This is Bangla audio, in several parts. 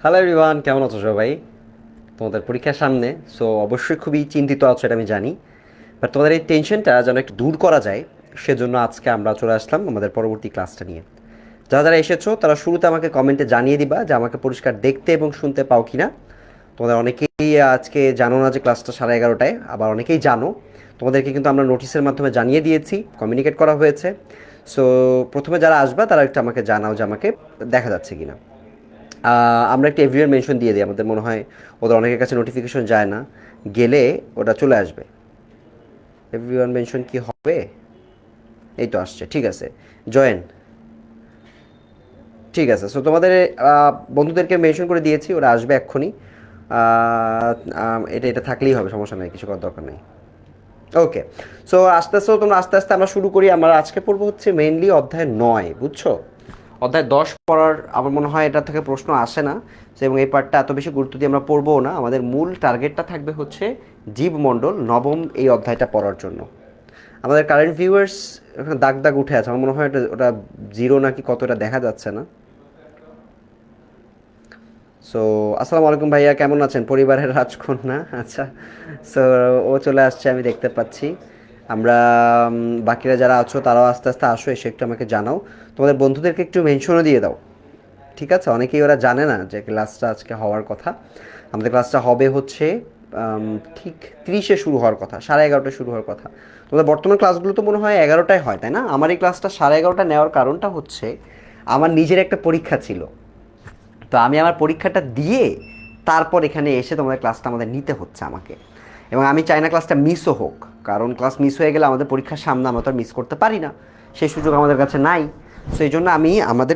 হ্যালো এভরিওয়ান, কেমন আছো সবাই? তোমাদের পরীক্ষার সামনে, সো অবশ্যই খুবই চিন্তিত আছো, এটা আমি জানি। বাট তোমাদের এই টেনশনটা যেন একটু দূর করা যায়, সেজন্য আজকে আমরা চলে আসলাম আমাদের পরবর্তী ক্লাসটা নিয়ে। যারা যারা এসেছো তারা শুরুতে আমাকে কমেন্টে জানিয়ে দিবা যে আমাকে পরিষ্কার দেখতে এবং শুনতে পাও কি না। তোমাদের অনেকেই আজকে জানো না যে ক্লাসটা 11:30টায়, আবার অনেকেই জানো। তোমাদেরকে কিন্তু আমরা নোটিশের মাধ্যমে জানিয়ে দিয়েছি, কমিউনিকেট করা হয়েছে। সো প্রথমে যারা আসবা তারা একটু আমাকে জানাও যে আমাকে দেখা যাচ্ছে কি না। আমরা একটা এভরিওয়ান মেনশন দিয়ে দিই, আমাদের মনে হয় ওদের অনেকের কাছে নোটিফিকেশন যায় না, গেলে ওটা চলে আসবে। এভরিওয়ান মেনশন কি হবে? এই তো আসছে, ঠিক আছে। জয়েন, ঠিক আছে। সো তোমাদের বন্ধুদেরকে মেনশন করে দিয়েছি, ওরা আসবে এক্ষুনি। এটা এটা থাকলেই হবে, সমস্যা নেই, কিছু করার দরকার নেই। ওকে। সো আস্তে আস্তে তোমরা আস্তে আস্তে আমরা শুরু করি। আমরা আজকে পড়বো হচ্ছে মেইনলি অধ্যায় 9, বুঝছো? অধ্যায় 10 পড়ার আমার মনে হয় এটা থেকে প্রশ্ন আসে না। এবং এই পার্টটা এত বেশি গুরুত্ব দিয়ে আমরা পড়বো না, আমাদের মূল টার্গেটটা থাকবে হচ্ছে জীবমণ্ডল নবম এই অধ্যায়টা পড়ার জন্য। আমাদের কারেন্ট ভিউয়ার্স দাগ দাগ উঠে আছে, আমার মনে হয় ওটা জিরো নাকি কতটা দেখা যাচ্ছে না। সো আসসালামু আলাইকুম ভাইয়া, কেমন আছেন? পরিবারের রাজকন্যা, আচ্ছা। সো ও চলে আসছে, আমি দেখতে পাচ্ছি। আমরা বাকিরা যারা আছো তারাও আস্তে আস্তে আসো, এসে একটু আমাকে জানাও। তোমাদের বন্ধুদেরকে একটু মেনশনও দিয়ে দাও, ঠিক আছে? অনেকেই ওরা জানে না যে ক্লাসটা আজকে হওয়ার কথা। আমাদের ক্লাসটা হবে হচ্ছে ঠিক 30-এ শুরু হওয়ার কথা, 11:30টায় শুরু হওয়ার কথা। তোমাদের বর্তমান ক্লাসগুলো তো মনে হয় 11টায় হয়, তাই না? আমার এই ক্লাসটা 11:30 নেওয়ার কারণটা হচ্ছে আমার নিজের একটা পরীক্ষা ছিল। তো আমি আমার পরীক্ষাটা দিয়ে তারপর এখানে এসে তোমাদের ক্লাসটা আমাদের নিতে হচ্ছে আমাকে। এবং আমি চাই না ক্লাসটা মিসও হোক, কারণ ক্লাস মিস হয়ে গেলে আমাদের পরীক্ষার সামনে আমরা তো আর মিস করতে পারি না, সেই সুযোগ আমাদের কাছে নাই। সো এই জন্য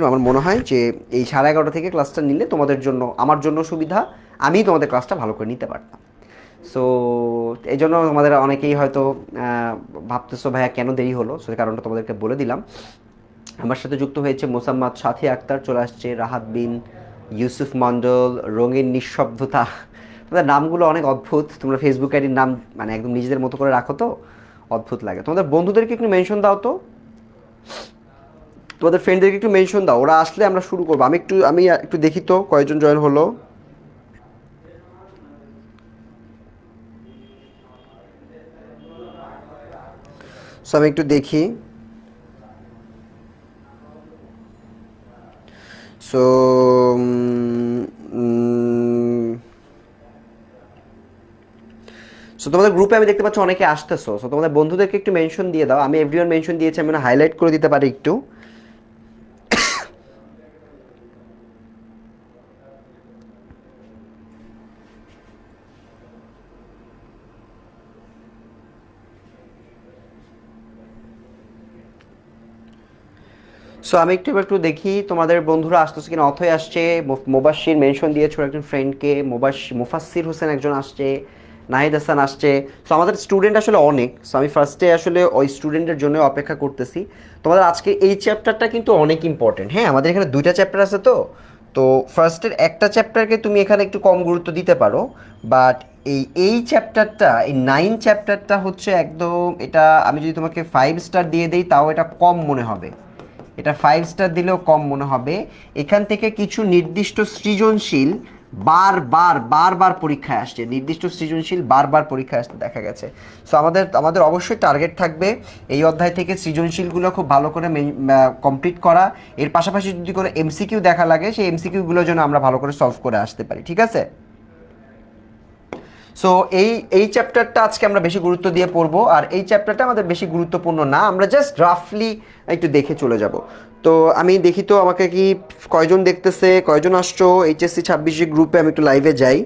আমার মনে হয় যে এই 11:30 থেকে ক্লাসটা নিলে তোমাদের জন্য, আমার জন্য সুবিধা, আমি তোমাদের ক্লাসটা ভালো করে নিতে পারতাম। সো এই জন্য তোমাদের অনেকেই হয়তো ভাবতেছো ভাইয়া কেন দেরি হলো, সেই কারণটা তোমাদেরকে বলে দিলাম। আমার সাথে যুক্ত হয়েছে মোসাম্মদ সাথী আক্তার, চলে আসছে রাহাত বিন, ইউসুফ মণ্ডল, রঙিন নিঃশব্দতা। তোমাদের নামগুলো অনেক অদ্ভুত, তোমরা ফেসবুক আইডির নাম মানে একদম নিজেদের মতো করে রাখো, তো অদ্ভুত লাগে। তোমাদের বন্ধুদেরকে একটু মেনশন দাও তো, তোমাদের ফ্রেন্ডদেরকে একটু মেনশন দাও, ওরা আসলে আমরা শুরু করবো। আমি একটু দেখি তো কয়জন জয়েন হলো। সো আমি একটু দেখি। সো সো তোমাদের গ্রুপে আমি দেখতে পাচ্ছি অনেকে আসতেছো, সো তোমাদের বন্ধুদেরকে একটু মেনশন দিয়ে দাও। আমি এভরিওয়ান মেনশন দিয়েছি, আমি হাইলাইট করে দিতে পারি একটু। সো আমি একটু একটু দেখি তোমাদের বন্ধুরা আসতেছে কিনা। অথয় আসছে, মোবাশির মেনশন দিয়েছে একজন ফ্রেন্ডকে, মুফাসির হোসেন একজন আসছে, নাহিদ হাসান আসছে। সো আমাদের স্টুডেন্ট আসলে অনেক। সো আমি ফার্স্টে আসলে ওই স্টুডেন্টের জন্য অপেক্ষা করতেছি। তোমাদের আজকে এই চ্যাপ্টারটা কিন্তু অনেক ইম্পর্টেন্ট। হ্যাঁ, আমাদের এখানে 2টা চ্যাপ্টার আছে, তো তো ফার্স্টের একটা চ্যাপ্টারকে তুমি এখানে একটু কম গুরুত্ব দিতে পারো। বাট এই চ্যাপ্টারটা, এই 9 চ্যাপ্টারটা হচ্ছে একদম, এটা আমি যদি তোমাকে 5 স্টার দিয়ে দিই তাও এটা কম মনে হবে, এটা 5 স্টার দিলেও কম মনে হবে। এখান থেকে কিছু নির্দিষ্ট সৃজনশীল বারবার বারবার পরীক্ষায় আসছে, নির্দিষ্ট সৃজনশীল বারবার পরীক্ষায় আসতে দেখা গেছে। সো আমাদের আমাদের অবশ্যই টার্গেট থাকবে এই অধ্যায় থেকে সৃজনশীলগুলো খুব ভালো করে কমপ্লিট করা। এর পাশাপাশি যদি কোনো এমসিকিউ দেখা লাগে, সেই এমসিকিউগুলো যেন আমরা ভালো করে সলভ করে আসতে পারি, ঠিক আছে? সো এই চ্যাপ্টারটা আজকে আমরা বেশি গুরুত্ব দিয়ে পড়বো, আর এই চ্যাপ্টারটা আমাদের বেশি গুরুত্বপূর্ণ না, আমরা জাস্ট রাফলি একটু দেখে চলে যাব। তো আমি দেখি তো আমাকে কি কয়জন দেখতেছে, কয়জন আসছো HSC 26 গ্রুপে। আমি একটু লাইভে যাই।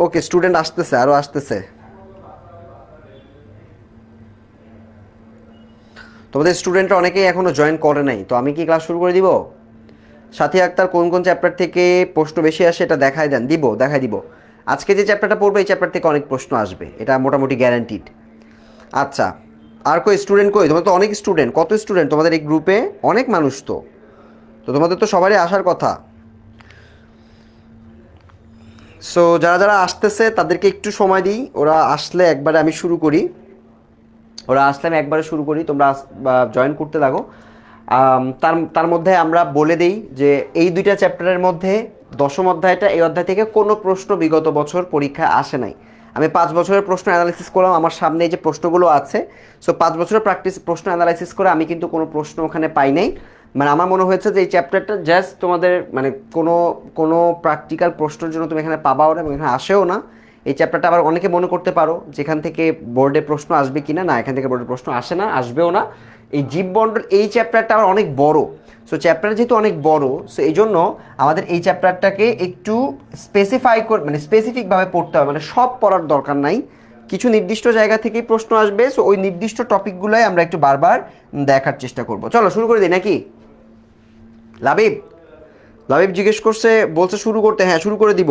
ওকে, স্টুডেন্ট আসতেছে, আরও আসতেছে। তোমাদের স্টুডেন্টরা অনেকেই এখনও জয়েন করে নাই, তো আমি কি ক্লাস শুরু করে দিব? সাথী আক্তার কোন কোন চ্যাপ্টার থেকে প্রশ্ন বেশি আসে এটা দেখাই দেন, দেখাই দিব। আজকে যে চ্যাপ্টারটা পড়বো এই চ্যাপ্টার থেকে অনেক প্রশ্ন আসবে, এটা মোটামুটি গ্যারান্টিড। আচ্ছা, আর কই স্টুডেন্ট কই? তোমাদের তো অনেক স্টুডেন্ট, কত স্টুডেন্ট তোমাদের এই গ্রুপে? অনেক মানুষ তো, তো তোমাদের তো সবারই আসার কথা। সো যারা যারা আসতেছে তাদেরকে একটু সময় দিই, ওরা আসলে একবারে আমি শুরু করি, ওরা আসলে আমি একবারে শুরু করি, তোমরা জয়েন করতে লাগো। তার তার মধ্যে আমরা বলে দেই যে এই 2টা চ্যাপ্টারের মধ্যে দশম অধ্যায়টা, এই অধ্যায় থেকে কোনো প্রশ্ন বিগত বছর পরীক্ষায় আসে নাই। আমি 5 বছরের প্রশ্ন অ্যানালাইসিস করলাম, আমার সামনে এই যে প্রশ্নগুলো আছে, সো 5 বছরের প্রশ্ন অ্যানালাইসিস করে আমি কিন্তু কোনো প্রশ্ন ওখানে পাই নাই। মানে আমার মনে হয়েছে যে এই চ্যাপ্টারটা জাস্ট তোমাদের মানে কোনো কোনো প্র্যাকটিক্যাল প্রশ্নের জন্য তুমি এখানে পাবাও না এবং এখানে আসেও না। এই চ্যাপ্টারটা আবার অনেকে মনে করতে পারো যেখান থেকে বোর্ডে প্রশ্ন আসবে কি না, না এখান থেকে বোর্ডের প্রশ্ন আসে না, আসবেও না। এই জীবমণ্ডল এই চ্যাপ্টারটা আবার অনেক বড়। সো চ্যাপ্টার যেহেতু অনেক বড়, সো এই জন্য আমাদের এই চ্যাপ্টারটাকে একটু স্পেসিফাই করে মানে স্পেসিফিকভাবে পড়তে হবে, মানে সব পড়ার দরকার নাই, কিছু নির্দিষ্ট জায়গা থেকেই প্রশ্ন আসবে। সো ওই নির্দিষ্ট টপিকগুলোই আমরা একটু বারবার দেখার চেষ্টা করব। চলো শুরু করে দিই নাকি? লাবিব, লাবিব জিজ্ঞেস করছে, বলছে শুরু করতে। হ্যাঁ শুরু করে দিব।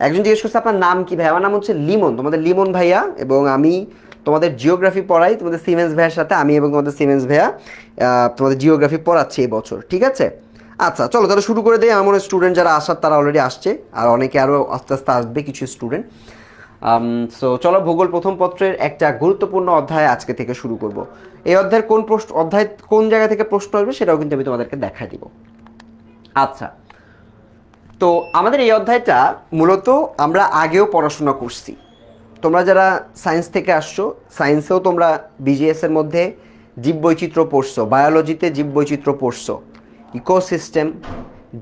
একজন জিজ্ঞেস করছে আপনার নাম কি ভাই? আমার নাম হচ্ছে লিমন, তোমাদের লিমন ভাইয়া, এবং আমি তোমাদের জিওগ্রাফি পড়াই তোমাদের সিমেন্স ভাইয়ার সাথে। আমি এবং তোমাদের সিমেন্স ভাইয়া তোমাদের জিওগ্রাফি পড়াচ্ছি এই বছর, ঠিক আছে? আচ্ছা চলো তাহলে শুরু করে দিই। আমার মনে হয় স্টুডেন্ট যারা আসার তারা অলরেডি আসছে, আর অনেকে আরও আস্তে আস্তে আসবে কিছু স্টুডেন্ট। সো চলো ভূগোল প্রথম পত্রের একটা গুরুত্বপূর্ণ অধ্যায় আজকে থেকে শুরু করব। এই অধ্যায়ের অধ্যায় কোন জায়গা থেকে প্রশ্ন আসবে সেটাও কিন্তু আমি তোমাদেরকে দেখা দিব। আচ্ছা, তো আমাদের এই অধ্যায়টা মূলত আমরা আগেও পড়াশোনা করছি। তোমরা যারা সায়েন্স থেকে আসছো, সায়েন্সেও তোমরা বিজিএসের মধ্যে জীববৈচিত্র্য পড়ছো, বায়োলজিতে জীববৈচিত্র্য পড়ছো, ইকোসিস্টেম,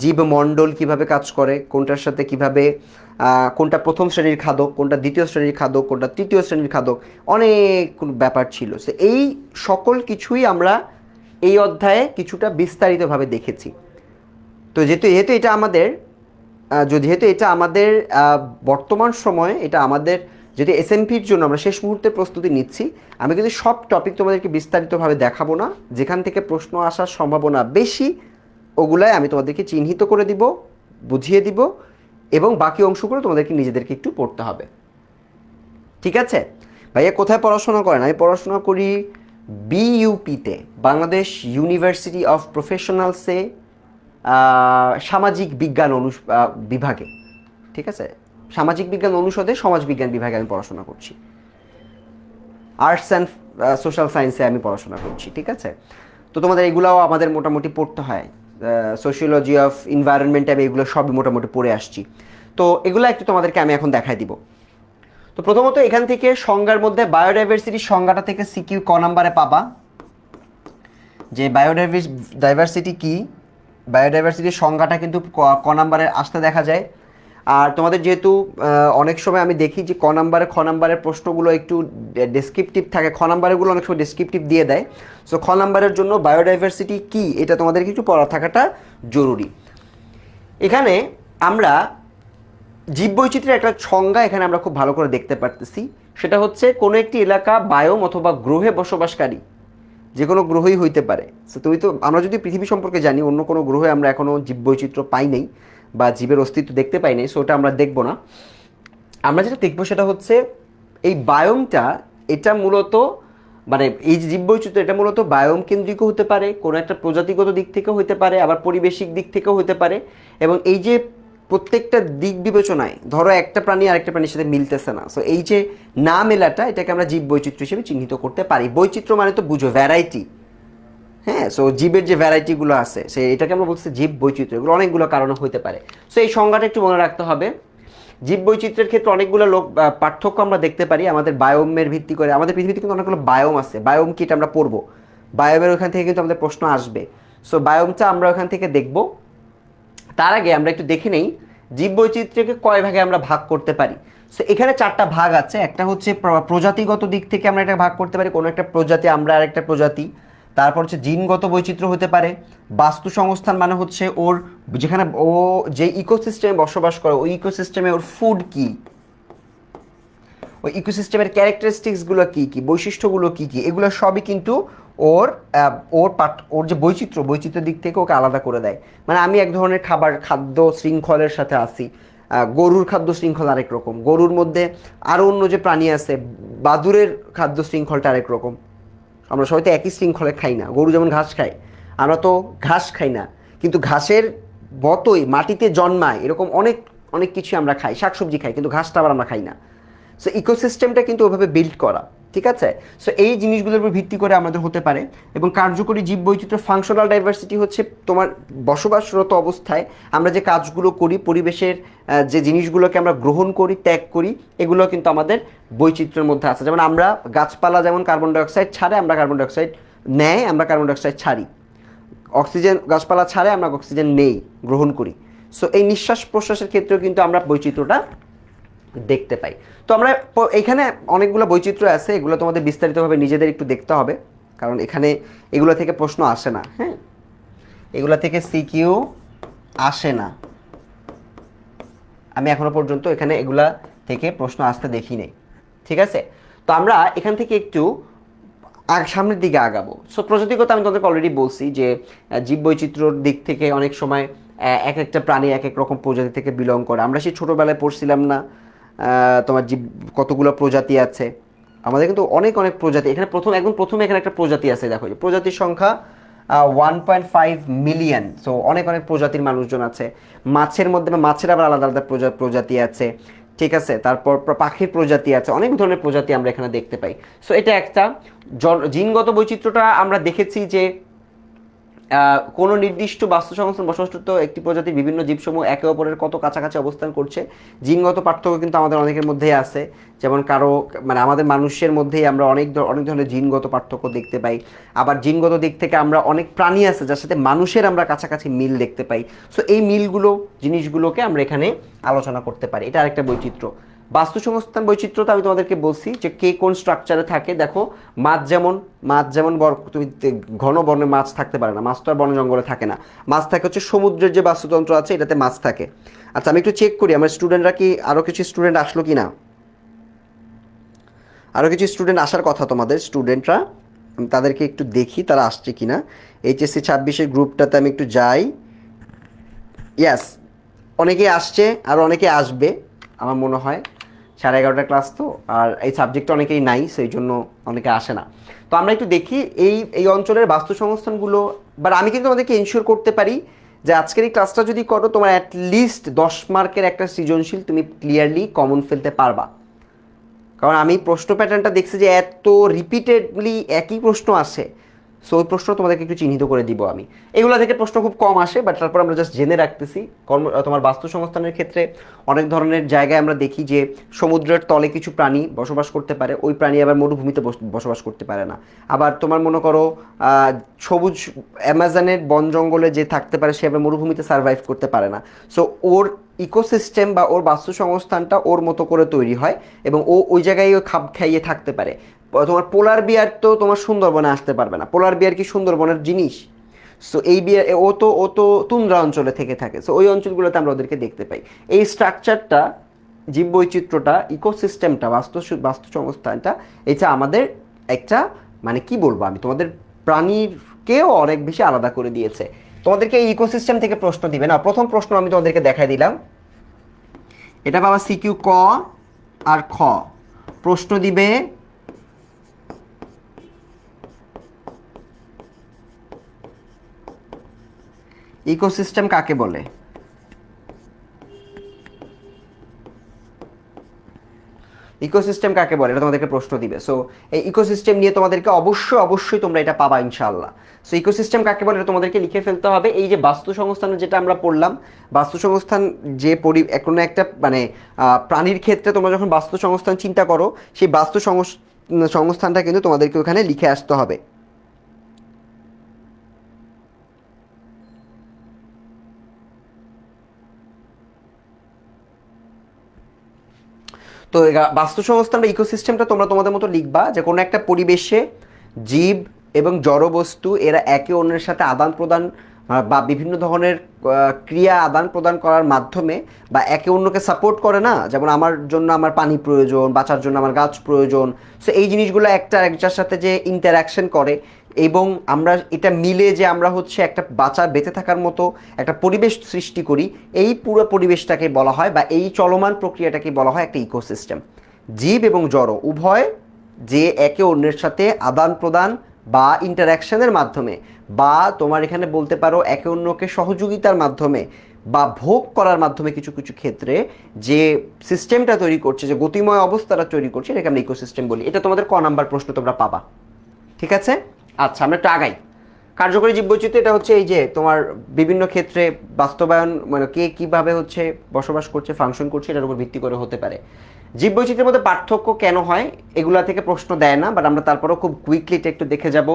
জীবমণ্ডল কিভাবে কাজ করে, কোনটার সাথে কিভাবে কোনটা প্রথম শ্রেণীর খাদক, কোনটা দ্বিতীয় শ্রেণীর খাদক, কোনটা তৃতীয় শ্রেণীর খাদক, অনেক ব্যাপার ছিল। সে এই সকল কিছুই আমরা এই অধ্যায়ে কিছুটা বিস্তারিতভাবে দেখেছি। তো যেহেতু যেহেতু এটা আমাদের যেহেতু এটা আমাদের বর্তমান সময়ে এটা আমাদের যেহেতু এসএমপির জন্য আমরা শেষ মুহূর্তে প্রস্তুতি নিচ্ছি, আমি কিন্তু সব টপিক তোমাদেরকে বিস্তারিতভাবে দেখাবো না। যেখান থেকে প্রশ্ন আসার সম্ভাবনা বেশি ওগুলাই আমি তোমাদেরকে চিহ্নিত করে দিব, বুঝিয়ে দিব, এবং বাকি অংশগুলো তোমাদেরকে নিজেদেরকে একটু পড়তে হবে, ঠিক আছে? ভাইয়া কোথায় পড়াশোনা করেন? আমি পড়াশোনা করি বিইউপিতে, বাংলাদেশ ইউনিভার্সিটি অফ প্রফেশনালসে, সামাজিক বিজ্ঞান বিভাগে, ঠিক আছে? সামাজিক বিজ্ঞান অনুষদে সমাজবিজ্ঞান বিভাগে আমি পড়াশোনা করছি। আর্টস অ্যান্ড সোশ্যাল সায়েন্সে আমি পড়াশোনা করছি, ঠিক আছে? তো তোমাদের এগুলাও আমাদের মোটামুটি পড়তে হয়। সোশিওলজি অফ এনভায়রনমেন্টে আমি এগুলো সবই মোটামুটি পড়ে আসছি। তো এগুলো একটু তোমাদেরকে আমি এখন দেখাই দিব। তো প্রথমত এখান থেকে সংজ্ঞার মধ্যে বায়োডাইভার্সিটির সংজ্ঞাটা থেকে সিকিউ ক নাম্বারে পাবা যে বায়োডাইভার্সিটি কি। বায়োডাইভার্সিটির সংজ্ঞাটা কিন্তু ক নাম্বারে আসতে দেখা যায়। আর তোমাদের যেহেতু অনেক সময় আমি দেখি যে ক নাম্বারের প্রশ্নগুলো একটু ডেসক্রিপটিভ থাকে, খ নাম্বারেরগুলো অনেক সময় ডেসক্রিপটিভ দিয়ে দেয়। সো খ নাম্বারের জন্য বায়োডাইভার্সিটি কি এটা তোমাদেরকে একটু পড়া থাকাটা জরুরি। এখানে আমরা জীববৈচিত্র্যের একটা সংজ্ঞা এখানে আমরা খুব ভালো করে দেখতে পারতেছি। সেটা হচ্ছে কোনো একটি এলাকা বায়োম অথবা গ্রহে বসবাসকারী, যে কোনো গ্রহই হইতে পারে। সো আমরা যদি পৃথিবী সম্পর্কে জানি, অন্য কোনো গ্রহে আমরা এখনও জীববৈচিত্র্য পাই নাই বা জীবের অস্তিত্ব দেখতে পাই নাই, সো ওটা আমরা দেখব না। আমরা যেটা দেখবো সেটা হচ্ছে এই বায়োমটা, এটা মূলত মানে এই যে জীববৈচিত্র্য এটা মূলত বায়োম কেন্দ্রিকও হতে পারে, কোনো একটা প্রজাতিগত দিক থেকেও হতে পারে, আবার পরিবেশিক দিক থেকেও হতে পারে। এবং এই যে প্রত্যেকটা দিক বিবেচনায় ধরো একটা প্রাণী আরেকটা প্রাণীর সাথে মিলতেছে না, সো এই যে না মেলাটা এটাকে আমরা জীববৈচিত্র্য হিসেবে চিহ্নিত করতে পারি। বৈচিত্র্য মানে তো বুঝো ভ্যারাইটি, হ্যাঁ? সো জীবের যে ভ্যারাইটিগুলো আছে এটাকে আমরা বলছি জীব বৈচিত্র্য। এগুলো অনেকগুলো কারণে হতে পারে। সো এই সংজ্ঞাটা একটু মনে রাখতে হবে। জীব বৈচিত্র্যের ক্ষেত্রে অনেকগুলো পার্থক্য আমরা দেখতে পারি আমাদের বায়োমের ভিত্তি করে। আমাদের পৃথিবীতে কিন্তু অনেকগুলো বায়োম আছে। বায়োম কি এটা আমরা পড়বো, বায়োমের ওখান থেকে কিন্তু আমাদের প্রশ্ন আসবে। সো বায়োমটা আমরা ওখান থেকে দেখব। তার আগে আমরা একটু দেখে নেই জীব বৈচিত্র্যকে কয় ভাগে আমরা ভাগ করতে পারি। সো এখানে 4টা ভাগ আছে। একটা হচ্ছে প্রজাতিগত দিক থেকে আমরা এটা ভাগ করতে পারি, কোনো একটা প্রজাতি আমরা আরেকটা প্রজাতি। তারপর হচ্ছে জিনগত বৈচিত্র্য হতে পারে। বাস্তু সংস্থান মানে হচ্ছে ওর যেখানে ও যে ইকোসিস্টেমে বসবাস করে ওই ইকোসিস্টেমে ওর ফুড কি, ওই ইকোসিস্টেমের ক্যারেক্টারিস্টিক্সগুলো কী কী, বৈশিষ্ট্যগুলো কী কী, এগুলো সবই কিন্তু ওর ওর যে বৈচিত্র্যের দিক থেকে ওকে আলাদা করে দেয়। মানে আমি এক ধরনের খাদ্য শৃঙ্খলের সাথে আসি, গরুর খাদ্য শৃঙ্খল আরেক রকম, গরুর মধ্যে আরও অন্য যে প্রাণী আছে বাদুরের খাদ্য শৃঙ্খলটা আরেক রকম। আমরা সবাই তো একই শৃঙ্খলে খাই না। গরু যেমন ঘাস খায়, আমরা তো ঘাস খাই না, কিন্তু ঘাসের মতোই মাটিতে জন্মায় এরকম অনেক অনেক কিছু আমরা খাই, শাকসবজি খাই, কিন্তু ঘাসটা আবার আমরা খাই না। সো ইকোসিস্টেমটা কিন্তু ওইভাবে বিল্ড করা। ঠিক আছে। সো এই জিনিসগুলোর উপর ভিত্তি করে আমাদের হতে পারে। এবং কার্যকরী জীববৈচিত্র্য ফাংশনাল ডাইভার্সিটি হচ্ছে তোমার বসবাসরত অবস্থায় আমরা যে কাজগুলো করি, পরিবেশের যে জিনিসগুলোকে আমরা গ্রহণ করি, ত্যাগ করি, এগুলো কিন্তু আমাদের বৈচিত্র্যের মধ্যে আছে। যেমন আমরা গাছপালা যেমন কার্বন ডাইঅক্সাইড ছাড়ে, আমরা কার্বন ডাইঅক্সাইড নেয়, আমরা কার্বন ডাইঅক্সাইড ছাড়ি। অক্সিজেন গাছপালা ছাড়ে, আমরা অক্সিজেন নেই, গ্রহণ করি। সো এই নিঃশ্বাস প্রশ্বাসের ক্ষেত্রেও কিন্তু আমরা বৈচিত্র্যটা দেখতে পাই। তো আমরা এখানে অনেকগুলো বৈচিত্র্য আছে, এগুলো তোমাদের বিস্তারিতভাবে নিজেদের একটু দেখতে হবে, কারণ এখানে এগুলো থেকে প্রশ্ন আসে না। হ্যাঁ, এগুলো থেকে সিকিউ আসে না, আমি এখনো পর্যন্ত এখানে এগুলা থেকে প্রশ্ন আসতে দেখি নাই। ঠিক আছে, তো আমরা এখান থেকে একটু সামনের দিকে আগাবো। সো প্রজাতিগত আমি তোমাদেরকে অলরেডি বলছি যে জীববৈচিত্র্যর দিক থেকে অনেক সময় এক একটা প্রাণী এক এক রকম প্রজাতি থেকে বিলং করে। আমরা সেই ছোটোবেলায় পড়ছিলাম না তোমার জীব কতগুলো প্রজাতি আছে, আমাদের কিন্তু অনেক অনেক প্রজাতি। এখানে একদম প্রথমে এখানে একটা প্রজাতি আছে, দেখো প্রজাতির সংখ্যা 1.5 মিলিয়ন। সো অনেক অনেক প্রজাতির মানুষজন আছে। মাছের মধ্যে মাছের আবার আলাদা আলাদা প্রজাতি আছে। ঠিক আছে, তারপর পাখির প্রজাতি আছে, অনেক ধরনের প্রজাতি আমরা এখানে দেখতে পাই। সো এটা একটা জিনগত বৈচিত্র্যটা আমরা দেখেছি যে কোনো নির্দিষ্ট বাস্তু সংস্থান বসবাসরত একটি প্রজাতির বিভিন্ন জীবসমূহ একে অপরের কত কাছাকাছি অবস্থান করছে, জিনগত পার্থক্য কিন্তু আমাদের অনেকের মধ্যেই আছে। যেমন কারো মানে আমাদের মানুষের মধ্যেই আমরা অনেক ধরনের জিনগত পার্থক্য দেখতে পাই। আবার জিনগত দিক থেকে আমরা অনেক প্রাণী আছে যার সাথে মানুষের আমরা কাছাকাছি মিল দেখতে পাই। সো এই মিলগুলো জিনিসগুলোকে আমরা এখানে আলোচনা করতে পারি, এটা আরেকটা বৈচিত্র্য। বাস্তু সংস্থান বৈচিত্র্যটা আমি তোমাদেরকে বলছি যে কে কোন স্ট্রাকচারে থাকে। দেখো মাছ যেমন তুমি ঘন বনে মাছ থাকতে পারে না, মাছ তো আর বন জঙ্গলে থাকে না। মাছ থাকে হচ্ছে সমুদ্রের যে বাস্তুতন্ত্র আছে এটাতে মাছ থাকে। আচ্ছা আমি একটু চেক করি আমার স্টুডেন্টরা কি, আরও কিছু স্টুডেন্ট আসলো কি না, আরও কিছু স্টুডেন্ট আসার কথা তোমাদের স্টুডেন্টরা, আমি তাদেরকে একটু দেখি তারা আসছে কি না। এইচএসসি 26-এর গ্রুপটাতে আমি একটু যাই। ইয়াস, অনেকেই আসছে আর অনেকে আসবে আমার মনে হয়, 11:30 ক্লাস তো, আর এই সাবজেক্টটা অনেকেই নাই, সেই জন্য অনেকে আসে না। তো আমরা একটু দেখি এই অঞ্চলের বাস্তু সংস্থানগুলো। বাট আমি কিন্তু তোমাদেরকে এনশিওর করতে পারি যে আজকের এই ক্লাসটা যদি করো তোমার অ্যাটলিস্ট 10 মার্কের একটা সৃজনশীল তুমি ক্লিয়ারলি কমন ফেলতে পারবা। কারণ আমি প্রশ্ন প্যাটার্নটা দেখছি যে এত রিপিটেডলি একই প্রশ্ন আসে। সো ওই প্রশ্ন তোমাদেরকে একটু চিহ্নিত করে দিব আমি। এগুলো থেকে প্রশ্ন খুব কম আসে, বাট তারপর আমরা জাস্ট জেনে রাখতেছি। তোমার বাস্তু সংস্থানের ক্ষেত্রে অনেক ধরনের জায়গায় আমরা দেখি যে সমুদ্রের তলে কিছু প্রাণী বসবাস করতে পারে, ওই প্রাণী আবার মরুভূমিতে বসবাস করতে পারে না। আবার তোমার মনে করো সবুজ অ্যামাজনের বন জঙ্গলে যে থাকতে পারে সে আবার মরুভূমিতে সার্ভাইভ করতে পারে না। সো ওর ইকোসিস্টেম বা ওর বাস্তু সংস্থানটা ওর মতো করে তৈরি হয় এবং ও ওই জায়গায় খাপ খাইয়ে থাকতে পারে। তোমার পোলার বিয়ার তো তোমার সুন্দরবনে আসতে পারবে না, পোলার বিয়ার কি সুন্দরবনের জিনিস? সো এই বিয়ার ও তো তুন্দ্রা অঞ্চলে থেকে থাকে। সো ওই অঞ্চলগুলোতে আমরা ওদেরকে দেখতে পাই। এই স্ট্রাকচারটা, জীববৈচিত্র্যটা, ইকোসিস্টেমটা, বাস্তু সংস্থানটা, এটা আমাদের একটা মানে কি বলবো আমি, তোমাদের প্রাণীরকেও অনেক বেশি আলাদা করে দিয়েছে। তোমাদেরকে এই ইকোসিস্টেম থেকে প্রশ্ন দিবে না। প্রথম প্রশ্ন আমি তোমাদেরকে দেখাই দিলাম, এটা বাবা সিকিউ ক আর খ প্রশ্ন দিবে ইকোসিস্টেম কাকে বলে। ইকোসিস্টেম কাকে বলে এটা তোমাদেরকে প্রশ্ন দিবে। সো এই ইকোসিস্টেম নিয়ে তোমাদেরকে অবশ্যই তোমরা এটা পাবা ইনশাআল্লাহ। সো ইকোসিস্টেম কাকে বলে এটা তোমাদেরকে লিখে ফেলতে হবে। এই যে বাস্তু সংস্থান যেটা আমরা পড়লাম, বাস্তু সংস্থান যে কোনো একটা মানে প্রাণীর ক্ষেত্রে তোমরা যখন বাস্তু সংস্থান চিন্তা করো, সেই বাস্তু সংস্থানটা কিন্তু তোমাদেরকে ওখানে লিখে আসতে হবে। তো বাস্তু সংস্থান বা ইকোসিস্টেমটা তোমরা তোমাদের মতো লিখবা যে কোনো একটা পরিবেশে জীব এবং জড়বস্তু এরা একে অন্যের সাথে আদান প্রদান বা বিভিন্ন ধরনের ক্রিয়া আদান প্রদান করার মাধ্যমে বা একে অন্যকে সাপোর্ট করে না। যেমন আমার জন্য আমার পানি প্রয়োজন, বাঁচার জন্য আমার গাছ প্রয়োজন। সো এই জিনিসগুলো একটা একটার সাথে যে ইন্টারাকশন করে এবং আমরা এটা মিলে যে আমরা হচ্ছে একটা বেঁচে থাকার মতো একটা পরিবেশ সৃষ্টি করি, এই পুরো পরিবেশটাকে বলা হয় বা এই চলমান প্রক্রিয়াটাকে বলা হয় একটা ইকোসিস্টেম। জীব এবং জড় উভয় যে একে অন্যের সাথে আদান প্রদান বা ইন্টারাকশনের মাধ্যমে বা তোমার এখানে বলতে পারো একে অন্যকে সহযোগিতার মাধ্যমে বা ভোগ করার মাধ্যমে কিছু কিছু ক্ষেত্রে যে সিস্টেমটা তৈরি করছে, যে গতিময় অবস্থাটা তৈরি করছে, এটাকে আমরা ইকোসিস্টেম বলি। এটা তোমাদের ক নাম্বার প্রশ্ন তোমরা পাবা। ঠিক আছে, আচ্ছা আমরা একটু আগাই। কার্যকরী জীববৈচিত্র্য এটা হচ্ছে এই যে তোমার বিভিন্ন ক্ষেত্রে বাস্তবায়ন, মানে কে কিভাবে হচ্ছে বসবাস করছে, ফাংশন করছে, এটার উপর ভিত্তি করে হতে পারে। জীববৈচিত্র্যের মধ্যে পার্থক্য কেন হয় এগুলা থেকে প্রশ্ন দেয় না, বাট আমরা তারপরেও খুব কুইকলি এটা একটু দেখে যাব।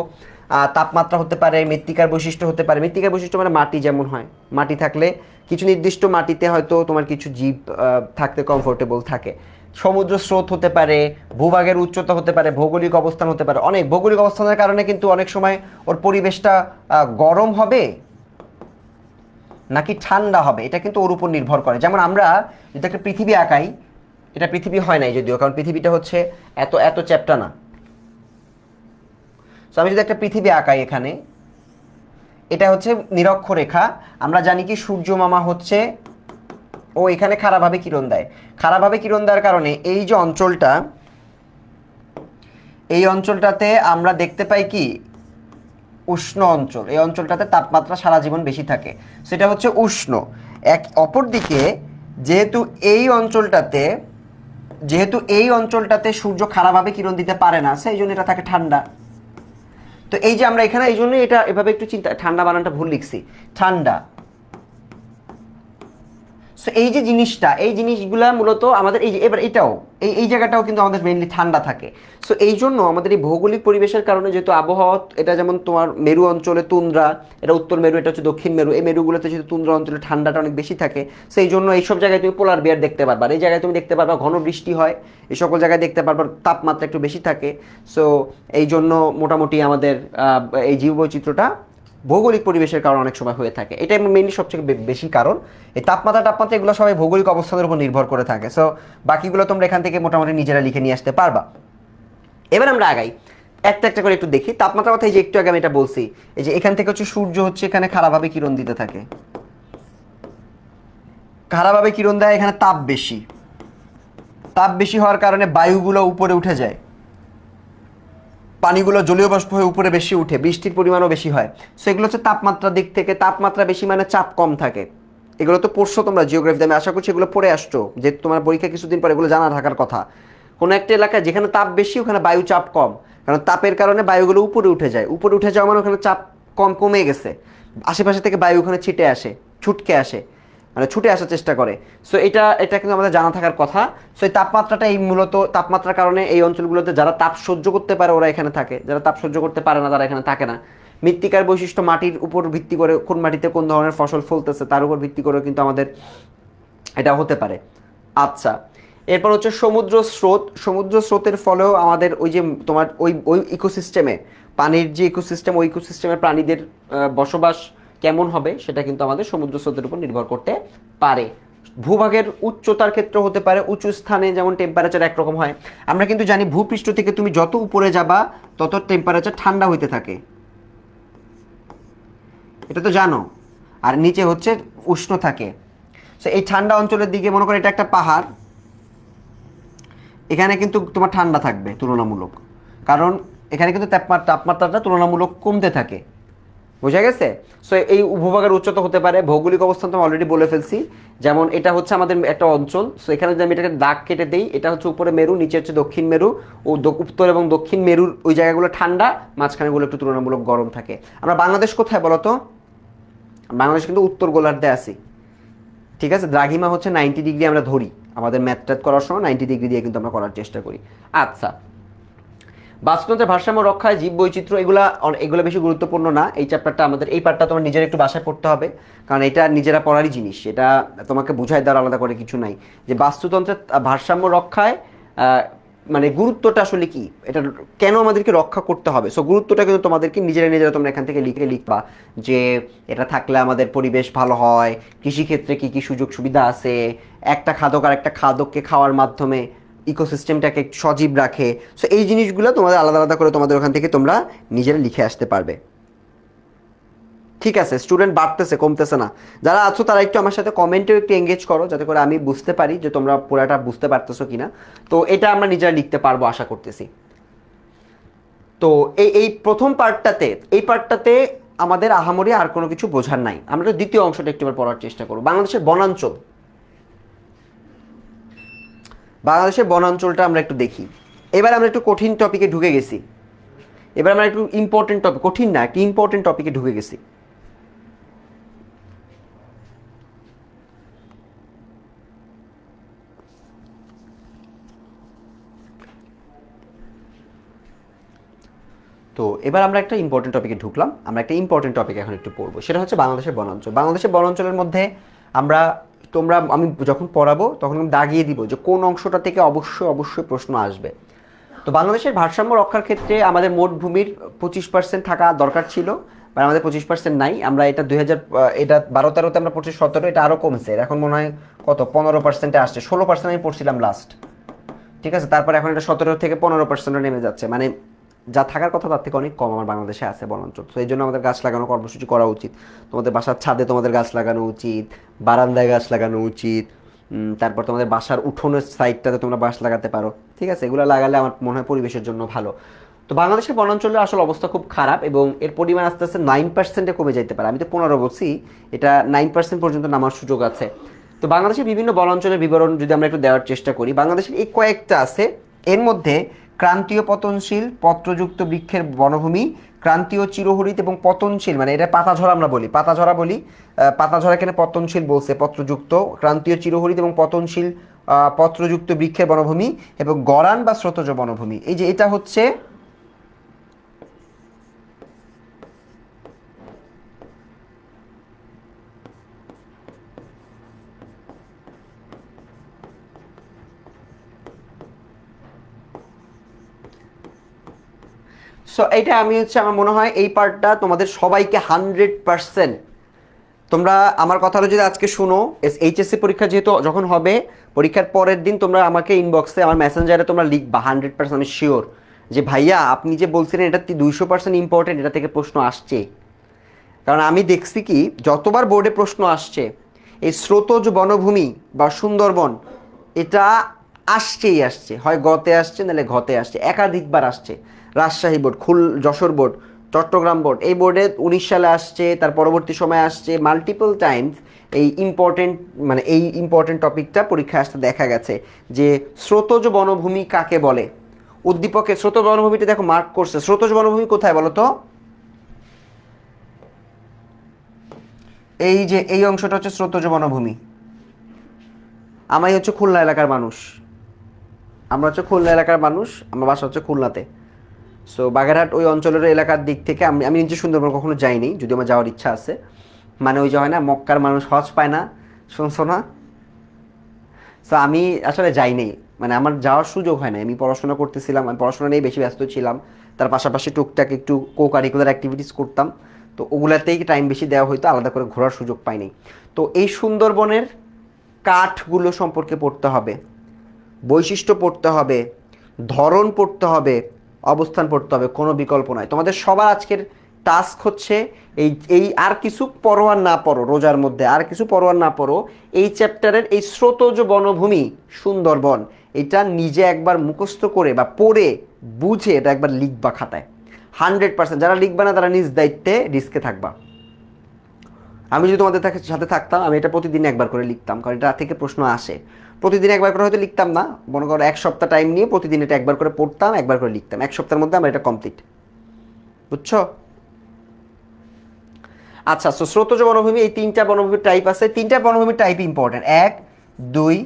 তাপমাত্রা হতে পারে, মৃত্তিকার বৈশিষ্ট্য হতে পারে। মৃত্তিকার বৈশিষ্ট্য মানে মাটি যেমন হয়, মাটি থাকলে কিছু নির্দিষ্ট মাটিতে হয়তো তোমার কিছু জীব থাকতে কমফোর্টেবল থাকে। সমুদ্র স্রোত হতে পারে, ভূভাগের উচ্চতা হতে পারে, ভৌগোলিক অবস্থান হতে পারে। অনেক ভৌগোলিক অবস্থানের কারণে কিন্তু অনেক সময় ওর পরিবেশটা গরম হবে নাকি ঠান্ডা হবে, এটা কিন্তু ওর উপর নির্ভর করে। যেমন আমরা যদি একটা পৃথিবী আঁকাই, এটা পৃথিবী হয় নাই যদিও, কারণ পৃথিবীটা হচ্ছে এত এত চ্যাপ্টা না। তো আমি যদি একটা পৃথিবী আঁকাই এখানে, এটা হচ্ছে নিরক্ষরেখা। আমরা জানি কি সূর্য মামা হচ্ছে ও এখানে খারাপভাবে কিরণ দেয়। খারাপভাবে কিরণ দেওয়ার কারণে এই যে অঞ্চলটা, এই অঞ্চলটাতে আমরা দেখতে পাই কি উষ্ণ অঞ্চল। এই অঞ্চলটাতে তাপমাত্রা সারা জীবন বেশি থাকে, সেটা হচ্ছে উষ্ণ। অপরদিকে যেহেতু এই অঞ্চলটাতে সূর্য খারাপভাবে কিরণ দিতে পারে না, সেই জন্য এটা থাকে ঠান্ডা। তো এই যে আমরা এখানে এই জন্য এটা এভাবে একটু চিন্তা, ঠান্ডা বানানটা ভুল লিখছি, ঠান্ডা। সো এই যে জিনিসটা, এই জিনিসগুলা মূলত আমাদের এই যে এবার এটাও এই জায়গাটাও কিন্তু আমাদের মেইনলি ঠান্ডা থাকে। সো এই জন্য আমাদের এই ভৌগোলিক পরিবেশের কারণে, যেহেতু আবহাওয়া এটা যেমন তোমার মেরু অঞ্চলে তুন্দ্রা, এটা উত্তর মেরু, এটা হচ্ছে দক্ষিণ মেরু, এই মেরুগুলোতে যেহেতু তুন্দ্রা অঞ্চলে ঠান্ডাটা অনেক বেশি থাকে, সেই জন্য এইসব জায়গায় তুমি পোলার বিয়ার দেখতে পারবা। এই জায়গায় তুমি দেখতে পারবা ঘন বৃষ্টি হয়, এই সকল জায়গায় দেখতে পারবা তাপমাত্রা একটু বেশি থাকে। সো এই জন্য মোটামুটি আমাদের এই জীববৈচিত্র্যটা ভৌগোলিক পরিবেশের কারণে অনেক সময় হয়ে থাকে। এটাই মেইনলি সবচেয়ে বেশি কারণ। এই তাপমাত্রা এগুলো সবাই ভৌগোলিক অবস্থানের উপর নির্ভর করে থাকে। সো বাকিগুলো তোমরা এখান থেকে মোটামুটি নিজেরা লিখে নিয়ে আসতে পারবা। এবার আমরা আগাই, একটা একটা করে একটু দেখি। তাপমাত্রার কথা এই যে একটু আগে আমি এটা বলছি, এই যে এখান থেকে হচ্ছে সূর্য হচ্ছে এখানে খারাপভাবে কিরণ দিতে থাকে, খারাপভাবে কিরণ দেয়, এখানে তাপ বেশি। তাপ বেশি হওয়ার কারণে বায়ুগুলো উপরে উঠে যায়, পানিগুলো জলীয় বাষ্প হয়ে উপরে বেশি উঠে, বৃষ্টির পরিমাণও বেশি হয়। সো এগুলো হচ্ছে তাপমাত্রার দিক থেকে। তাপমাত্রা বেশি মানে চাপ কম থাকে। এগুলো তো পড়ছো তোমরা জিওগ্রাফিতে, আমি আশা করছি এগুলো পড়ে আসছো, যে তোমার পরীক্ষা কিছুদিন পর এগুলো জানা থাকার কথা। কোনো একটা এলাকায় যেখানে তাপ বেশি ওখানে বায়ু চাপ কম, কারণ তাপের কারণে বায়ুগুলো উপরে উঠে যায়। উপরে উঠে যাওয়া মানে ওখানে চাপ কমে গেছে, আশেপাশে থেকে বায়ু ওখানে ছুটকে আসে, মানে ছুটে আসার চেষ্টা করে। সো এটা কিন্তু আমাদের জানা থাকার কথা। সো এই তাপমাত্রাটা, এই মূলত তাপমাত্রার কারণে এই অঞ্চলগুলোতে যারা তাপ সহ্য করতে পারে ওরা এখানে থাকে, যারা তাপ সহ্য করতে পারে না তারা এখানে থাকে না। মৃত্তিকার বৈশিষ্ট্য, মাটির উপর ভিত্তি করে কোন মাটিতে কোন ধরনের ফসল ফলতেছে তার উপর ভিত্তি করে কিন্তু আমাদের এটা হতে পারে। আচ্ছা, এরপর হচ্ছে সমুদ্র স্রোত। সমুদ্র স্রোতের ফলেও আমাদের ওই যে তোমার ওই ওই ইকোসিস্টেমে, পানির যে ইকোসিস্টেম, ওই ইকোসিস্টেমের প্রাণীদের বসবাস কেমন হবে সেটা কিন্তু আমাদের সমুদ্র স্রোতের উপর নির্ভর করতে পারে। ভূভাগের উচ্চতার ক্ষেত্রে হতে পারে, উঁচু স্থানে যেমন টেম্পারেচার একরকম হয়। আমরা কিন্তু জানি ভূপৃষ্ঠ থেকে তুমি যত উপরে যাবা তত টেম্পারেচার ঠান্ডা হইতে থাকে, এটা তো জানো। আর নিচে হচ্ছে উষ্ণ থাকে। সো এই ঠান্ডা অঞ্চলের দিকে মনে করো এটা একটা পাহাড়, এখানে কিন্তু তোমার ঠান্ডা থাকবে তুলনামূলক, কারণ এখানে কিন্তু তাপমাত্রাটা তুলনামূলক কমতে থাকে। বোঝা গেছে? সো এই ভূভাগের উচ্চতা হতে পারে, ভৌগোলিক অবস্থান তো অলরেডি বলে ফেলছি। যেমন এটা হচ্ছে আমাদের একটা অঞ্চল। সো এখানে যদি আমি এটাকে দাগ কেটে দিই, এটা হচ্ছে উপরে মেরু, নিচে হচ্ছে দক্ষিণ মেরু। ও উত্তর এবং দক্ষিণ মেরুর ওই জায়গাগুলো ঠান্ডা, মাঝখানেগুলো একটু তুলনামূলক গরম থাকে। আমরা বাংলাদেশ কোথায় বলো তো? বাংলাদেশ কিন্তু উত্তর গোলার্ধে আছি। ঠিক আছে, দ্রাঘিমা হচ্ছে 90 ডিগ্রি আমরা ধরি, আমাদের ম্যাথ ট্যাথ করার সময় 90 ডিগ্রি দিয়ে কিন্তু আমরা করার চেষ্টা করি। আচ্ছা, বাস্তুতন্ত্রের ভারসাম্য রক্ষায় জীব বৈচিত্র্য, এগুলো বেশি গুরুত্বপূর্ণ না। এই চ্যাপ্টারটা আমাদের, এই পার্টটা তোমার নিজের একটু বাসায় পড়তে হবে, কারণ এটা নিজেরা পড়ারই জিনিস, এটা তোমাকে বুঝাই দেওয়ার আলাদা করে কিছু নাই। যে বাস্তুতন্ত্রের ভারসাম্য রক্ষায় মানে গুরুত্বটা আসলে কি, এটা কেন আমাদেরকে রক্ষা করতে হবে। সো গুরুত্বটা কিন্তু তোমাদেরকে নিজেরা তোমরা এখান থেকে লিখবা, যে এটা থাকলে আমাদের পরিবেশ ভালো হয়, কৃষিক্ষেত্রে কী কী সুযোগ সুবিধা আছে, একটা খাদক আর একটা খাদককে খাওয়ার মাধ্যমে ইকোসিস্টেমটাকে সজীব রাখে। সো এই জিনিসগুলো তোমাদের আলাদা আলাদা করে তোমাদের ওখান থেকে তোমরা নিজেরা লিখে আসতে পারবে। ঠিক আছে, স্টুডেন্ট বাড়তেছে, কমতেছে না। যারা আছো তারা একটু আমার সাথে কমেন্টেও একটু এঙ্গেজ করো, যাতে করে আমি বুঝতে পারি যে তোমরা পুরাটা বুঝতে পারতেছো কিনা। তো এটা আমরা নিজেরা লিখতে পারবো আশা করতেছি। তো এই প্রথম পার্টটাতে আমাদের আহামরি আর কোনো কিছু বোঝার নাই। আমরা দ্বিতীয় অংশটা একটু পড়ার চেষ্টা করব। বাংলাদেশের বনাঞ্চল, বাংলাদেশের বনাঞ্চলটা আমরা একটু দেখি। এবার আমরা একটু কঠিন টপিকে ঢুকে গেছি। এবার আমরা একটু ইম্পর্টেন্ট টপিক, কঠিন না, একটি ইম্পর্টেন্ট টপিকে ঢুকে গেছি। তো এবার আমরা একটা ইম্পর্টেন্ট টপিকে ঢুকলাম। আমরা একটা ইম্পর্টেন্ট টপিক এখন একটু পড়বো, সেটা হচ্ছে বাংলাদেশের বনাঞ্চল। বাংলাদেশের বনাঞ্চলের মধ্যে আমরা, আমি যখন পড়াবো তখন আমি দাগিয়ে দিব যে কোন অংশটা থেকে অবশ্যই অবশ্যই প্রশ্ন আসবে। তো বাংলাদেশের ভারসাম্য রক্ষার ক্ষেত্রে আমাদের মোট ভূমির 25% থাকা দরকার ছিল, বা আমাদের 25% নাই। আমরা এটা 2000, এটা 12-13-তে আমরা পড়ছি, 17, এটা আরও কমছে, এখন মনে হয় কত 15%-এ আসছে। 16% আমি পড়ছিলাম লাস্ট, ঠিক আছে। তারপর এখন এটা 17 থেকে 15% নেমে যাচ্ছে, মানে যা থাকার কথা তার থেকে অনেক কম আমার বাংলাদেশে আছে বনাঞ্চল। তো এই জন্য আমাদের গাছ লাগানো কর্মসূচি করা উচিত। তোমাদের বাসার ছাদে তোমাদের গাছ লাগানো উচিত, বারান্দায় গাছ লাগানো উচিত, তারপর তোমাদের বাসার উঠোনের সাইডটাতে তোমরা বাস লাগাতে পারো, ঠিক আছে। এগুলো লাগালে আমার মনে হয় পরিবেশের জন্য ভালো। তো বাংলাদেশের বনাঞ্চলের আসলে অবস্থা খুব খারাপ, এবং এর পরিমাণ আস্তে আস্তে 9%-এ কমে যেতে পারে। আমি তো 15 বলছি, এটা 9% পর্যন্ত নামার সুযোগ আছে। তো বাংলাদেশের বিভিন্ন বনাঞ্চলের বিবরণ যদি আমরা একটু দেওয়ার চেষ্টা করি, বাংলাদেশের এই কয়েকটা আছে, এর মধ্যে ক্রান্তীয় পতনশীল পত্রযুক্ত বৃক্ষের বনভূমি, ক্রান্তীয় চিরহরিত এবং পতনশীল, মানে এটা পাতাঝরা আমরা বলি, পাতাঝরা বলি, পাতাঝরা এখানে পতনশীল বলছে, পত্রযুক্ত, ক্রান্তীয় চিরহরিত এবং পতনশীল পত্রযুক্ত বৃক্ষের বনভূমি, এবং গরান বা স্রোতজ বনভূমি। এই যে এটা হচ্ছে সো এইটা আমি হচ্ছে, আমার মনে হয় এই পার্টটা তোমাদের সবাইকে 100%, তোমরা আমার কথাটা যদি আজকে শুনো, এইচএসসি পরীক্ষা যেহেতু যখন হবে, পরীক্ষার পরের দিন তোমরা আমাকে ইনবক্সে, আমার মেসেঞ্জারে তোমরা লিখবা 100%, আমি শিওর যে ভাইয়া আপনি যে বলছিলেন এটা 200% ইম্পর্টেন্ট, এটা থেকে প্রশ্ন আসছে। কারণ আমি দেখছি কি, যতবার বোর্ডে প্রশ্ন আসছে এই স্রোতজ বনভূমি বা সুন্দরবন, এটা আসছেই আসছে, হয় গতে আসছে নাহলে ঘতে আসছে, একাধিকবার আসছে। Rajshahi board, Jessore board, Chittagong board, এই বোর্ডে 19 সালে আসছে, তার পরবর্তী সময় আসছে, মাল্টিপল টাইমস এই ইম্পর্টেন্ট, মানে এই ইম্পর্টেন্ট টপিকটা পরীক্ষায় আসতে দেখা গেছে যে স্রোতজ বনভূমি কাকে বলে। উদ্দীপকে স্রোতজ বনভূমিটা দেখো মার্ক করছে, স্রোতজ বনভূমি কোথায় বলো তো? এই যে এই অংশটা হচ্ছে স্রোতজ বনভূমি। আমি হচ্ছে খুলনা এলাকার মানুষ, আমরা হচ্ছে খুলনা এলাকার মানুষ, আমার বাসা হচ্ছে খুলনাতে। সো বাগেরহাট ওই অঞ্চলের এলাকার দিক থেকে আমি আমি নিজে সুন্দরবন কখনো যাইনি, যদি আমার যাওয়ার ইচ্ছা আছে। মানে ওই যে হয় না, মক্কার মানুষ হজ পায় না, শুনছো না? সো আমি আসলে যাইনি, মানে আমার যাওয়ার সুযোগ হয় না। আমি পড়াশোনা করতেছিলাম, আমি পড়াশোনা নিয়ে বেশি ব্যস্ত ছিলাম, তার পাশাপাশি টুকটাক একটু কো কারিকুলার অ্যাক্টিভিটিস করতাম। তো ওগুলাতেই টাইম বেশি দেওয়া হইতো, আলাদা করে ঘোরার সুযোগ পাইনি। তো এই সুন্দরবনের কাঠগুলো সম্পর্কে পড়তে হবে, বৈশিষ্ট্য পড়তে হবে, ধরন পড়তে হবে, অবস্থান পড়তে হবে, কোনো বিকল্প নয়। তোমাদের সবার আজকের টাস্ক হচ্ছে এই এই আর কিছু পড়ো আর না পড়ো, রোজার মধ্যে আর কিছু পড়ো আর না পড়ো, এই চ্যাপ্টারের এই স্রোতজ বনভূমি সুন্দরবন, এটা নিজে একবার মুখস্থ করে বা পড়ে বুঝে এটা একবার লিখবা খাতায়। 100%, যারা লিখবা না তারা নিজ দায়িত্বে রিস্কে থাকবা। আমি যদি তোমাদের সাথে থাকতাম, আমি এটা প্রতিদিন একবার করে লিখতাম, কারণ এটা থেকে প্রশ্ন আসে। প্রতিদিন একবার করে হয়তো লিখতাম না, মনে করো 1 সপ্তাহ টাইম নিয়ে প্রতিদিন এটা একবার করে পড়তাম, একবার করে লিখতাম, 1 সপ্তাহের মধ্যে আমার এটা কমপ্লিট, বুঝছো? আচ্ছা, সো স্রোতজ বনভূমি, এই 3টা বনভূমির টাইপ আছে। 3টা বনভূমির টাইপ ইম্পর্টেন্ট, 1, 2,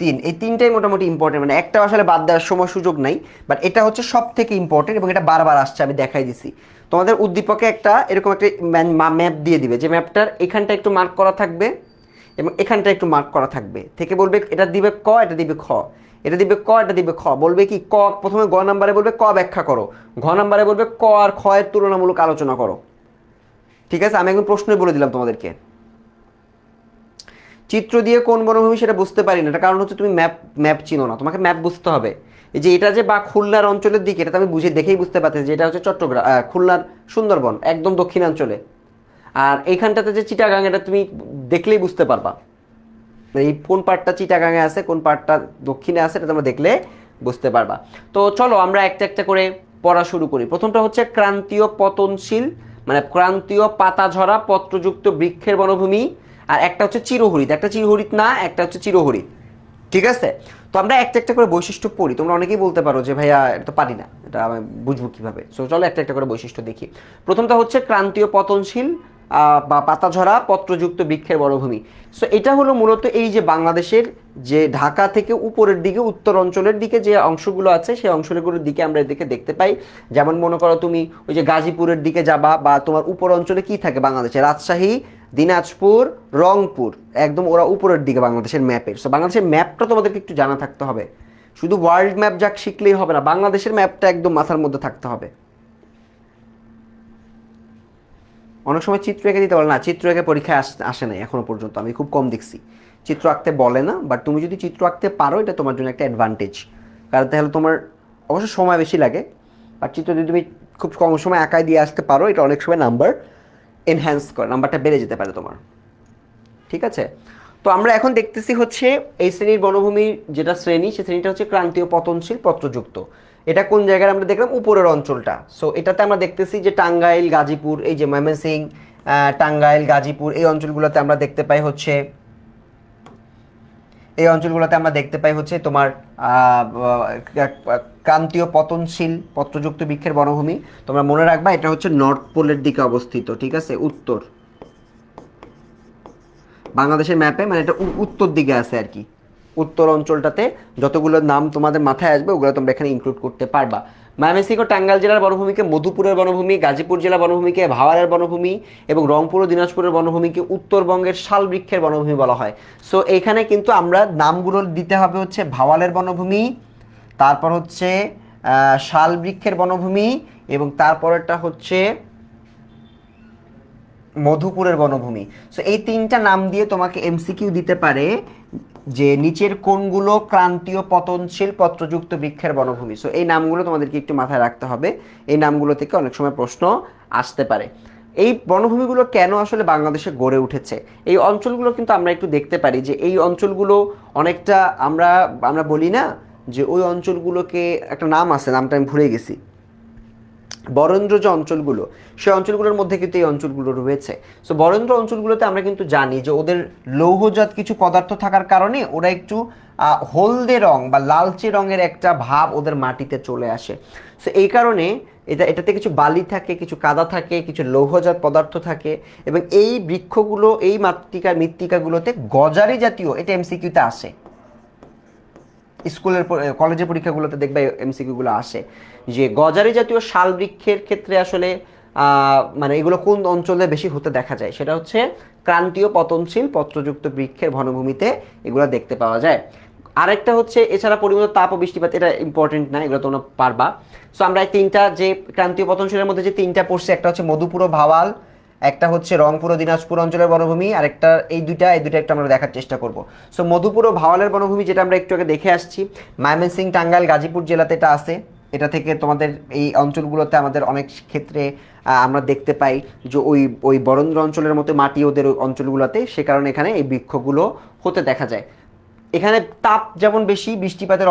3, এই 3টাই মোটামুটি ইম্পর্টেন্ট, মানে একটা আসলে বাদ দেওয়ার সময় সুযোগ নাই। বাট এটা হচ্ছে সব থেকে ইম্পর্টেন্ট, এবং এটা বারবার আসছে, আমি দেখাই দিছি। তোমাদের উদ্দীপকে একটা এরকম একটা ম্যাপ দিয়ে দিবে, যে ম্যাপটার এখানটা একটু মার্ক করা থাকবে এবং এখানটা একটু মার্ক করা থাকবে, থেকে বলবে এটা দিবে ক, এটা দিবে খ, এটা দিবে ক, এটা দিবে খ। বলবে কি ক, প্রথমে গ নাম্বারে বলবে ক ব্যাখ্যা করো, ঘ নাম্বারে বলবে ক আর খ এর তুলনামূলক আলোচনা করো, ঠিক আছে। আমি একদম প্রশ্নই বলে দিলাম তোমাদেরকে। চিত্র দিয়ে কোন বনভূমি সেটা বুঝতে পারি না, এটা কারণ হচ্ছে তুমি ম্যাপ ম্যাপ চিনো না, তোমাকে ম্যাপ বুঝতে হবে। এই যে এটা যে বা খুলনার অঞ্চলের দিকে, এটা আমি বুঝে দেখেই বুঝতে পারতেছি যে এটা হচ্ছে চট্টগ্রাম, খুলনার সুন্দরবন একদম দক্ষিণাঞ্চলে। আর এইখানটাতে যে চিটাগাং, এটা তুমি দেখলেই বুঝতে পারবা এই কোন পার্টটা চিটাগাঙে আছে, কোন পার্টটা দক্ষিণে আছে, এটা তোমরা দেখলে বুঝতে পারবা। তো চলো আমরা একটা একটা করে পড়া শুরু করি। প্রথমটা হচ্ছে ক্রান্তীয় পতনশীল মানে ক্রান্তীয় পাতাঝরা পত্রযুক্ত বৃক্ষের বনভূমি, আর একটা হচ্ছে চিরহরিত, একটা চিরহরিত না, একটা হচ্ছে চিরহরিত। ঠিক আছে, তো আমরা একটা একটা করে বৈশিষ্ট্য পড়ি। তোমরা অনেকেই বলতে পারো যে ভাইয়া এটা তো পারি না, এটা আমি বুঝবো কিভাবে। সো চলো একটা একটা করে বৈশিষ্ট্য দেখি। প্রথমটা হচ্ছে ক্রান্তীয় পতনশীল বা পাতাঝরা পত্রযুক্ত বৃক্ষের বনভূমি। সো এটা হলো মূলত এই যে বাংলাদেশের যে ঢাকা থেকে উপরের দিকে উত্তর অঞ্চলের দিকে যে অংশগুলো আছে সেই অংশগুলোর দিকে আমরা এদিকে দেখতে পাই। যেমন মনে করো তুমি ওই যে গাজীপুরের দিকে যাবা, বা তোমার উপর অঞ্চলে কি থাকে বাংলাদেশে, রাজশাহী, দিনাজপুর, রংপুর, একদম ওরা উপরের দিকে বাংলাদেশের ম্যাপের। সো বাংলাদেশের ম্যাপটা তোমাদেরকে একটু জানা থাকতে হবে, শুধু ওয়ার্ল্ড ম্যাপ যাক শিখলেই হবে না, বাংলাদেশের ম্যাপটা একদম মাথার মধ্যে থাকতে হবে। অনেক সময় চিত্র এঁকে দিতে বলে না, চিত্র এঁকে পরীক্ষায় আসে নাই এখনো পর্যন্ত, আমি খুব কম দেখছি চিত্র আঁকতে বলে না। বাট তুমি যদি চিত্র আঁকতে পারো এটা তোমার জন্য একটা অ্যাডভান্টেজ, কারণ তাহলে তোমার অবশ্য সময় বেশি লাগে, আর চিত্র যদি তুমি খুব কম সময় আঁকায় দিয়ে আসতে পারো এটা অনেক সময় নাম্বার এনহ্যান্স করে, নাম্বারটা বেড়ে যেতে পারে তোমার। ঠিক আছে, তো আমরা এখন দেখতেছি হচ্ছে এই শ্রেণীর বনভূমির যেটা শ্রেণী, সে শ্রেণীটা হচ্ছে ক্রান্তীয় পতনশীল পত্রযুক্ত। এটা কোন জায়গায় আমরা দেখলাম, উপরের অঞ্চলটা। সো এটাতে আমরা দেখতেছি যে টাঙ্গাইল, গাজীপুর, এই যে ময়মনসিংহ, টাঙ্গাইল, গাজীপুর, এই অঞ্চলগুলোতে আমরা দেখতে পাই হচ্ছে, এই অঞ্চলগুলোতে আমরা দেখতে পাই হচ্ছে তোমার ক্রান্তীয় পতনশীল পত্রযুক্ত বৃক্ষের বনভূমি। তোমরা মনে রাখবা এটা হচ্ছে নর্থ পোলের দিকে অবস্থিত। ঠিক আছে, উত্তর বাংলাদেশের ম্যাপে, মানে এটা উত্তর দিকে আছে আর কি। উত্তর অঞ্চলটাতে যতগুলো নাম তোমাদের মাথায় আসবে ওগুলো তোমরা এখানে ইনক্লুড করতে পারবা। ময়মনসিংহ টাঙ্গাইল জেলার বনভূমিকে মধুপুরের বনভূমি, গাজীপুর জেলা বনভূমিকে ভাওয়ালের বনভূমি, এবং রংপুর ও দিনাজপুরের বনভূমিকে উত্তরবঙ্গের শাল বৃক্ষের বনভূমি বলা হয়। সো এইখানে কিন্তু আমরা নামগুলো দিতে হবে হচ্ছে ভাওয়ালের বনভূমি, তারপর হচ্ছে শাল বৃক্ষের বনভূমি, এবং তারপরেরটা হচ্ছে মধুপুরের বনভূমি। সো এই তিনটা নাম দিয়ে তোমাকে এমসিকিউ দিতে পারে যে নিচের কোনগুলো ক্রান্তীয় পতনশীল পত্রযুক্ত বৃক্ষের বনভূমি। সো এই নামগুলো তোমাদেরকে একটু মাথায় রাখতে হবে, এই নামগুলো থেকে অনেক সময় প্রশ্ন আসতে পারে। এই বনভূমিগুলো কেন আসলে বাংলাদেশে গড়ে উঠেছে, এই অঞ্চলগুলো কিন্তু আমরা একটু দেখতে পারি যে এই অঞ্চলগুলো অনেকটা আমরা আমরা বলি না যে ওই অঞ্চলগুলোকে একটা নাম আছে, নামটা আমি ভুলে গেছি, বরেন্দ্র যে অঞ্চলগুলো, সেই অঞ্চলগুলোর মধ্যে কিন্তু এই অঞ্চলগুলো রয়েছে। সো বরেন্দ্র অঞ্চলগুলোতে আমরা কিন্তু জানি যে ওদের লৌহজাত কিছু পদার্থ থাকার কারণে ওরা একটু হলদে রং বা লালচে রঙের একটা ভাব ওদের মাটিতে চলে আসে। সো এই কারণে এটাতে কিছু বালি থাকে, কিছু কাদা থাকে, কিছু লৌহজাত পদার্থ থাকে, এবং এই বৃক্ষগুলো, এই মৃত্তিকাগুলোতে গজারি জাতীয়, এটা এমসিকিউতে আসে, স্কুলের কলেজের পরীক্ষাগুলোতে দেখবে এমসিকিউগুলো আসে যে গজারি জাতীয় শাল বৃক্ষের ক্ষেত্রে আসলে মানে এগুলো কোন অঞ্চলে বেশি হতে দেখা যায়, সেটা হচ্ছে ক্রান্তীয় পতনশীল পত্রযুক্ত বৃক্ষের বনভূমিতে এগুলো দেখতে পাওয়া যায়। আরেকটা হচ্ছে এছাড়া পরিমিত তাপ ও বৃষ্টিপাত, এটা ইম্পর্টেন্ট না, এগুলো তোমরা পারবা। সো আমরা এই তিনটা যে ক্রান্তীয় পতনশীলের মধ্যে যে তিনটা পড়ছে, একটা হচ্ছে মধুপুর ও ভাওয়াল, একটা হচ্ছে রংপুর ও দিনাজপুর অঞ্চলের বনভূমি, আর একটা এই দুইটা একটু আমরা দেখার চেষ্টা করব। সো মধুপুর ও ভাওয়ালের বনভূমি যেটা আমরা একটু আগে দেখে আসছি, ময়মনসিংহ, টাঙ্গাইল, গাজীপুর জেলাতে এটা আছে। এটা থেকে তোমাদের এই অঞ্চলগুলোতে আমাদের অনেক ক্ষেত্রে আমরা দেখতে পাই যে ওই ওই বরেন্দ্র অঞ্চলের মতো মাটি ওদের অঞ্চলগুলোতে, সে কারণে এখানে এই বৃক্ষগুলো হতে দেখা যায়। এখানে তাপ যেমন বেশি, বৃষ্টিপাতের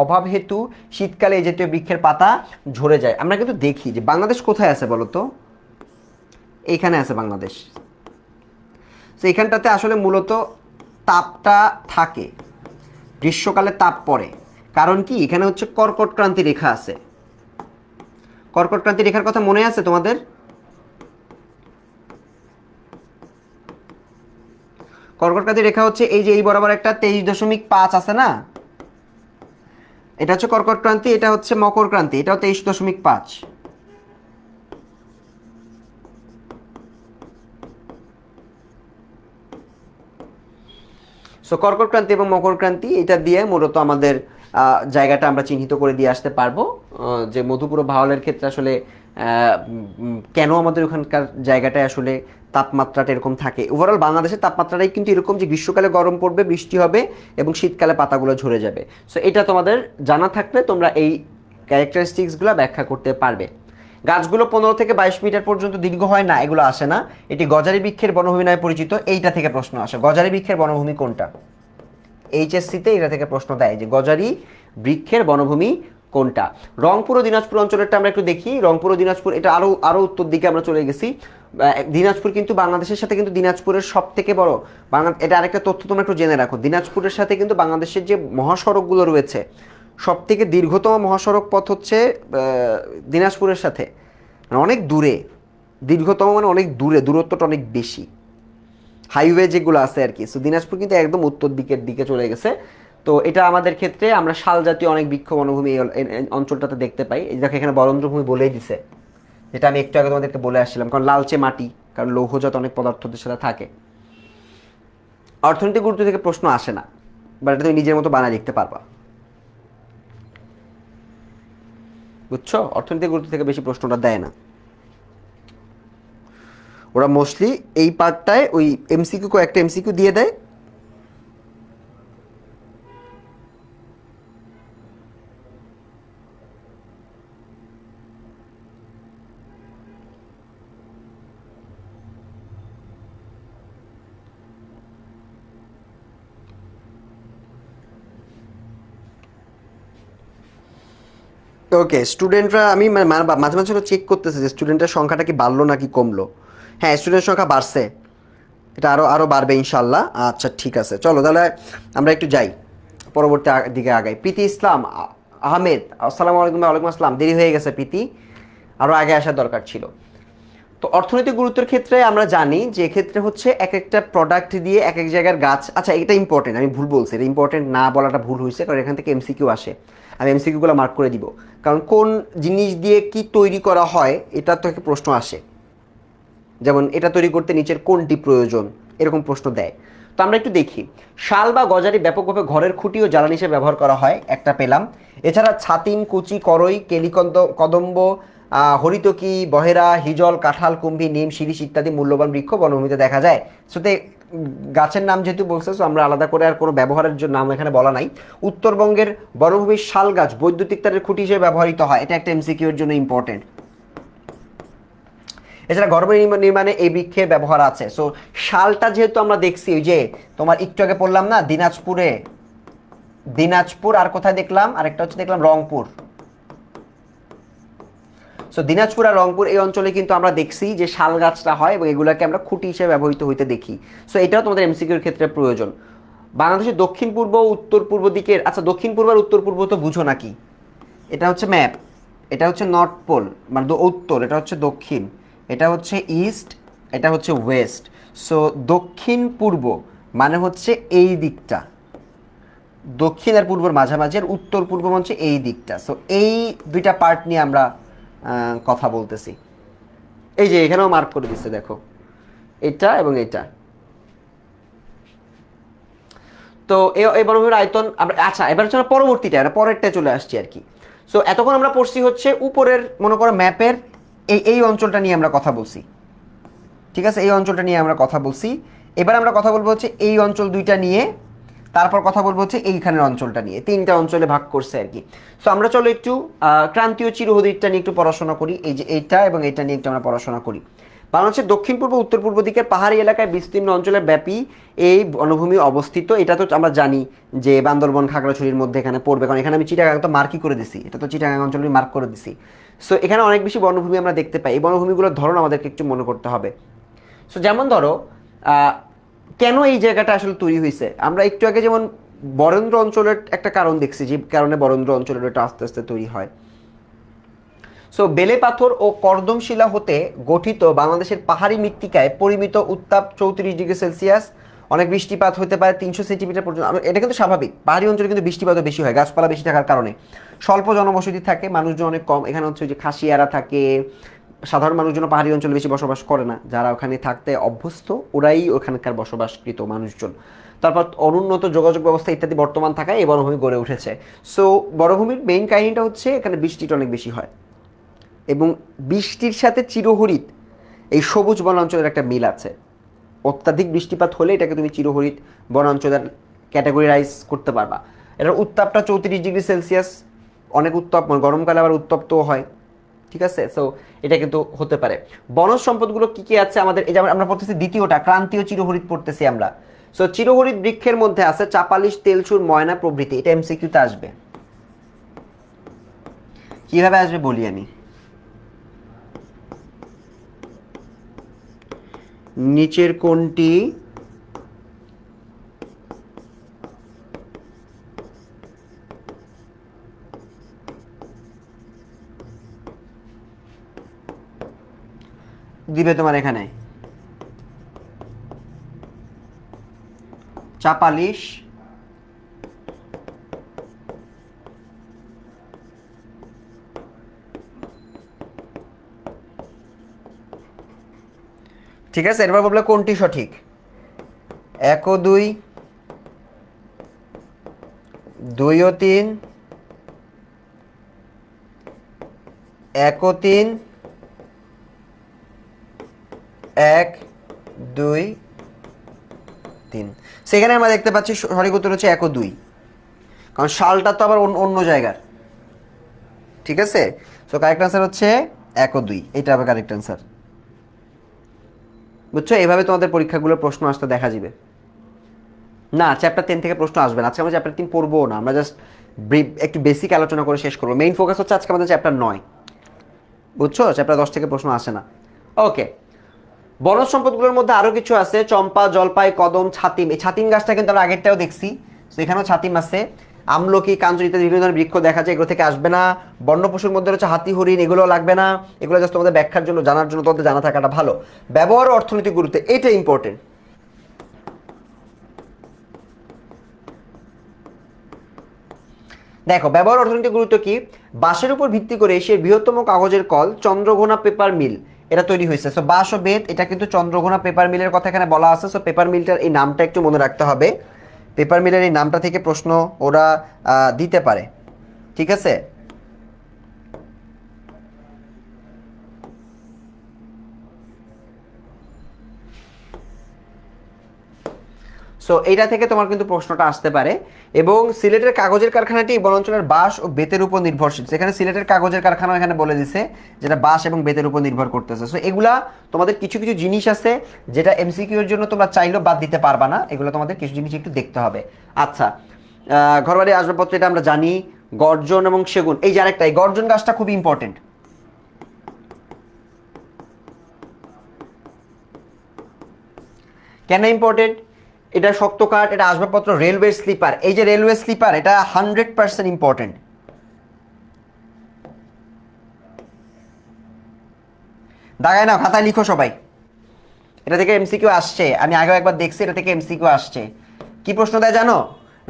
অভাব হেতু শীতকালে এই জাতীয় বৃক্ষের পাতা ঝরে যায়। আমরা কিন্তু দেখি যে বাংলাদেশ কোথায় আছে বলো তো, এইখানে আছে বাংলাদেশ। তো এখানটাতে আসলে মূলত তাপটা থাকে, গ্রীষ্মকালে তাপ পড়ে, কারণ কি এখানে হচ্ছে কর্কট ক্রান্তি রেখা আছে। কর্কট ক্রান্তি রেখার কথা মনে আছে তোমাদের? কর্কট ক্রান্তি রেখা হচ্ছে এই যে এই বরাবর একটা 23.5 আছে না, এটা হচ্ছে কর্কট ক্রান্তি, এটা হচ্ছে মকর ক্রান্তি, এটাও 23.5। সো কর্কট ক্রান্তি এবং মকর ক্রান্তি এটা দিয়ে মূলত আমাদের জায়গাটা আমরা চিহ্নিত করে দিয়ে আসতে পারবো যে মধুপুর ভাওয়ালের ক্ষেত্রে আসলে কেন আমাদের ওখানকার জায়গাটায় আসলে তাপমাত্রাটা এরকম থাকে। ওভারঅল বাংলাদেশের তাপমাত্রাটাই কিন্তু এরকম যে গ্রীষ্মকালে গরম পড়বে, বৃষ্টি হবে, এবং শীতকালে পাতাগুলো ঝরে যাবে। সো এটা তোমাদের জানা থাকলে তোমরা এই ক্যারেক্টারিস্টিক্সগুলো ব্যাখ্যা করতে পারবে। গাছগুলো 15 থেকে 22 মিটার পর্যন্ত দীর্ঘ হয় না, এগুলো আসে না। এটি গজারি বৃক্ষের বনভূমি নামে পরিচিত, এইটা থেকে প্রশ্ন আসে। গজারি বৃক্ষের বনভূমি কোনটা? এইচএসসিতে এটা থেকে প্রশ্ন দেয় যে গজারি বৃক্ষের বনভূমি কোনটা? রংপুর ও দিনাজপুর অঞ্চলেরটা আমরা একটু দেখি। রংপুর ও দিনাজপুর, এটা আরো আরো উত্তর দিকে আমরা চলে গেছি। দিনাজপুর কিন্তু বাংলাদেশের সাথে কিন্তু দিনাজপুরের সব থেকে বড় এটা আরেকটা তথ্য তোমরা একটু জেনে রাখো, দিনাজপুরের সাথে কিন্তু বাংলাদেশের যে মহাসড়কগুলো রয়েছে সব থেকে দীর্ঘতম মহাসড়ক পথ হচ্ছে দিনাজপুরের সাথে, মানে অনেক দূরে, দীর্ঘতম মানে অনেক দূরে, দূরত্বটা অনেক বেশি, হাইওয়ে যেগুলো আছে আর কি। সো দিনাজপুর কিন্তু একদম উত্তর দিকের দিকে চলে গেছে। তো এটা আমাদের ক্ষেত্রে আমরা শাল জাতীয় অনেক বৃক্ষ বনভূমি এই অঞ্চলটাতে দেখতে পাই। এই দেখো এখানে বরেন্দ্রভূমি বলেই দিছে, যেটা আমি একটু আগে তোমাদেরকে বলে আসছিলাম, কারণ লালচে মাটি, কারণ লৌহজাত অনেক পদার্থদের সাথে থাকে। অর্থনৈতিক গুরুত্ব থেকে প্রশ্ন আসে না, বাট এটা তুমি নিজের মতো বানায় লিখতে পারবা, বুঝছো? অর্থনৈতিক গুরুত্ব থেকে বেশি প্রশ্নটা দেয় না ওরা, মোস্টলি এই পার্টটায় ওই এমসিকিউ কয়েকটা এমসিকিউ দিয়ে দেয়। ওকে, স্টুডেন্টরা আমি মাঝে মাঝে চেক করতেছি যে স্টুডেন্টের সংখ্যাটা কি বাড়লো নাকি কমলো। হ্যাঁ, স্টুডেন্টের সংখ্যা বাড়ছে, এটা আরও আরও বাড়বে ইনশাল্লাহ। আচ্ছা ঠিক আছে, চলো তাহলে আমরা একটু যাই, পরবর্তী দিকে আগাই। প্রীতি ইসলাম আহমেদ, আসসালামু আলাইকুম। ওয়ালাইকুম আসসালাম। দেরি হয়ে গেছে প্রীতি, আরও আগে আসার দরকার ছিল। তো অর্থনৈতিক গুরুত্বের ক্ষেত্রে আমরা জানি যে এক্ষেত্রে হচ্ছে এক একটা প্রোডাক্ট দিয়ে এক এক জায়গার গাছ। আচ্ছা, এটা ইম্পর্টেন্ট, আমি ভুল বলছি, এটা ইম্পর্টেন্ট না বলাটা ভুল হয়েছে, কারণ এখান থেকে এমসিকিউ আসে। আমি এমসিকিউগুলো মার্ক করে দিব, কারণ কোন জিনিস দিয়ে কি তৈরি করা হয় এটা তো একটা প্রশ্ন আসে। যেমন এটা তৈরি করতে নিচের কোনটি প্রয়োজন, এরকম প্রশ্ন দেয়। তো আমরা একটু দেখি, শাল বা গজারি ব্যাপকভাবে ঘরের খুঁটি ও জ্বালানি হিসেবে ব্যবহার করা হয়, একটা পেলাম। এছাড়া ছাতিম, কুচি, করই, কদম্ব, হরিতকি, বহেরা, হিজল, কাঁঠাল, কুম্ভি, নিম, শিরিষ ইত্যাদি মূল্যবান বৃক্ষ বনভূমিতে দেখা যায়। সোতে গাছের নাম যেহেতু বলছে, সো আমরা আলাদা করে আর কোনো ব্যবহারের জন্য নাম এখানে বলা নাই। উত্তরবঙ্গের বনভূমির শাল গাছ বৈদ্যুতিক তারের খুঁটি হিসেবে ব্যবহৃত হয়, এটা একটা এমসিকিউ এর জন্য ইম্পর্টেন্ট। এছাড়া ঘর নির্মাণে এই বৃক্ষের ব্যবহার আছে। সো শালটা যেহেতু আমরা দেখছি, ওই যে তোমার একটু আগে পড়লাম না, দিনাজপুর আর কোথায় দেখলাম, আরেকটা হচ্ছে দেখলাম রংপুর। সো দিনাজপুর আর রংপুর এই অঞ্চলে কিন্তু আমরা দেখছি যে শাল গাছটা হয়, এবং এগুলোকে আমরা খুঁটি হিসেবে ব্যবহৃত হইতে দেখি। সো এটাও তোমাদের এমসিকিউর ক্ষেত্রে প্রয়োজন। বাংলাদেশের দক্ষিণ পূর্ব উত্তর পূর্ব দিকের, আচ্ছা দক্ষিণ পূর্ব আর উত্তর পূর্ব তো বুঝো নাকি, এটা হচ্ছে ম্যাপ, এটা হচ্ছে নর্থ পোল মানে উত্তর, এটা হচ্ছে দক্ষিণ, এটা হচ্ছে ইস্ট, এটা হচ্ছে ওয়েস্ট। সো দক্ষিণ পূর্ব মানে হচ্ছে এই দিকটা, দক্ষিণ আর পূর্বর মাঝামাঝি, আর উত্তর পূর্ব হচ্ছে এই দিকটা। সো এই দুইটা পার্ট নিয়ে আমরা কথা বলতেছি। এই যে এখানেও মার্ক করে দিচ্ছে, দেখো এটা এবং এটা। তো এই বনভূমির আয়তন আমরা, আচ্ছা এবার হচ্ছে আমরা পরবর্তীটা, পরেরটায় চলে আসছি আর কি। সো এতক্ষণ আমরা পড়ছি হচ্ছে উপরের, মনে করো ম্যাপের এই অঞ্চলটা নিয়ে আমরা কথা বলছি, ঠিক আছে, এই অঞ্চলটা নিয়ে আমরা কথা বলছি। এবার আমরা কথা বলবো হচ্ছে এই অঞ্চল দুইটা নিয়ে, তারপর কথা বলবো হচ্ছে এইখানের অঞ্চলটা নিয়ে, তিনটা অঞ্চলে ভাগ করছে আর কি। সো আমরা চলো একটু ক্রান্তীয় চিরহরিৎটা নিয়ে একটু পড়াশোনা করি, এই যে এইটা এবং এইটা নিয়ে একটু আমরা পড়াশোনা করি। বাংলাদেশের দক্ষিণ পূর্ব উত্তর পূর্ব দিকের পাহাড়ি এলাকায় বিস্তীর্ণ অঞ্চলের ব্যাপী এই বনভূমি অবস্থিত। এটা তো আমরা জানি যে বান্দরবন খাগড়াছড়ির মধ্যে এখানে পড়বে, কারণ এখানে আমি চিটাগাং তো মার্কই করে দিছি, এটা তো চিটাগাং অঞ্চল আমি মার্ক করে দিছি। সো এখানে অনেক বেশি বনভূমি আমরা দেখতে পাই। এই বনভূমিগুলোর ধরন আমাদেরকে একটু মনে করতে হবে। সো যেমন ধরো কেন এই জায়গাটা আসলে তৈরি হয়েছে, আমরা একটু আগে যেমন বরেন্দ্র অঞ্চলের একটা কারণ দেখছি, যে কারণে বরেন্দ্র অঞ্চলের এটা আস্তে আস্তে তৈরি হয়। সো বেলে পাথর ও কর্দম শিলা হতে গঠিত বাংলাদেশের পাহাড়ি মৃত্তিকায় পরিমিত উত্তাপ 34°C, অনেক বৃষ্টিপাত হতে পারে 300 সেন্টিমিটার পর্যন্ত। এটা কিন্তু স্বাভাবিক, পাহাড়ি অঞ্চলে কিন্তু বৃষ্টিপাতও বেশি হয়, গাছপালা বেশি থাকার কারণে। স্বল্প জনবসতি থাকে, মানুষজন অনেক কম। এখানে হচ্ছে যে খাসিয়ারা থাকে, সাধারণ মানুষজন পাহাড়ি অঞ্চলে বেশি বসবাস করে না, যারা ওখানে থাকতে অভ্যস্ত ওরাই ওখানকার বসবাসকৃত মানুষজন। তারপর অনুন্নত যোগাযোগ ব্যবস্থা ইত্যাদি বর্তমান থাকায় এই বনভূমি গড়ে উঠেছে। সো বনভূমির মেইন কাহিনীটা হচ্ছে এখানে বৃষ্টিটা অনেক বেশি হয়, এবং বৃষ্টির সাথে চিরহরিৎ এই সবুজ বনাঞ্চলের একটা মিল আছে। অত্যাধিক বৃষ্টিপাত হলে এটাকে তুমি চিরহরিৎ বনাঞ্চলের ক্যাটাগরিরাইজ করতে পারবা। এটার উত্তাপটা 34°C, অনেক উত্তপ, গরমকালে আবার উত্তপ্তও হয়, ঠিক আছে। সো এটা কিন্তু হতে পারে। বনজ সম্পদগুলো কি কি আছে আমাদের, এই যে আমরা পড়তেছি দ্বিতীয়টা ক্রান্তীয় চিরহরিৎ পড়তেছি আমরা। সো চিরহরিৎ বৃক্ষের মধ্যে আছে চাপালিশ, তেলচুর, ময়না প্রভৃতি। এটা এমসিকিউতে আসবে। কিভাবে আসবে বলি আমি। নিচের কোনটি দিবে তোমার এখানে? চা পালিশ, ঠিক আছে। এরপর বলবে কোনটি সঠিক। 1 ও 2, 2 ও 3, 1 ও 3, 1, 2, 3। সেখানে আমরা দেখতে পাচ্ছি সঠিক উত্তর হচ্ছে 1 ও 2, কারণ শালটা তো আবার অন্য জায়গার। ঠিক আছে, সো কারেক্ট আনসার হচ্ছে 1 ও 2, এইটা আবার কারেক্ট আনসার। বুঝছো, এভাবে তোমাদের পরীক্ষাগুলোর প্রশ্ন আসতে দেখা যাবে। না, চ্যাপ্টার 10 থেকে প্রশ্ন আসবে না, আজকে আমরা চ্যাপ্টার 3 পড়বো না, আমরা জাস্ট একটু বেসিক আলোচনা করে শেষ করবো। মেইন ফোকাস হচ্ছে আজকে আমাদের চ্যাপ্টার 9। বুঝছো, চ্যাপ্টার 10 থেকে প্রশ্ন আসে না। ওকে, বনজ সম্পদগুলোর মধ্যে আরো কিছু আছে, চম্পা, জলপাই, কদম, ছাতিম। এই ছাতিম গাছটা কিন্তু আমরা আগেরটাও দেখছি, তো এখানেও ছাতিম আছে। আমলকি, কাঞ্চন ইত্যাদি বিভিন্ন ধরনের বৃক্ষ দেখা যায়, এগুলো থেকে আসবে না। বন্য পশুর মধ্যে হচ্ছে হাতি, হরিণ, এগুলো লাগবে না। এগুলো জাস্ট তোমাদের ব্যাখ্যার জন্য, জানার জন্য তোমাদের জানা থাকাটা ভালো। ব্যবহার ও অর্থনৈতিক গুরুত্ব, এটা ইম্পর্টেন্ট। দেখো, ব্যবহার অর্থনৈতিক গুরুত্ব কি। বাঁশের উপর ভিত্তি করে এশিয়ার বৃহত্তম কাগজের কল চন্দ্রঘোনা পেপার মিল এটা তৈরি হয়েছে। সো বাঁশ ও বেত, এটা কিন্তু চন্দ্রঘোনা পেপার মিলের কথা এখানে বলা আছে। সো পেপার মিলটার এই নামটা একটু মনে রাখতে হবে। পেপার মিলের এই নামটা থেকে প্রশ্ন ওরা দিতে পারে। ঠিক আছে, সো এইটা থেকে তোমার কিন্তু প্রশ্নটা আসতে পারে। এবং সিলেটের কাগজের কারখানাটি বনাঞ্চলের বাঁশ ও বেতের উপর নির্ভরশীল। সেখানে সিলেটের কাগজের কারখানা এখানে বলে দিছে যেটা বাঁশ এবং বেতের উপর নির্ভর করতেছে। সো এগুলা তোমাদের কিছু কিছু জিনিস আছে যেটা এমসিকিউ এর জন্য তোমরা চাইলেও বাদ দিতে পারবা না, এগুলো তোমাদের কিছু জিনিস একটু দেখতে হবে। আচ্ছা, ঘরবাড়ি আসবাবপত্র এটা আমরা জানি। গর্জন এবং সেগুন, এই যে আরেকটা, এই গর্জন গাছটা খুব ইম্পর্টেন্ট। কেন ইম্পর্টেন্ট? এটা শক্ত কাঠ, এটা আসবাবপত্র, রেলওয়ে স্লিপার। এই যে রেলওয়ে স্লিপার, এটা 100% ইম্পর্টেন্ট। দাগায় না, খাতায় লিখো সবাই। এটা থেকে এমসিকিউ আসছে, আমি আগেও একবার দেখছি, এটা থেকে এমসিকিউ আসছে। কি প্রশ্ন দেয় জানো?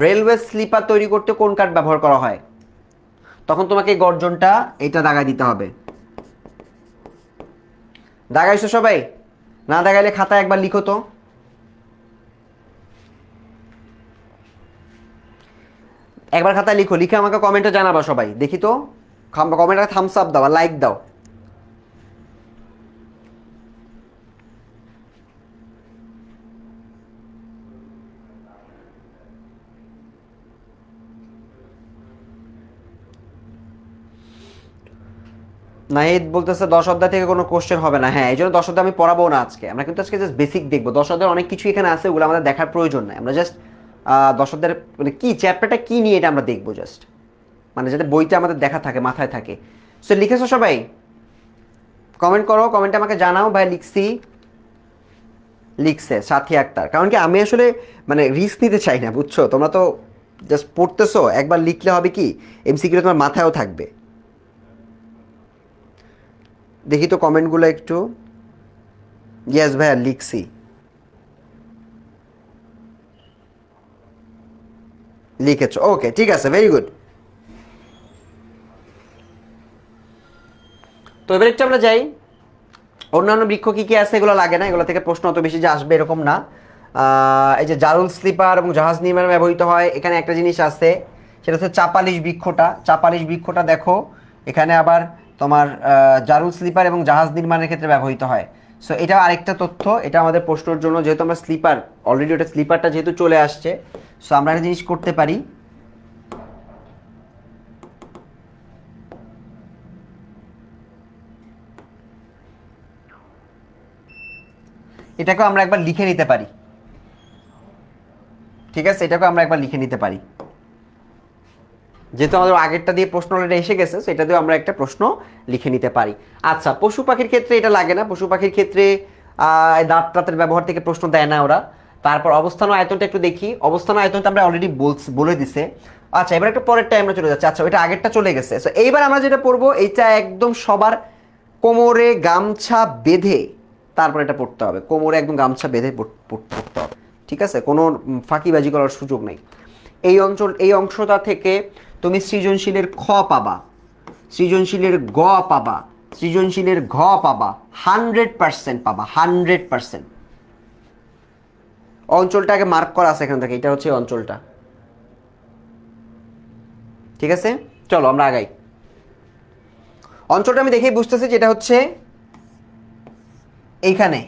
রেলওয়ে স্লিপার তৈরি করতে কোন কাঠ ব্যবহার করা হয়? তখন তোমাকে এই গর্জনটা এটা দাগায় দিতে হবে। দাগাইছো সবাই? না দাগাইলে খাতায় একবার লিখো তো। একবার খাতায় লিখো, লিখে আমাকে কমেন্টে জানাবা সবাই, দেখি তো। কমেন্টে থামস আপ দাও, লাইক দাও। নাহিদ বলতেছে 10 অধ্যায় থেকে কোনো কোশ্চেন হবে না। হ্যাঁ, এই জন্য 10 অধ্যায় আমি পড়াবো না আজকে। আমরা কিন্তু আজকে জাস্ট বেসিক দেখবো। 10 অধ্যায় অনেক কিছু এখানে আছে, ওগুলো আমাদের দেখার প্রয়োজন নাই। আমরা জাস্ট 10 অধ্যায়ের মানে কি চ্যাপ্টারটা কি নিয়ে এটা আমরা দেখবো জাস্ট, মানে যাতে বইটা আমাদের দেখা থাকে, মাথায় থাকে। সো লিখেছো সবাই? কমেন্ট করো, কমেন্টে আমাকে জানাও ভাই লিখছি। লিখছে সাথী আক্তার। কারণ কি, আমি আসলে মানে রিস্ক নিতে চাই না, বুঝছো। তোমরা তো জাস্ট পড়তেছো, একবার লিখলে হবে কি এমসিকিউ তোমার মাথায়ও থাকবে। দেখি তো কমেন্টগুলো একটু। ইয়েস ভাইয়া, লিখছি। লিখেছো, ওকে, ঠিক আছে, ভেরি গুড। তো এবার একটু আমরা যাই, অন্যান্য বৃক্ষ কি কি আছে এগুলো লাগে না, এগুলো থেকে প্রশ্ন অত বেশি যে আসবে এরকম না। এই যে জারুল স্লিপার এবং জাহাজ নির্মাণে ব্যবহৃত হয়, এখানে একটা জিনিস আছে, সেটা হচ্ছে চাপালিশ বৃক্ষটা। চাপালিশ বৃক্ষটা দেখো এখানে আবার তোমার জারুল স্লিপার এবং জাহাজ নির্মাণের ক্ষেত্রে ব্যবহৃত হয়। সো এটা আরেকটা তথ্য, এটা আমাদের প্রশ্নের জন্য, যেহেতু আমরা স্লিপার অলরেডি, ওটা স্লিপারটা যেহেতু চলে আসছে, সো আমরা একটা জিনিস করতে পারি। এটাকেও আমরা একবার লিখে নিতে পারি। ঠিক আছে, এটাকেও আমরা একবার লিখে নিতে পারি। যেহেতু আমাদের আগেরটা দিয়ে প্রশ্ন অলরেডি এসে গেছে, সো এটা দিয়ে আমরা একটা প্রশ্ন লিখে নিতে পারি। আচ্ছা, পশু পাখির ক্ষেত্রে এটা লাগে না, পশু পাখির ক্ষেত্রে দাঁত টাতের ব্যবহার থেকে প্রশ্ন দেয় না ওরা। তারপর অবস্থান ও আয়তনটা একটু দেখি, অবস্থান ও আয়তনটা আমরা অলরেডি বলে দিছে। আচ্ছা, এবার একটু পরেরটাই আমরা চলে যাচ্ছি। আচ্ছা, ওইটা আগেরটা চলে গেছে। সো এইবার আমরা যেটা পড়বো, এইটা একদম সবার কোমরে গামছা বেঁধে তারপর এটা পড়তে হবে, কোমরে একদম গামছা বেঁধে পড়তে হবে, ঠিক আছে? কোনো ফাঁকিবাজি করার সুযোগ নেই। এই অংশটা থেকে তুমি সৃজনশীলের খ পাবা, সৃজনশীলের গ পাবা, সৃজনশীলের ঘ পাবা, 100% পাবা, 100%। অঞ্চলটাকে মার্ক করা আছে এখান থেকে, এটা হচ্ছে অঞ্চলটা, ঠিক আছে? চলো আমরা আগাই। অঞ্চলটা আমি দেখেই বুঝতেছি যে এটা হচ্ছে এইখানে,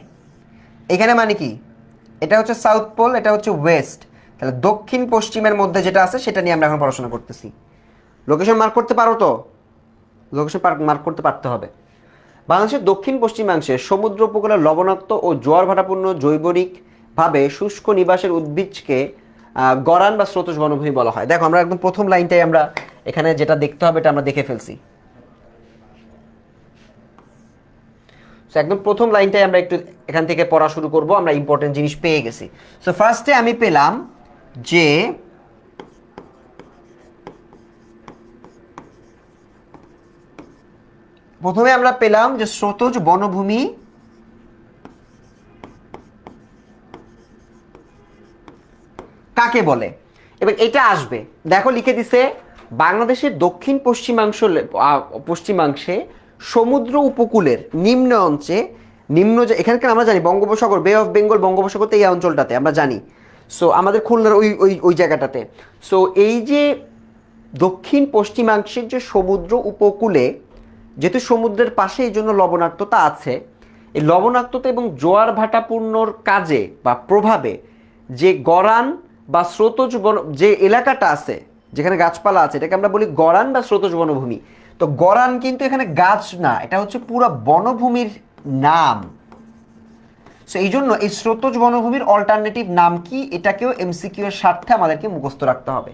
এখানে মানে কি, এটা হচ্ছে সাউথ পোল, এটা হচ্ছে ওয়েস্ট, তাহলে দক্ষিণ পশ্চিমের মধ্যে যেটা আছে সেটা নিয়ে আমরা এখন পড়াশোনা করতেছি। লোকেশন মার্ক করতে পারো তো? লোকেশন মার্ক করতে পারতে হবে। বাংলাদেশের দক্ষিণ পশ্চিমাংশে সমুদ্র উপকূলের লবণাক্ত ও জোয়ার ভাটাপূর্ণ জৈবরিকভাবে শুষ্ক নিবাসের উদ্ভিদকে গরান বা স্রোতজ বনভূমি বলা হয়। দেখো, আমরা একদম প্রথম লাইনটাই আমরা এখানে যেটা দেখতে হবে এটা আমরা দেখে ফেলছি। একদম প্রথম লাইনটাই আমরা একটু এখান থেকে পড়া শুরু করব, আমরা ইম্পর্টেন্ট জিনিস পেয়ে গেছি। সো ফার্স্টে আমি পেলাম যে প্রথমে আমরা পেলাম যে স্রোতজ বনভূমি কাকে বলে, এবং এটা আসবে, দেখো লিখে দিছে বাংলাদেশের দক্ষিণ পশ্চিমাংশে সমুদ্র উপকূলের নিম্ন অঞ্চলে, যে এখানকার আমরা জানি বঙ্গোপসাগর, বে অফ বেঙ্গল, বঙ্গোপসাগর তো এই অঞ্চলটাতে আমরা জানি। সো আমাদের খুলনার ওই ওই ওই জায়গাটাতে। সো এই যে দক্ষিণ পশ্চিমাংশের যে সমুদ্র উপকূলে, যেহেতু সমুদ্রের পাশে এই জন্য লবণাক্ততা আছে, এই লবণাক্ততা এবং জোয়ার ভাটাপূর্ণর কাজে বা প্রভাবে যে গরান বা স্রোতজ বন যে এলাকাটা আছে, যেখানে গাছপালা আছে, এটাকে আমরা বলি গরান বা স্রোতজ বনভূমি। তো গরান কিন্তু এখানে গাছ না, এটা হচ্ছে পুরো বনভূমির নাম। সো এই জন্য এই স্রোতজ বনভূমির অল্টারনেটিভ নাম কি, এটাকেও এমসিকিউ এর স্বার্থে আমাদেরকে মুখস্থ রাখতে হবে।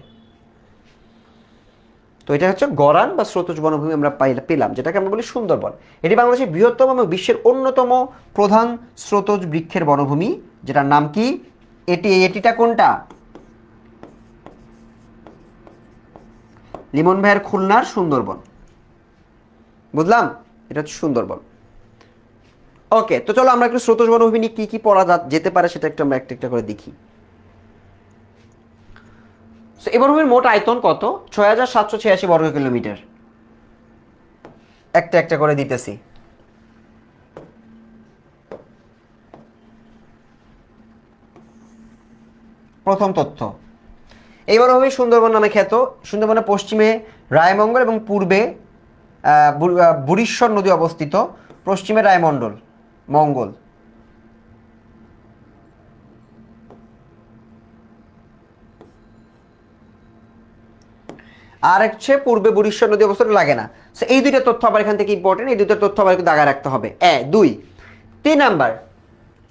তো এটা হচ্ছে গরান বা স্রোতজ বনভূমি আমরা পেলাম, যেটাকে আমরা বলি সুন্দরবন। এটি বাংলাদেশের বৃহত্তম এবং বিশ্বের অন্যতম প্রধান স্রোতজ বৃক্ষের বনভূমি, যেটার নাম কি, এটিটা কোনটা, লিমন ভাইয়ের খুলনার সুন্দরবন, বুঝলাম? এটা হচ্ছে সুন্দরবন। ওকে, তো চলো আমরা একটু স্রোতজ বনভূমি নিয়ে কি কি পড়া যেতে পারে সেটা একটু আমরা একটা একটা করে দেখি। এই বনভূমির মোট আয়তন কত? ৬,৭৮৬ বর্গ কিলোমিটার। একটা একটা করে দিতেছি। প্রথম তথ্য, এই বনভূমি সুন্দরবন নামে খ্যাত। সুন্দরবনের পশ্চিমে রায়মঙ্গল এবং পূর্বে বুড়িশ্বর নদী অবস্থিত, পশ্চিমে রায়মঙ্গল। আর হচ্ছে পূর্বে বুড়িশ্বর নদী অবস্থিত, লাগে না। সো এই দুইটা তথ্য আবার এখান থেকে ইম্পর্টেন্ট, এই দুইটা তথ্য আবার একটু দাগায় রাখতে হবে। 2 3 নাম্বার,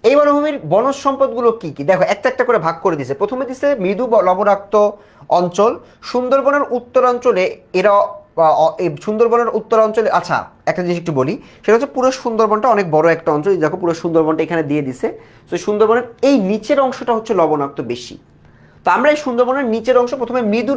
এই বনভূমির বনজ সম্পদগুলো কি কি, দেখো একটা একটা করে ভাগ করে দিছে। প্রথমে দিছে মৃদু লবণাক্ত অঞ্চল, সুন্দরবনের উত্তরাঞ্চলে এরা সুন্দরবনের উত্তরাঞ্চলে। আচ্ছা, একটা জিনিস একটু বলি, সেটা হচ্ছে পুরো সুন্দরবনটা অনেক বড় একটা অঞ্চল, দেখো পুরো সুন্দরবনটা এখানে দিয়ে দিছে। তো সুন্দরবনের এই নিচের অংশটা হচ্ছে লবণাক্ত বেশি। তো আমরা এই সুন্দরবনের নিচের অংশ প্রথমে মৃদু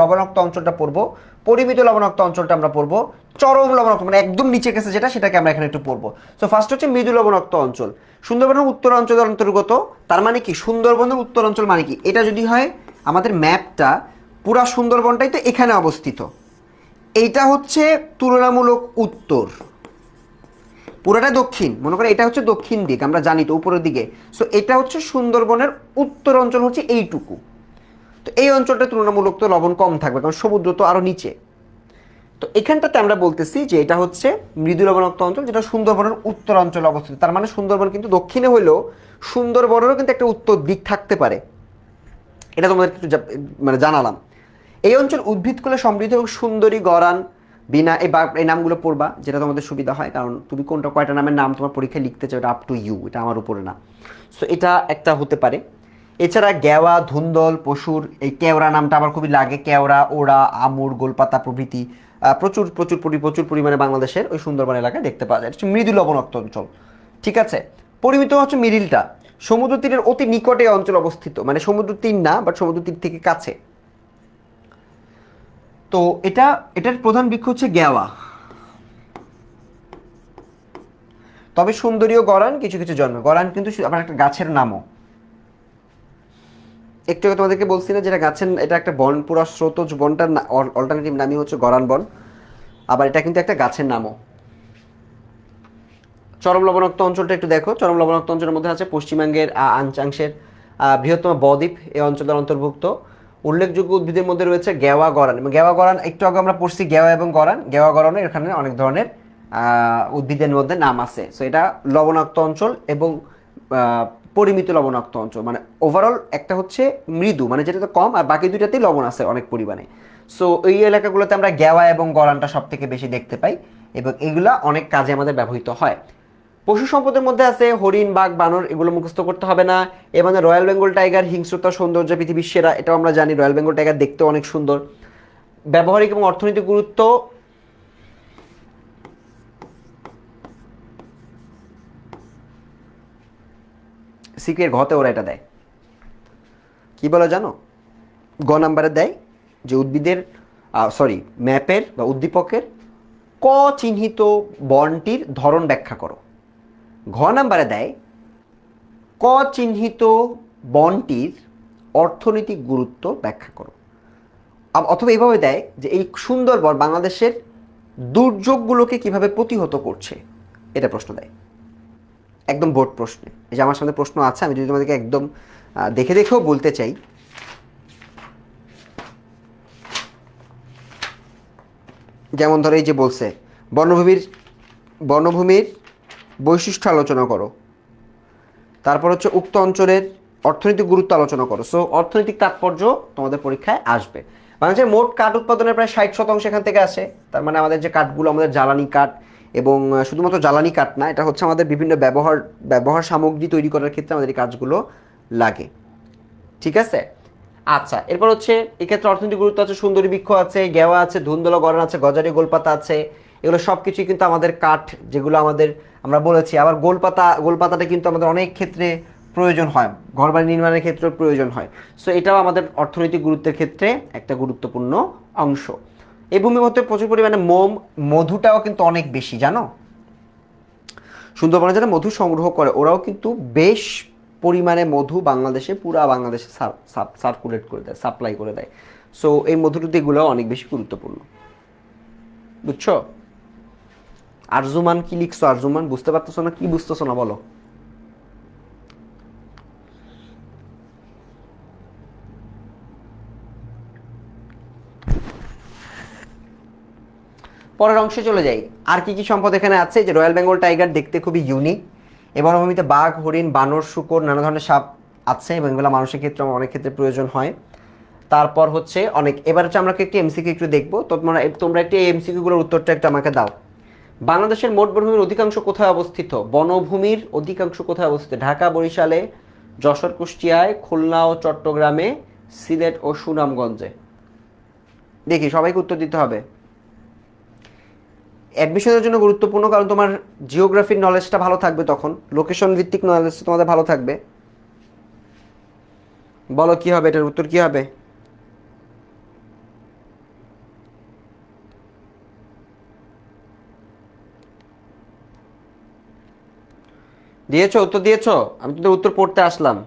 লবণাক্ত অঞ্চলটা পড়বো, পরিমিত লবণাক্ত অঞ্চলটা আমরা পড়বো, চরম লবণাক্ত মানে একদম নিচের কাছে যেটা, সেটাকে আমরা এখানে একটু পড়বো। সো ফার্স্ট হচ্ছে মৃদু লবণাক্ত অঞ্চল, সুন্দরবনের উত্তরাঞ্চলের অন্তর্গত। তার মানে কি, সুন্দরবনের উত্তরাঞ্চল মানে কি, এটা যদি হয় আমাদের ম্যাপটা, পুরা সুন্দরবনটাই তো এখানে অবস্থিত, এইটা হচ্ছে তুলনামূলক উত্তর, পুরোটা দক্ষিণ, মনে করো এটা হচ্ছে দক্ষিণ দিক, আমরা জানি তো উপরের দিকে। সো এটা হচ্ছে সুন্দরবনের উত্তর অঞ্চল হচ্ছে এইটুকু। তো এই অঞ্চলটা তুলনামূলক তো লবণ কম থাকবে, কারণ সমুদ্র তো আরো নিচে। তো এখানটাতে আমরা বলতেছি যে এটা হচ্ছে মৃদু লবণাক্ত অঞ্চল, যেটা সুন্দরবনের উত্তর অঞ্চলে অবস্থিত। তার মানে সুন্দরবন কিন্তু দক্ষিণে হইলেও সুন্দরবনেরও কিন্তু একটা উত্তর দিক থাকতে পারে, এটা তোমাদের একটু মানে জানালাম। এই অঞ্চল উদ্ভিদকুলে সমৃদ্ধ এবং সুন্দরী গরান বিনা, এই নামগুলো পড়বা যেটা তোমাদের সুবিধা হয়, কারণ তুমি কোনটা কয়টা নামের নাম তোমার পরীক্ষায় লিখতে চাও এটা আপ টু ইউ, এটা আমার উপরে না। সো এটা একটা হতে পারে। এছাড়া গেওয়া, ধুন্দল, পশুর এই কেওড়া নামটা আমার খুবই লাগে, কেওড়া, ওড়া, আমুর, গোলপাতা প্রভৃতি প্রচুর প্রচুর প্রচুর পরিমাণে বাংলাদেশের ওই সুন্দরবন এলাকায় দেখতে পাওয়া যায়। এটা হচ্ছে মৃদু লবণাক্ত অঞ্চল। ঠিক আছে, পরিমিত হচ্ছে মিডিলটা, সমুদ্র তীরের অতি নিকটে এই অঞ্চল অবস্থিত, মানে সমুদ্র তীর না বাট সমুদ্র তীর থেকে কাছে। তো এটার প্রধান বৃক্ষ হচ্ছে গেওয়া, তবে সুন্দরীয় গরান কিছু কিছু জন্মে। গরান কিন্তু আবার একটা গাছের নামও। একটু আগে তোমাদেরকে বলছি না যেটা গাছের, এটা একটা বন, পুরো স্রোতজ বনটার অল্টারনেটিভ নামই হচ্ছে গরান বন, আবার এটা কিন্তু একটা গাছের নামও। চরম লবণাক্ত অঞ্চলটা একটু দেখো। চরম লবণাক্ত অঞ্চলের মধ্যে আছে পশ্চিমবঙ্গের আংশাংশের বৃহত্তম বদ্বীপ এই অঞ্চলের অন্তর্ভুক্ত। উল্লেখযোগ্য উদ্ভিদের মধ্যে রয়েছে গেওয়া, গরান। এবং গেওয়া গরান একটু আগে আমরা পড়ছি, গেওয়া এবং গরান, গেওয়া গরানে এখানে অনেক ধরনের উদ্ভিদের মধ্যে নাম আছে। সো এটা লবণাক্ত অঞ্চল এবং পরিমিত লবণাক্ত অঞ্চল, মানে ওভারঅল একটা হচ্ছে মৃদু, মানে যেটা তো কম, আর বাকি দুইটাতেই লবণ আছে অনেক পরিমাণে। সো এই এলাকাগুলোতে আমরা গেওয়া এবং গরানটা সব থেকে বেশি দেখতে পাই, এবং এগুলা অনেক কাজে আমাদের ব্যবহৃত হয়। পশু সম্পদের মধ্যে আছে হরিণ, বাঘ, বানর, এগুলো মুখস্থ করতে হবে না। এবং রয়্যাল বেঙ্গল টাইগার হিংস্রতা সৌন্দর্য পৃথিবীর সেরা, এটাও আমরা জানি। রয়্যাল বেঙ্গল টাইগার দেখতেও অনেক সুন্দর। ব্যবহারিক এবং অর্থনৈতিক গুরুত্ব, সিকের ঘতে ওরা এটা দেয়, কি বলে জানো? গ নাম্বারে দেয় যে উদ্ভিদের সরি ম্যাপের বা উদ্দীপকের ক চিহ্নিত বনটির ধরন ব্যাখ্যা করো। ঘ নাম্বারে দেয় ক চিহ্নিত বনটির অর্থনৈতিক গুরুত্ব ব্যাখ্যা করো। অথবা এইভাবে দেয় যে এই সুন্দরবন বাংলাদেশের দুর্যোগগুলোকে কিভাবে প্রতিহত করছে, এটা প্রশ্ন দেয় একদম বোর্ড প্রশ্নে। এই যে আমার সামনে প্রশ্ন আছে, আমি যদি তোমাদেরকে একদম দেখে দেখেও বলতে চাই। যেমন ধরো এই যে বলছে বনভূমির বনভূমির বৈশিষ্ট্য আলোচনা করো, তারপর হচ্ছে উক্ত অঞ্চলের অর্থনৈতিক গুরুত্ব আলোচনা করো। সো অর্থনৈতিক তাৎপর্য তোমাদের পরীক্ষায় আসবে। বাংলাদেশের মোট কাঠ উৎপাদনের প্রায় 60% এখান থেকে আসে। তার মানে আমাদের যে কাঠগুলো, আমাদের জ্বালানি কাঠ, এবং শুধুমাত্র জ্বালানি কাঠ না, এটা হচ্ছে আমাদের বিভিন্ন ব্যবহার সামগ্রী তৈরি করার ক্ষেত্রে আমাদের এই কাজগুলো লাগে। ঠিক আছে, আচ্ছা এরপর হচ্ছে এক্ষেত্রে অর্থনৈতিক গুরুত্ব আছে, সুন্দরী বৃক্ষ আছে, গেওয়া আছে, ধুন্দলা গড়ান আছে, গজারি গোলপাতা আছে। এগুলো সব কিছুই কিন্তু আমাদের কাঠ, যেগুলো আমাদের আমরা বলেছি। আবার গোলপাতাটা কিন্তু আমাদের অনেক ক্ষেত্রে প্রয়োজন হয়, ঘরবাড়ি নির্মাণের ক্ষেত্রে প্রয়োজন হয়। সো এটাও আমাদের অর্থনৈতিক গুরুত্বের ক্ষেত্রে একটা গুরুত্বপূর্ণ অংশ। এই ভূমির মধ্যে প্রচুর পরিমাণে মধুটাও কিন্তু অনেক বেশি, জানো? সুন্দরবনে যারা মধু সংগ্রহ করে ওরাও কিন্তু বেশ পরিমাণে মধু বাংলাদেশে, পুরা বাংলাদেশে সার্কুলেট করে দেয়, সাপ্লাই করে দেয়। সো এই মধুগুলো অনেক বেশি গুরুত্বপূর্ণ, বুঝছো? আরজুমান কি লিখছো? আরজুমান বুঝতে পারতেছো না? কি বুঝতেছো না বলো? পরের অংশে চলে যাই। আর কি কি সম্পদ এখানে আছে? যে রয়্যাল বেঙ্গল টাইগার দেখতে খুবই ইউনিক। এ বনভূমিতে বাঘ, হরিণ, বানর, শূকর, নানা ধরনের সাপ আছে, এবং এগুলো মানুষের ক্ষেত্রে অনেক ক্ষেত্রে প্রয়োজন হয়। তারপর হচ্ছে অনেক, এবার হচ্ছে আমরা একটি এমসিকিউ একটু দেখবো। তো তোমরা একটি এমসিকিউগুলোর উত্তরটা একটু আমাকে দাও। বাংলাদেশের মোট বনভূমির অধিকাংশ কোথায় অবস্থিত? বনভূমির অধিকাংশ কোথায় অবস্থিত? ঢাকা, বরিশালে, যশোর, কুষ্টিয়ায়, খুলনা ও চট্টগ্রামে, সিলেট ও সুনামগঞ্জে। দেখি সবাইকে উত্তর দিতে হবে। অ্যাডমিশনের জন্য গুরুত্বপূর্ণ, কারণ তোমার জিওগ্রাফির নলেজটা ভালো থাকবে, তখন লোকেশন ভিত্তিক নলেজ তোমাদের ভালো থাকবে। বলো কি হবে, এটার উত্তর কি হবে? দিয়েছো? উত্তর দিয়েছো? আমি তোদের উত্তর পড়তে আসলাম।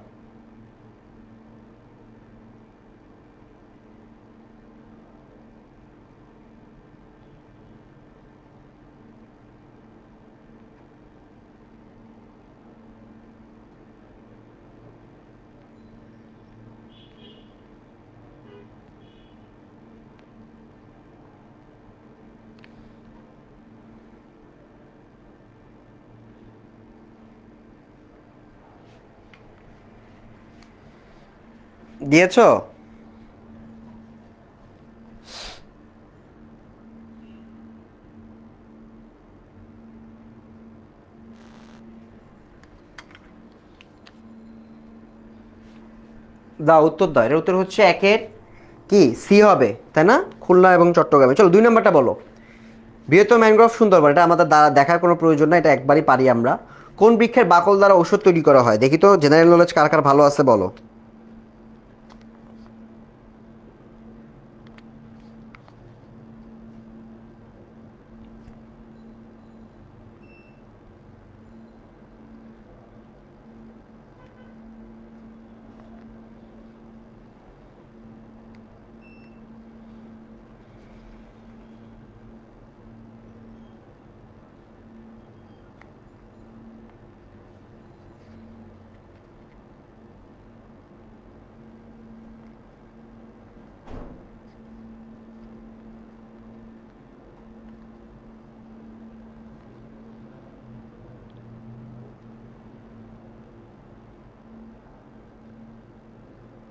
দিয়েছো? দাও উত্তর দাও, এর উত্তর হচ্ছে একের কি সি হবে, তাই না? খুলনা এবং চট্টগ্রামে। চলো 2 নম্বরটা বলো। বৃহত্তম ম্যানগ্রোভ সুন্দরবন, এটা আমাদের দেখার কোনো প্রয়োজন না, এটা একবারই পারি আমরা। কোন বৃক্ষের বাকল দ্বারা ওষুধ তৈরি করা হয়? দেখি তো জেনারেল নলেজ কার কার ভালো আছে বলো।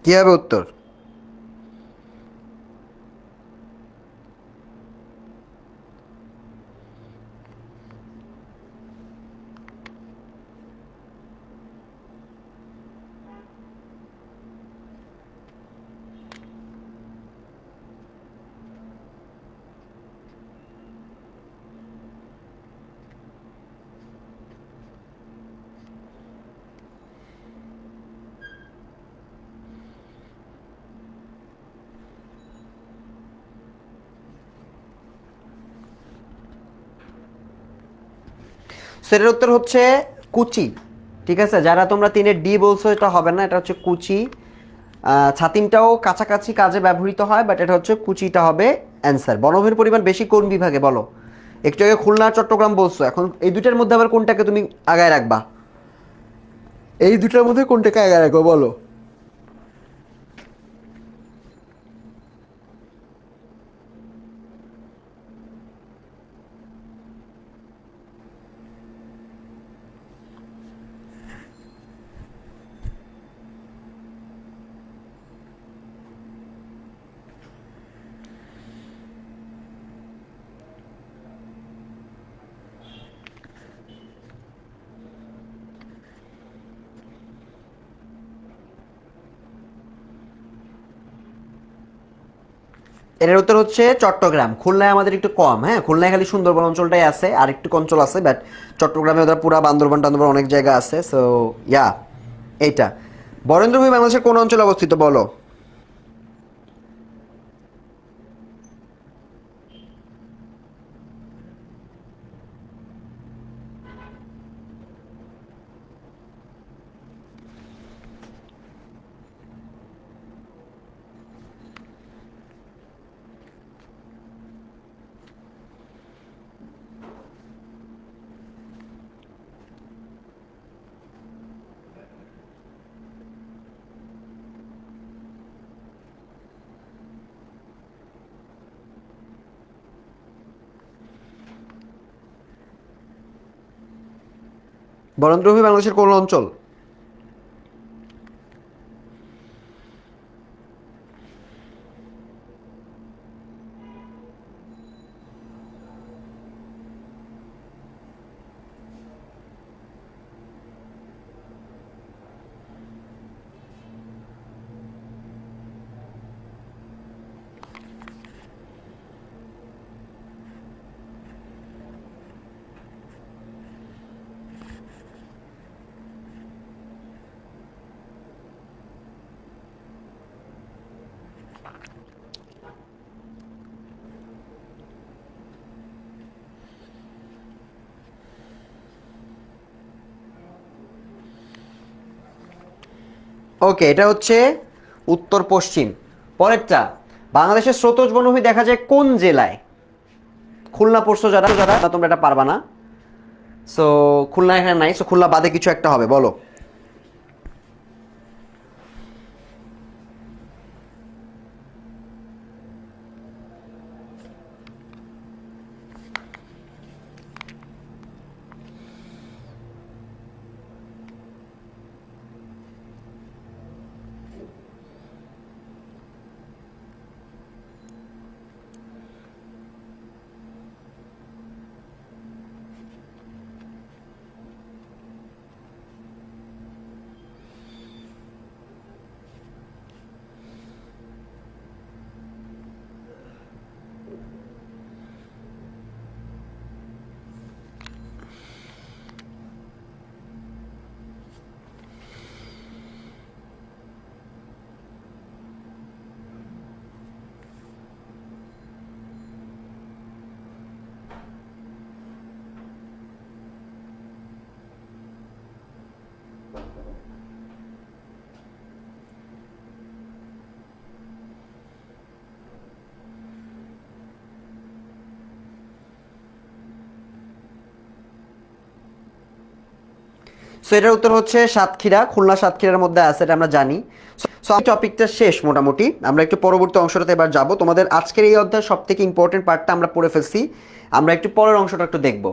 কি হবে উত্তর? সেটার উত্তর হচ্ছে কুচি। ঠিক আছে, যারা তোমরা 3-এর ডি বলছো এটা হবে না, এটা হচ্ছে কুচি। ছাতিমটাও কাছাকাছি কাজে ব্যবহৃত হয়, বাট এটা হচ্ছে কুচিটা হবে অ্যান্সার। বনভূমির পরিমাণ বেশি কোন বিভাগে বলো? একটু আগে খুলনা চট্টগ্রাম বলছো, এখন এই দুইটার মধ্যে আবার কোনটাকে তুমি আগায় রাখবা? এই দুটার মধ্যে কোনটাকে আগায় রাখবো বলো। এর উত্তর হচ্ছে চট্টগ্রাম। খুলনায় আমাদের একটু কম, হ্যাঁ, খুলনায় খালি সুন্দরবন অঞ্চলটাই আছে, আর একটু অঞ্চল আছে, বাট চট্টগ্রামে ওদের পুরা বান্দরবান টান্দরবান অনেক জায়গা আছে। সো ইয়া, এইটা। বরেন্দ্রভূমি বাংলাদেশের কোন অঞ্চলে অবস্থিত বলো? বরেন্দ্রভূমি বাংলাদেশের কোন অঞ্চল? ওকে, এটা হচ্ছে উত্তর পশ্চিম। পরেরটা, বাংলাদেশের স্রোতজ বনভূমি দেখা যায় কোন জেলায়? খুলনা পড়ছো যারা যারা তোমরা এটা পারবা না। সো খুলনা এখানে নাই, সো খুলনা বাদে কিছু একটা হবে বলো। সো এটার উত্তর হচ্ছে সাতক্ষীরা, খুলনা সাতক্ষীরার মধ্যে আছে, এটা আমরা জানি। সো টপিকটা শেষ মোটামুটি, আমরা একটু পরবর্তী অংশটাতে এবার যাব। তোমাদের আজকের এই অধ্যায় সব থেকে ইম্পর্টেন্ট পার্টটা আমরা পড়ে ফেলছি, আমরা একটু পরের অংশটা একটু দেখব।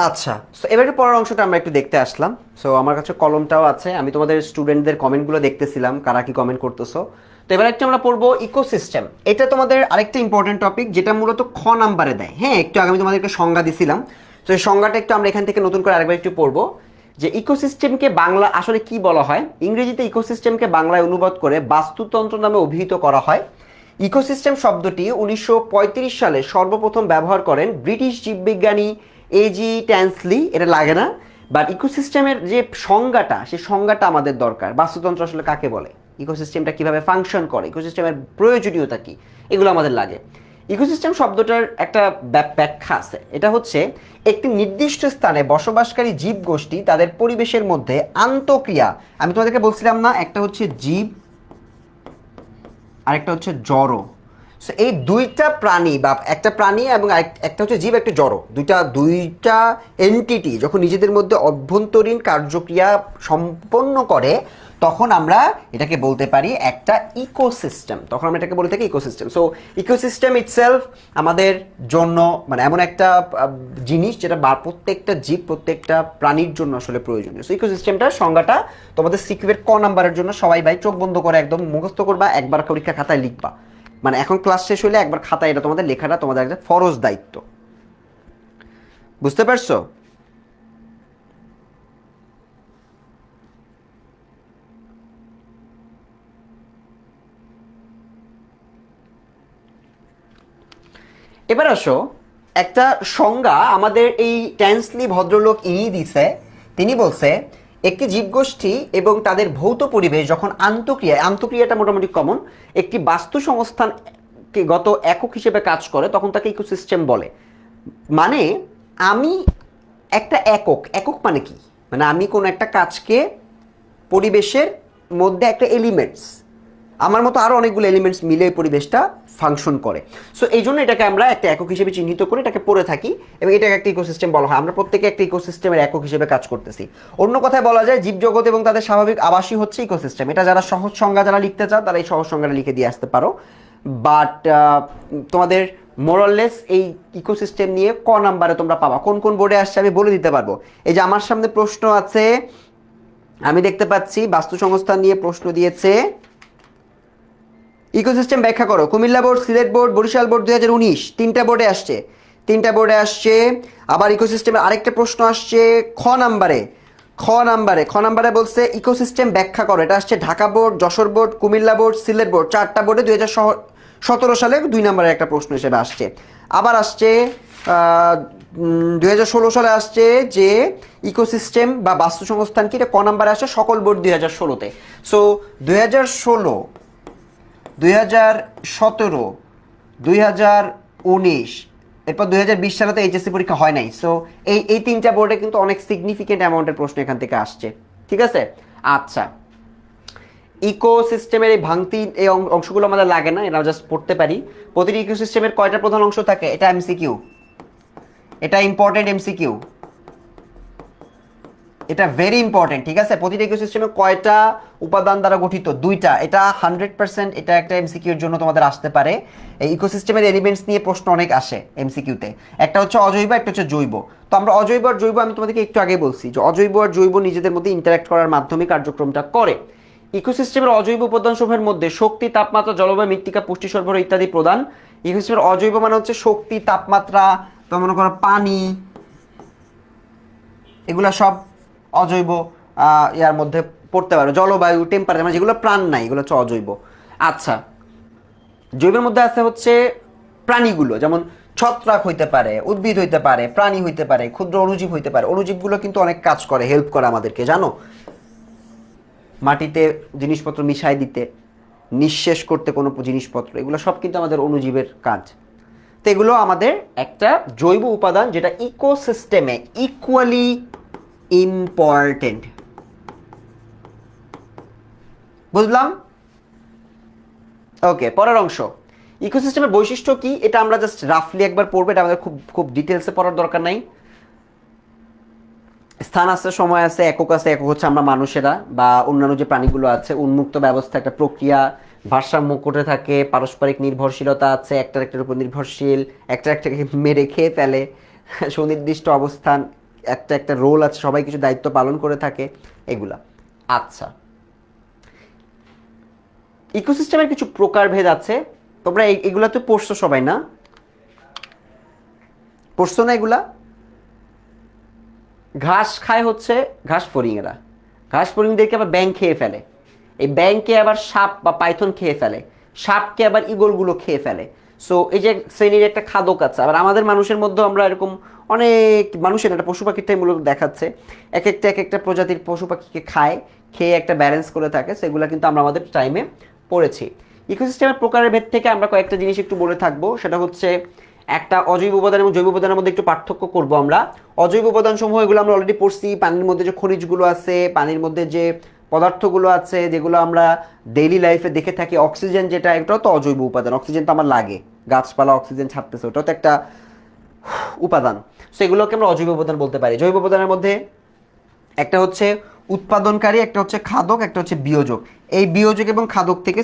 আচ্ছা, সো এবারে পরের অংশটা আমরা একটু দেখতে আসলাম। সো আমার কাছে কলমটাও আছে, আমি তোমাদের স্টুডেন্টদের কমেন্টগুলো দেখতেছিলাম, কারা কি কমেন্ট করতেছো। তো এবার একটু আমরা পড়বো ইকোসিস্টেম। এটা তোমাদের আরেকটা ইম্পর্টেন্ট টপিক, যেটা মূলত খ নাম্বারে দেয়। হ্যাঁ, একটু আগে আমি তোমাদেরকে সংজ্ঞা দিছিলাম, তো এই সংজ্ঞাটা একটু আমরা এখান থেকে নতুন করে আরেকবার একটু পড়বো, যে ইকোসিস্টেমকে বাংলা আসলে কি বলা হয়। ইংরেজিতে ইকোসিস্টেমকে বাংলায় অনুবাদ করে বাস্তুতন্ত্র নামে অভিহিত করা হয়। ইকোসিস্টেম শব্দটি 1935 সালে সর্বপ্রথম ব্যবহার করেন ব্রিটিশ জীববিজ্ঞানী এজি ট্যান্সলি। এটা লাগে না, বাট ইকোসিস্টেমের যে সংজ্ঞাটা, সেই সংজ্ঞাটা আমাদের দরকার। বাস্তুতন্ত্র আসলে কাকে বলে, ইকোসিস্টেমটা কিভাবে ফাংশন করে, ইকোসিস্টেমের প্রয়োজনীয়তা কি, এগুলো আমাদের লাগে। ইকোসিস্টেম শব্দটার একটা ব্যাখ্যা আছে, এটা হচ্ছে একটি নির্দিষ্ট স্থানে বসবাসকারী জীবগোষ্ঠী তাদের পরিবেশের মধ্যে আন্তঃক্রিয়া। আমি তোমাদেরকে বলছিলাম না, একটা হচ্ছে জীব, আরেকটা হচ্ছে জড়। সো এই দুইটা প্রাণী, বা একটা প্রাণী এবং একটা হচ্ছে জীব, একটা জড়, দুইটা এন্টিটি যখন নিজেদের মধ্যে অভ্যন্তরীণ কার্যক্রিয়া সম্পন্ন করে, তখন আমরা এটাকে বলতে পারি একটা ইকোসিস্টেম। তখন আমরা এটাকে বলে থাকি ইকোসিস্টেম। সো ইকোসিস্টেম ইটসেলফ আমাদের জন্য মানে এমন একটা জিনিস যেটা প্রত্যেকটা জীব, প্রত্যেকটা প্রাণীর জন্য আসলে প্রয়োজনীয়। সো ইকোসিস্টেমটার সংজ্ঞাটা তোমাদের সিকিউর ক নাম্বারের জন্য সবাই ভাই চোখ বন্ধ করে একদম মুখস্থ করবা, একবার পরীক্ষা খাতায় লিখবা। মানে এখন ক্লাস শেষ হলে একবার খাতায় এটা তোমাদের লেখাটা তোমাদের একটা ফরজ দায়িত্ব। বুঝতে পারছো? এবার আসো, একটা সংজ্ঞা আমাদের এই ট্যান্সলি ভদ্রলোক ইনি দিছে। তিনি বলছে একটি জীবগোষ্ঠী এবং তাদের ভৌত পরিবেশ যখন আন্তঃক্রিয়াটা মোটামুটি কমন, একটি বাস্তু সংস্থান গত একক হিসেবে কাজ করে, তখন তাকে ইকোসিস্টেম বলে। মানে আমি একটা একক মানে কি, মানে আমি কোনো একটা কাজকে পরিবেশের মধ্যে একটা এলিমেন্টস, আমার মতো আরও অনেকগুলো এলিমেন্টস মিলে পরিবেশটা ফাংশন করে। সো এই জন্য এটাকে আমরা একটা একক হিসেবে চিহ্নিত করে এটাকে পড়ে থাকি, এবং এটাকে একটা ইকোসিস্টেম বলা হয়। আমরা প্রত্যেকে একটা ইকোসিস্টেমের একক হিসেবে কাজ করতেছি। অন্য কথায় বলা যায় জীবজগৎ এবং তাদের স্বাভাবিক আবাসই হচ্ছে ইকোসিস্টেম। এটা যারা সহজ সংজ্ঞা যারা লিখতে চাও, তারা এই সহজ সংজ্ঞাটা লিখে দিয়ে আসতে পারো। বাট তোমাদের মোরাললেস এই ইকোসিস্টেম নিয়ে ক নাম্বারে তোমরা পাবা। কোন কোন বোর্ডে আসছে আমি বলে দিতে পারবো। এই যে আমার সামনে প্রশ্ন আছে, আমি দেখতে পাচ্ছি বাস্তু সংস্থান নিয়ে প্রশ্ন দিয়েছে। ইকোসিস্টেম ব্যাখ্যা করো। Comilla board, Sylhet board, Barisal board 2019 তিনটা বোর্ডে আসছে, তিনটা বোর্ডে আসছে। আবার ইকোসিস্টেমের আরেকটা প্রশ্ন আসছে খ নাম্বারে বলছে ইকোসিস্টেম ব্যাখ্যা করো। এটা আসছে Dhaka board, Jessore board, Comilla board, Sylhet board, চারটা বোর্ডে 2017 সালে 2 নম্বরের একটা প্রশ্ন হিসেবে আসছে। আবার আসছে 2016 সালে আসছে যে ইকোসিস্টেম বা বাস্তু সংস্থান কি, এটা ক নাম্বারে আসছে সকল বোর্ড 2016-তে। সো 2016, 2017, 2019, এরপর 2020 সালে তো এইচএসসি পরীক্ষা হয় নাই। সো এই তিনটা বোর্ডে কিন্তু অনেক সিগনিফিকেন্ট অ্যামাউন্টের প্রশ্ন এখান থেকে আসছে। ঠিক আছে? আচ্ছা, ইকোসিস্টেমের এই ভাঙতি এই অংশগুলো আমাদের লাগে না, এটা জাস্ট পড়তে পারি। প্রতিটি ইকোসিস্টেমের কয়টা প্রধান অংশ থাকে, এটা এমসিকিউ, এটা ইম্পর্টেন্ট এমসিকিউ, এটা ভেরি ইম্পর্টেন্ট। ঠিক আছে? প্রতিটা ইকোসিস্টেমে কয়টা উপাদান দ্বারা গঠিত, দুইটা। এটা 100% এটা একটা এমসিকিউর জন্য তোমাদের আসতে পারে। এই ইকোসিস্টেমের এলিমেন্টস নিয়ে প্রশ্ন অনেক আসে এমসিকিউতে। একটা হচ্ছে অজৈব, একটা হচ্ছে জৈব। তো আমরা অজৈব আর জৈব, আমি তোমাদেরকে একটু আগে বলছি যে অজৈব আর জৈব নিজেদের মধ্যে ইন্টারাক্ট করার মাধ্যমে কার্যক্রমটা করে। ইকোসিস্টেমের অজৈব উপাদানসমূহের মধ্যে শক্তি, তাপমাত্রা, জলবায়ু, মৃত্তিকা, পুষ্টি সরবরাহ ইত্যাদি প্রদান। ইকোসিস্টেমের অজৈব মানে হচ্ছে শক্তি, তাপমাত্রা, তো মনে করো পানি, এগুলা সব অজৈব ইয়ার মধ্যে পড়তে পারো, জলবায়ু, টেম্পারেচার, মানে যেগুলো প্রাণ নাই এগুলো হচ্ছে অজৈব। আচ্ছা, জৈবের মধ্যে আছে হচ্ছে প্রাণীগুলো, যেমন ছত্রাক হইতে পারে, উদ্ভিদ হইতে পারে, প্রাণী হইতে পারে, ক্ষুদ্র অণুজীব হইতে পারে। অণুজীবগুলো কিন্তু অনেক কাজ করে, হেল্প করে আমাদেরকে, জানো, মাটিতে জিনিসপত্র মিশাই দিতে, নিঃশেষ করতে কোনো জিনিসপত্র, এগুলো সব কিন্তু আমাদের অণুজীবের কাজ। তো এগুলো আমাদের একটা জৈব উপাদান যেটা ইকোসিস্টেমে ইকুয়ালি ইম্পর্টেন্ট। বুঝলাম? ওকে, পরের অংশ, ইকোসিস্টেমের বৈশিষ্ট্য কি, এটা আমরা জাস্ট রাফলি একবার পড়বো, এটা আমাদের খুব খুব ডিটেলসে পড়ার দরকার নাই। স্থান আছে, সময় আছে, একক আছে। একক হচ্ছে আমরা মানুষেরা বা অন্যান্য যে প্রাণীগুলো আছে। উন্মুক্ত ব্যবস্থা, একটা প্রক্রিয়া, ভারসাম্য করে থাকে, পারস্পরিক নির্ভরশীলতা আছে, একটার একটার উপর নির্ভরশীল, একটা একটাকে মেরে খেয়ে ফেলে, সুনির্দিষ্ট অবস্থান, একটা একটা রোল আছে, সবাই কিছু দায়িত্ব পালন করে থাকে, এগুলা। আচ্ছা, ইকোসিস্টেমের কিছু প্রকারভেদ আছে, তোমরা এগুলা তো পড়ছো সবাই, না পড়ছো না এগুলা? ঘাস খায় হচ্ছে ঘাস ফড়িংয়েরা, ঘাস ফড়িংদেরকে আবার ব্যাঙ খেয়ে ফেলে, এই ব্যাঙকে আবার সাপ বা পাইথন খেয়ে ফেলে, সাপকে আবার ঈগলগুলো খেয়ে ফেলে। সো এই যে শ্রেণীর একটা খাদক আছে। আবার আমাদের মানুষের মধ্যে আমরা এরকম অনেক মানুষের, একটা পশু পাখিরটাই মূলত দেখাচ্ছে, এক একটা প্রজাতির পশু পাখিকে খায়, খেয়ে একটা ব্যালেন্স করে থাকে, সেগুলো কিন্তু আমরা আমাদের টাইমে পড়েছি। ইকোসিস্টেমের প্রকারের ভেদ থেকে আমরা কয়েকটা জিনিস একটু বলে থাকবো, সেটা হচ্ছে একটা অজৈব উপাদান এবং জৈব উপাদানের মধ্যে একটু পার্থক্য করব আমরা। অজৈব উপাদান সমূহ এগুলো আমরা অলরেডি পড়ছি, পানির মধ্যে যে খনিজগুলো আছে, পানির মধ্যে যে পদার্থগুলো আছে যেগুলো আমরা ডেইলি লাইফে দেখে থাকি, অক্সিজেন যেটা, এটাও তো অজৈব উপাদান, অক্সিজেন তো আমার লাগে, গাছপালা অক্সিজেন ছাড়তেছে, ওটাও তো একটা উপাদান। সো এগুলোকে আমরা অজৈব উপাদান বলতে পারি। জৈব উপাদানের মধ্যে একটা হচ্ছে উৎপাদনকারী, একটা হচ্ছে খাদক, একটা হচ্ছে বিয়োজক। এই বিয়োজক এবং খাদক থেকে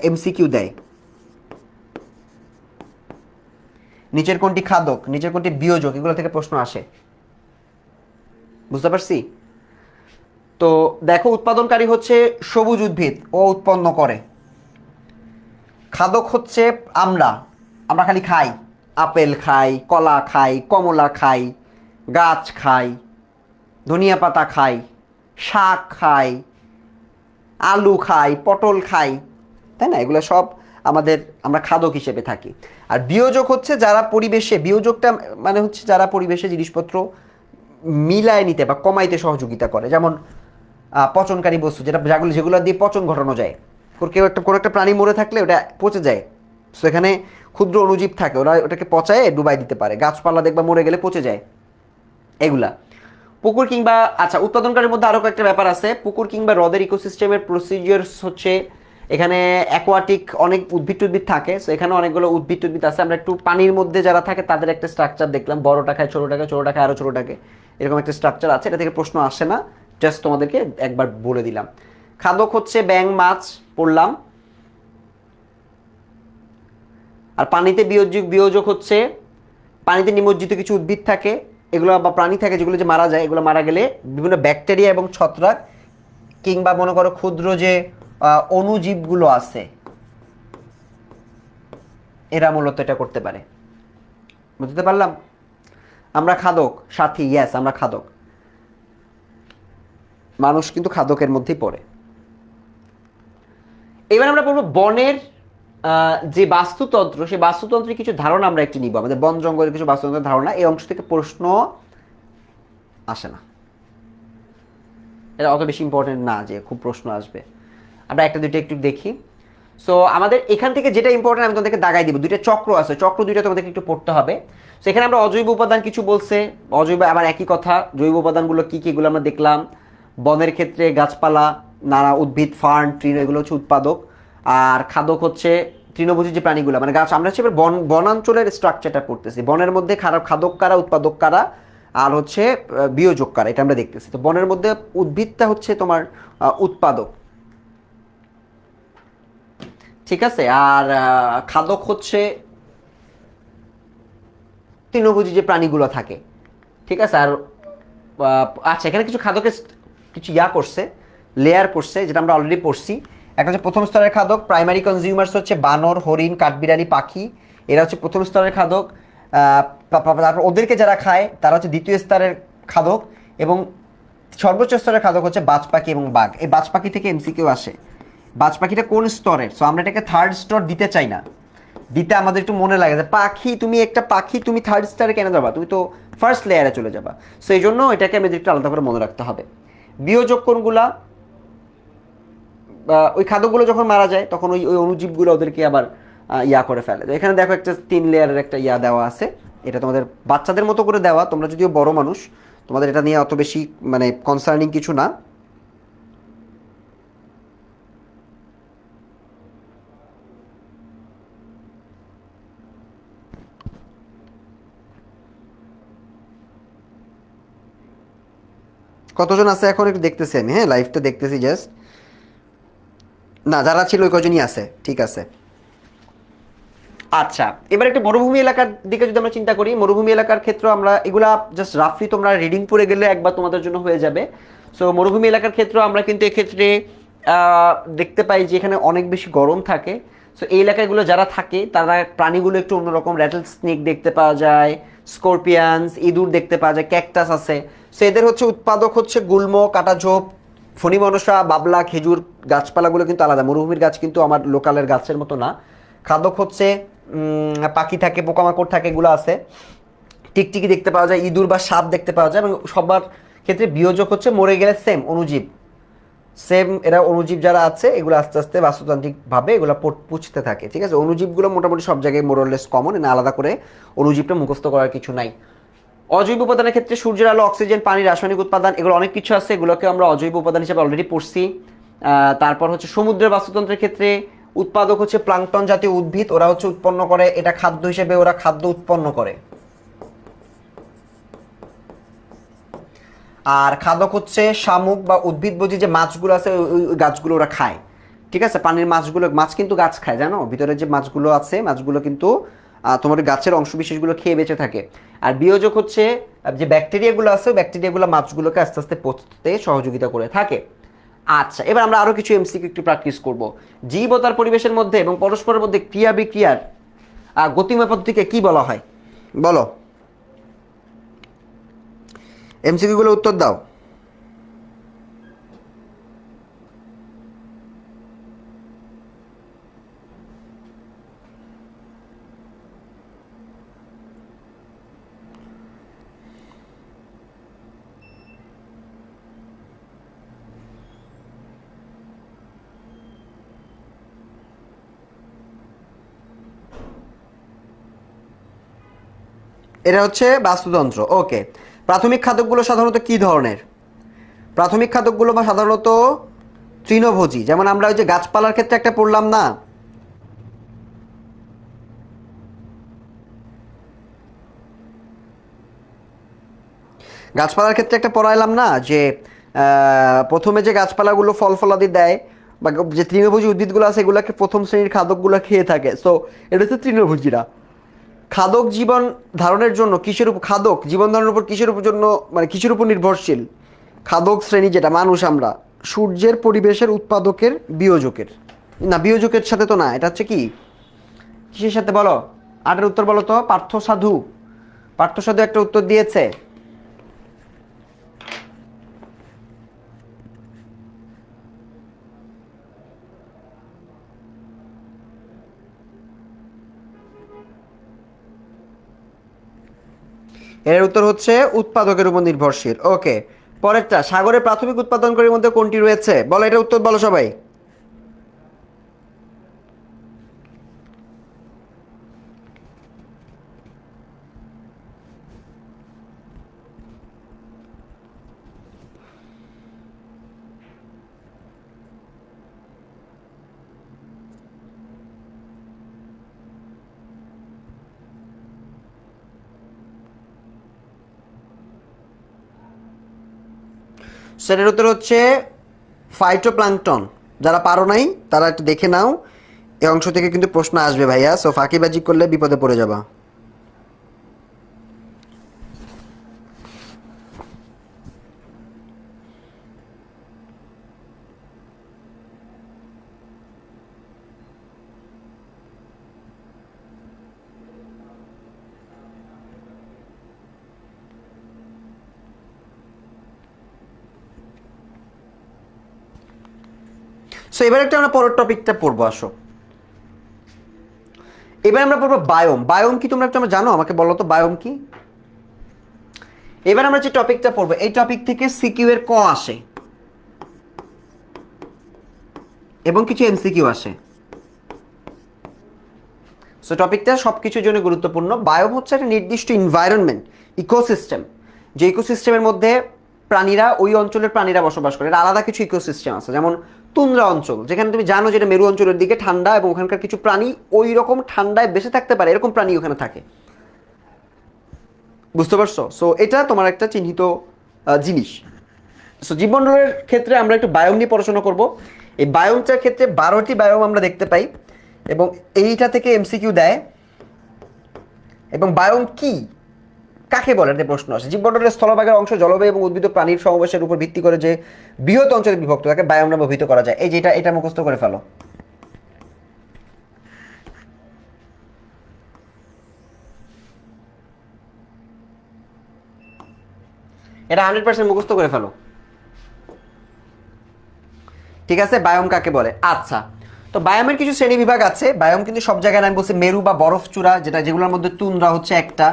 এমসিকিউ দেয়, নিচের কোনটি খাদক, নিচের কোনটি বিয়োজক, এগুলো থেকে প্রশ্ন আসে। বুঝতে পারছি? তো দেখো, উৎপাদনকারী হচ্ছে সবুজ উদ্ভিদ, ও উৎপন্ন করে। খাদক হচ্ছে আমরা, আমরা খালি খাই, আপেল খাই, কলা খাই, কমলা খাই, গাছ খাই, ধনিয়া পাতা খাই, শাক খাই, আলু খাই, পটল খাই, তাই না? এগুলো সব আমাদের, আমরা খাদক হিসেবে থাকি। আর বিয়োজক হচ্ছে যারা পরিবেশে, বিয়োজকটা মানে হচ্ছে যারা পরিবেশে জিনিসপত্র মিলায় নিতে বা কমাইতে সহযোগিতা করে, যেমন পচনকারী বস্তু, যেগুলো দিয়ে পচন ঘটানো যায়। কোনো একটা প্রাণী মরে থাকলে ওটা পচে যায়, সো এখানে ক্ষুদ্র অণুজীব থাকে, ওরা ওটাকে পচায় ডুবাই দিতে পারে। গাছপালা দেখবা মরে গেলে পচে যায়, এগুলা। পুকুর কিংবা, আচ্ছা, উৎপাদনকারীর মধ্যে আরও কয়েকটা ব্যাপার আছে। পুকুর কিংবা হ্রদের ইকোসিস্টেমের প্রসিজিয়ার্স হচ্ছে, এখানে অ্যাকোয়াটিক অনেক উদ্ভিদ টুদ্ভিদ থাকে, সো এখানে অনেকগুলো উদ্ভিদ টুদ্ভিদ আছে। আমরা একটু পানির মধ্যে যারা থাকে তাদের একটা স্ট্রাকচার দেখলাম, বড়টা খায় ছোটোটাকে, ছোটোটা খায় আরও ছোটোটাকে, এরকম একটা স্ট্রাকচার আছে। এটা থেকে প্রশ্ন আসে না, জাস্ট তোমাদেরকে একবার বলে দিলাম। খাদক হচ্ছে ব্যাঙ, মাছ পড়লাম। আর পানিতে বিয়োজক হচ্ছে পানিতে নিমজ্জিত কিছু উদ্ভিদ থাকে, এগুলো বা প্রাণী থাকে যেগুলো যে মারা যায়, এগুলো মারা গেলে বিভিন্ন ব্যাকটেরিয়া এবং ছত্রাক কিংবা মনে করো ক্ষুদ্র যে অণুজীবগুলো আছে, এরা মূলত এটা করতে পারে। বুঝতে পারলাম? আমরা খাদক সাথী, ইয়েস, আমরা খাদক, মানুষ কিন্তু খাদকের মধ্যেই পড়ে। এবার আমরা বলবো বনের যে বাস্তুতন্ত্র, সেই বাস্তুতন্ত্রের কিছু ধারণা আমরা একটু নিব, আমাদের বন জঙ্গলের কিছু বাস্তুতন্ত্রের ধারণা। এই অংশ থেকে প্রশ্ন আসে না, এটা অত বেশি ইম্পর্টেন্ট না যে খুব প্রশ্ন আসবে। আমরা একটা দুইটা একটু দেখি। সো আমাদের এখান থেকে যেটা ইম্পর্টেন্ট আমি তোমাদেরকে দাগাই দিব, দুইটা চক্র আছে, চক্র দুইটা তোমাদেরকে একটু পড়তে হবে। সেখানে আমরা অজৈব উপাদান কিছু বলছে, অজৈব আবার একই কথা, জৈব উপাদানগুলো কী কী এগুলো আমরা দেখলাম। বনের ক্ষেত্রে গাছপালা, নানা উদ্ভিদ, ফার্ন, তৃণ, এগুলো হচ্ছে উৎপাদক। আর খাদক হচ্ছে তৃণভোজী যে প্রাণীগুলো, মানে গাছ। আমরা হচ্ছে বনাঞ্চলের স্ট্রাকচারটা পড়তেছি, বনের মধ্যে খাদক কারা, উৎপাদক কারা, আর হচ্ছে বিয়োজক কারা, এটা আমরা দেখতেছি। তো বনের মধ্যে উদ্ভিদটা হচ্ছে তোমার উৎপাদক, ঠিক আছে। আর খাদক হচ্ছে তৃণভোজী যে প্রাণীগুলো থাকে, ঠিক আছে। আর আচ্ছা, এখানে কিছু খাদকের কিছু করছে, লেয়ার করছে, যেটা আমরা অলরেডি পড়ছি। একটা হচ্ছে প্রথম স্তরের খাদক, প্রাইমারি কনজিউমার্স হচ্ছে বানর, হরিণ, কাঠবিড়ালি, পাখি, এরা হচ্ছে প্রথম স্তরের খাদক। তারপর ওদেরকে যারা খায় তারা হচ্ছে দ্বিতীয় স্তরের খাদক। এবং সর্বোচ্চ স্তরের খাদক হচ্ছে বাজ পাখি এবং বাঘ। এই বাজ পাখি থেকে এমসিকিউ আসে। বাজ পাখিটা কোন স্তরের? সো আমরা এটাকে থার্ড স্তর দিতে চাই না। দিতে আমাদের একটু মনে লাগে যে পাখি, তুমি একটা পাখি, তুমি থার্ড স্টারে কেন যাবা? তুমি তো ফার্স্ট লেয়ারে চলে যাবা। সো এই জন্য এটাকে আমাদের একটু আলাদা করে মনে রাখতে হবে। বিয়োজক কোনগুলা? ওই খাদ্যগুলো যখন মারা যায় তখন ওই ওই অণুজীবগুলো ওদেরকে আবার ইয়া করে ফেলে। তো এখানে দেখো একটা 3 লেয়ারের একটা ইয়া দেওয়া আছে। এটা তোমাদের বাচ্চাদের মতো করে দেওয়া, তোমরা যদিও বড় মানুষ, তোমাদের এটা নিয়ে অত বেশি মানে কনসার্নিং কিছু না। কতজন আছে এখন একটু দেখতেছি আমি, হ্যাঁ লাইভটা দেখতেছি জাস্ট। না, যারা ছিল ওই কজনই আছে, ঠিক আছে। আচ্ছা, এবার একটা মরুভূমি এলাকার দিকে যদি আমরা চিন্তা করি, মরুভূমি এলাকার ক্ষেত্রে আমরা এগুলা জাস্ট রাফলি তোমরা রিডিং পড়ে গেলে একবার তোমাদের জন্য হয়ে যাবে। সো মরুভূমি এলাকার ক্ষেত্রে আমরা কিন্তু এক্ষেত্রে দেখতে পাই যে এখানে অনেক বেশি গরম থাকে। সো এই এলাকাগুলো যারা থাকে তারা প্রাণীগুলো একটু অন্যরকম, র্যাটল স্নেক দেখতে পাওয়া যায়, স্করপিয়ানস, ইঁদুর দেখতে পাওয়া যায়, ক্যাকটাস আছে। সো এদের হচ্ছে উৎপাদক হচ্ছে গুল্ম, কাঁটাঝোপ, ফণিমনসা, বাবলা, খেজুর গাছপালাগুলো কিন্তু আলাদা। মরুভূমির গাছ কিন্তু আমার লোকালের গাছের মতো না। খাদক হচ্ছে পাখি থাকে, পোকামাকড় থাকে, এগুলো আছে। টিকটিকি দেখতে পাওয়া যায়, ইঁদুর বা সাপ দেখতে পাওয়া যায়। এবং সবার ক্ষেত্রে বিয়োজক হচ্ছে মরে গেলে সেম অণুজীব, সেম এরা অণুজীব যারা আছে এগুলো আস্তে আস্তে বাস্তুতান্ত্রিকভাবে এগুলো পুষতে থাকে। ঠিক আছে, অণুজীবগুলো মোটামুটি সব জায়গায় মোরলেস কমন, না আলাদা করে অণুজীবটা মুখস্থ করার কিছু নাই। অজৈব উপাদানের ক্ষেত্রে সূর্যের আলো, অক্সিজেন, পানি, রাসায়নিক উৎপাদান, এগুলো অনেক কিছু আছে, এগুলোকে আমরা অজৈব উপাদান হিসেবে অলরেডি পড়ছি। তারপর হচ্ছে সমুদ্রের বাস্তুতন্ত্রের ক্ষেত্রে উৎপাদক হচ্ছে প্লাঙ্কটন জাতীয় উদ্ভিদ, ওরা হচ্ছে উৎপন্ন করে, এটা খাদ্য হিসেবে ওরা খাদ্য উৎপন্ন করে। আর খাদক হচ্ছে শামুক বা উদ্ভিদভোজী যে মাছগুলো আছে, ওই গাছগুলো ওরা খায়। ঠিক আছে, পানির মাছগুলো, মাছ কিন্তু গাছ খায়, জানো? ভিতরে যে মাছগুলো আছে, মাছগুলো কিন্তু তোমার গাছের অংশ বিশেষগুলো খেয়ে বেঁচে থাকে। আর বিয়োজক হচ্ছে যে ব্যাকটেরিয়াগুলো আছে, ব্যাকটেরিয়াগুলো মাছগুলোকে আস্তে আস্তে পচতে সহযোগিতা করে থাকে। আচ্ছা, এবার আমরা আরো কিছু এমসিকিউ একটু প্র্যাকটিস করব। জীব ও তার পরিবেশের মধ্যে এবং পরস্পরের মধ্যে ক্রিয়া বিক্রিয়ার গতিময় পদ্ধতিকে কি বলা হয়? বলো, এমসিকিউ গুলো উত্তর দাও। এটা হচ্ছে বাস্তুতন্ত্র। ওকে, প্রাথমিক খাদকগুলো সাধারণত কি ধরনের? প্রাথমিক খাদকগুলো বা সাধারণত তৃণভোজী। যেমন আমরা ওই যে গাছপালার ক্ষেত্রে একটা পড়লাম না, গাছপালার ক্ষেত্রে একটা পড়াইলাম না যে প্রথমে যে গাছপালাগুলো ফল ফলাদি দেয় বা যে তৃণভোজী উদ্ভিদগুলো আছে এগুলোকে প্রথম শ্রেণীর খাদকগুলো খেয়ে থাকে। সো এটা হচ্ছে তৃণভোজীরা। খাদক জীবন ধারণের জন্য কিসের উপর, খাদক জীবন ধারণের উপর কিসের উপর জন্য, মানে কিসের উপর নির্ভরশীল? খাদক শ্রেণী যেটা মানুষ আমরা, সূর্যের পরিবেশের উৎপাদকের বিয়োজকের। না, বিয়োজকের সাথে তো না, এটা হচ্ছে কি, কিসের সাথে বলো? আটের উত্তর বলো তো। পার্থ সাধু, পার্থ সাধু একটা উত্তর দিয়েছে। এর উত্তর হচ্ছে উৎপাদকের উপর নির্ভরশীল। ওকে, পরেরটা, সাগরের প্রাথমিক উৎপাদনকারীর মধ্যে কোনটি রয়েছে? বলো, এটা উত্তর বলো সবাই। সেটার উত্তর হচ্ছে ফাইটোপ্লাঙ্কটন। যারা পারো নাই তারা একটু দেখে নাও, এই অংশ থেকে কিন্তু প্রশ্ন আসবে ভাইয়া, সো ফাঁকিবাজি করলে বিপদে পড়ে যাবা। সো এবার একটা আমরা পরের টপিকটা পড়বো, আসো এবার আমরা পড়বো বায়োম। বায়োম কি তোমরা একটু আমরা জানো, আমাকে বলো তো বায়োম কি। এবার আমরা যে টপিকটা পড়বো এই টপিক থেকে সিকিউ এর ক আসে এবং কিছু এমসিকিউ আসে। সো টপিকটা সব কিছুর জন্য গুরুত্বপূর্ণ। বায়োম হচ্ছে একটা নির্দিষ্ট এনভায়রনমেন্ট, ইকোসিস্টেম, যে ইকোসিস্টেমের মধ্যে প্রাণীরা, ওই অঞ্চলের প্রাণীরা বসবাস করে। এটা আলাদা কিছু ইকোসিস্টেম আছে, যেমন তুন্দ্রা অঞ্চল, যেখানে তুমি জানো যেটা মেরু অঞ্চলের দিকে ঠান্ডা এবং ওখানকার কিছু প্রাণী ওই রকম ঠান্ডায় বেঁচে থাকতে পারে, এরকম প্রাণী ওখানে থাকে। বুঝতে পারছো? সো এটা তোমার একটা চিহ্নিত জিনিস। সো জীবমণ্ডলের ক্ষেত্রে আমরা একটু বায়োম নিয়ে পড়াশোনা করব। এই বায়োমটার ক্ষেত্রে 12টি বায়োম আমরা দেখতে পাই এবং এইটা থেকে এমসিকিউ দেয়। এবং বায়োম কি, কাকে বলে একটা প্রশ্ন আসে। জীবমণ্ডলের স্থলভাগের অংশ জলবায়ু এবং উদ্ভিদ প্রাণীর সমাবেশের উপর ভিত্তি করে যে বৃহৎ অঞ্চলে বিভক্ত, তাকে বায়োম নামে অভিহিত করা যায়। এই যেটা, এটা মুখস্থ করে ফেলো। এটা 100% মুখস্থ করে ফেলো, ঠিক আছে? বায়োম কাকে বলে। আচ্ছা, তো বায়োমের কিছু শ্রেণী বিভাগ আছে। বায়োম কিন্তু সব জায়গায় আমি বলছি মেরু বা বরফ চূড়া, যেগুলোর মধ্যে তুন্দ্রা হচ্ছে একটা,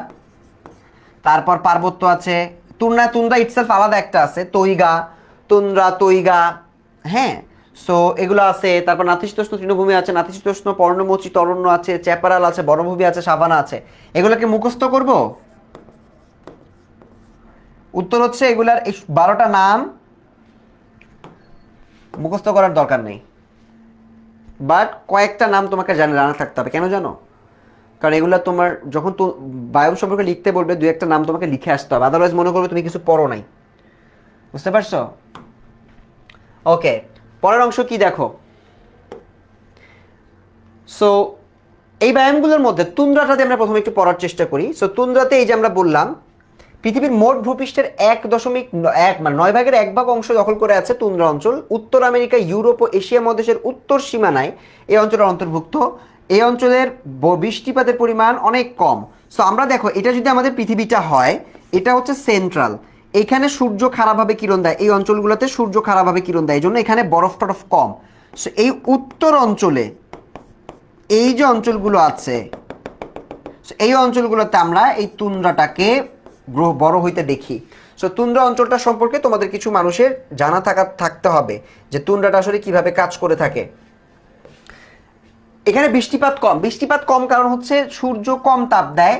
তারপর পার্বত্য আছে। তুন্দ্রা ইটসেলফ আলাদা একটা আছে, তৈগা, তুন্দ্রা, তৈগা, হ্যাঁ। সো এগুলো আছে। তারপর নাতিশীতোষ্ণ তৃণভূমি আছে, নাতিশীতোষ্ণ পর্ণমোচী তরণ্য আছে, চ্যাপারাল আছে, বনভূমি আছে, সাভানা আছে। এগুলোকে মুখস্থ করব? উত্তর হচ্ছে এগুলার 12টা নাম মুখস্থ করার দরকার নেই, বাট কয়েকটা নাম তোমাকে জানা থাকতে হবে। কেন জানো? কারণ এগুলো তোমার যখন তো বায়োম সম্পর্কে লিখতে বলবে, দু একটা নাম তোমাকে লিখে আসতে হবে, আদারওয়াইজ মনে করবে তুমি কিছু পড়ো নাই। বুঝতে পারছো? ওকে, পরের অংশ কি দেখো। সো এই বায়োমগুলোর মধ্যে তুন্দ্রাটাতে আমরা প্রথমে একটু পড়ার চেষ্টা করি। সো তুন্দ্রাতে এই যে আমরা বললাম পৃথিবীর মোট ভূপৃষ্ঠের 1.1 মানে 9 ভাগের 1 ভাগ অংশ দখল করে আছে তুন্দ্রা অঞ্চল। উত্তর আমেরিকা, ইউরোপ ও এশিয়া মহাদেশের উত্তর সীমানায় এই অঞ্চলের অন্তর্ভুক্ত। এই অঞ্চলের বৃষ্টিপাতের পরিমাণ অনেক কম। সো আমরা দেখো, এটা যদি আমাদের পৃথিবীটা হয়, এটা হচ্ছে সেন্ট্রাল, এখানে সূর্য খারাপভাবে কিরণ দেয়, এই অঞ্চলগুলোতে সূর্য খারাপভাবে কিরণ দেয়, এই জন্য এখানে বরফ টরফ কম। সো এই উত্তর অঞ্চলে এই যে অঞ্চলগুলো আছে, এই অঞ্চলগুলোতে আমরা এই তুন্দ্রাটাকে বড় হইতে দেখি। সো তুন্দ্রা অঞ্চলটা সম্পর্কে তোমাদের কিছু মানুষের জানা থাকতে হবে যে তুন্দ্রাটা আসলে কিভাবে কাজ করে থাকে। এখানে বৃষ্টিপাত কম কারণ হচ্ছে সূর্য কম তাপ দেয়,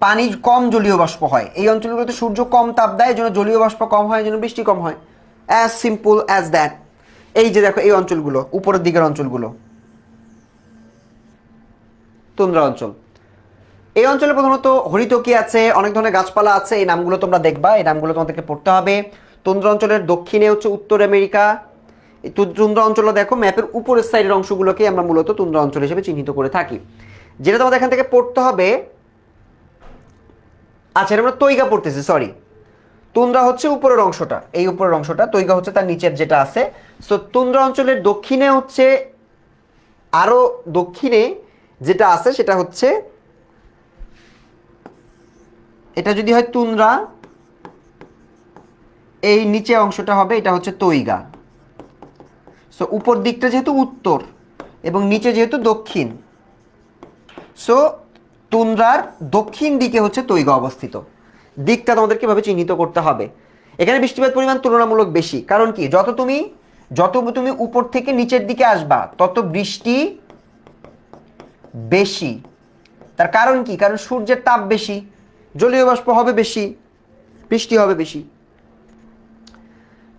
পানি কম, জলীয় বাষ্প হয়। এই অঞ্চলগুলোতে সূর্য কম তাপ দেয়, এই জন্য জলীয় বাষ্প কম হয়, এই জন্য বৃষ্টি কম হয়। As simple as that. এই যে দেখো, এই অঞ্চলগুলো, উপরের দিকের অঞ্চলগুলো তুন্দ্রা অঞ্চল। এই অঞ্চলে প্রধানত হরিতকি আছে, অনেক ধরনের গাছপালা আছে। এই নামগুলো তোমরা দেখবা, এই নামগুলো তোমাদেরকে পড়তে হবে। তুন্দ্রা অঞ্চলের দক্ষিণে হচ্ছে উত্তর আমেরিকা। এই তুন্দ্রা অঞ্চলে দেখো ম্যাপের উপরের সাইডের অংশগুলোকে আমরা মূলত তুন্দ্রা অঞ্চল হিসেবে চিহ্নিত করে থাকি। যেটা তোমাদের এখান থেকে পড়তে হবে, আচ্ছা আমরা তৈগা পড়তেছি, সরি। তুন্দ্রা হচ্ছে উপরের অংশটা, এই উপরের অংশটা, তৈগা হচ্ছে তার নিচের যেটা আছে। সো তুন্দ্রা অঞ্চলের দক্ষিণে হচ্ছে, আরো দক্ষিণে যেটা আছে সেটা হচ্ছে, এটা যদি হয় তুন্দ্রা, এই নিচে অংশটা হবে, এটা হচ্ছে তৈগা। সো উপর দিকটা যেহেতু উত্তর এবং নিচে যেহেতু দক্ষিণ, সো তুন্দ্রার দক্ষিণ দিকে হচ্ছে তৈগা অবস্থিত। দিকটা তোমাদেরকে ভাবে চিহ্নিত করতে হবে। এখানে বৃষ্টিপাত পরিমাণ তুলনামূলক বেশি, কারণ কি, যত তুমি উপর থেকে নিচের দিকে আসবা তত বৃষ্টি বেশি। তার কারণ কি? কারণ সূর্যের তাপ বেশি, জলীয় বাষ্প হবে বেশি, বৃষ্টি হবে বেশি।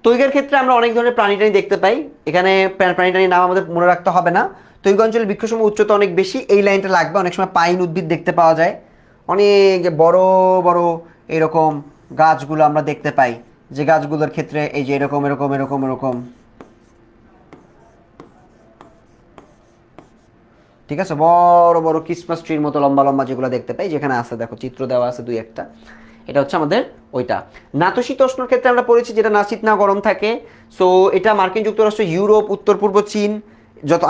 তৈগার ক্ষেত্রে আমরা অনেক ধরনের প্রাণীটানি দেখতে পাই। এখানে প্রাণীটানির নাম আমাদের মনে রাখতে হবে না। তৈগা অঞ্চলের বৃক্ষসমূহ উচ্চতা অনেক বেশি, এই লাইনটা লাগবে। অনেক সময় পাইন উদ্ভিদ দেখতে পাওয়া যায়, অনেক বড় বড় এরকম গাছগুলো আমরা দেখতে পাই, যে গাছগুলোর ক্ষেত্রে এই যে এরকম এরকম এরকম এরকম, ঠিক আছে, বড় বড় ক্রিসমাস ট্রির মতো লম্বা লম্বা যেগুলো দেখতে পাই, যেখানে আছে দেখো চিত্র দেওয়া আছে দুই একটা, এটা হচ্ছে আমাদের ওইটা। নাতিশীতোষ্ণর ক্ষেত্রে আমরা পড়েছি যেটা না শীত না গরম থাকে। সো এটা মার্কিন যুক্তরাষ্ট্র, ইউরোপ, উত্তর পূর্ব চীন, যত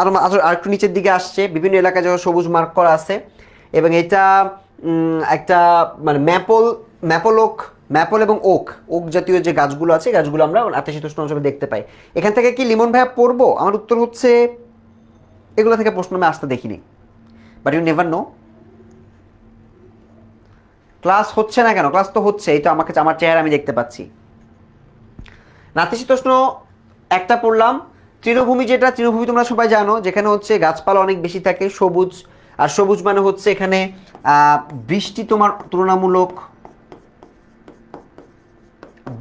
আর একটু নিচের দিকে আসছে, বিভিন্ন এলাকায় যখন সবুজ মার্ক করা আছে। এবং এটা একটা মানে ম্যাপল এবং ওক, ওক জাতীয় যে গাছগুলো আছে গাছগুলো আমরা নাতিশীতোষ্ণ অঞ্চলে দেখতে পাই। এখান থেকে কি লিমন ভাইয়া পড়বো? আমার উত্তর হচ্ছে এগুলো থেকে প্রশ্ন আমি আসতে দেখিনি, but you never know. Class হচ্ছে না কেন? ক্লাস তো হচ্ছে, এই তো আমাকে আমার চেহারা আমি দেখতে পাচ্ছি। নাতিশীতোষ্ণ একটা পড়লাম। তৃণভূমি, যেটা তৃণভূমি তোমরা সবাই জানো, যেখানে হচ্ছে গাছপালা অনেক বেশি থাকে, সবুজ। আর সবুজ মানে হচ্ছে এখানে বৃষ্টি তোমার তুলনামূলক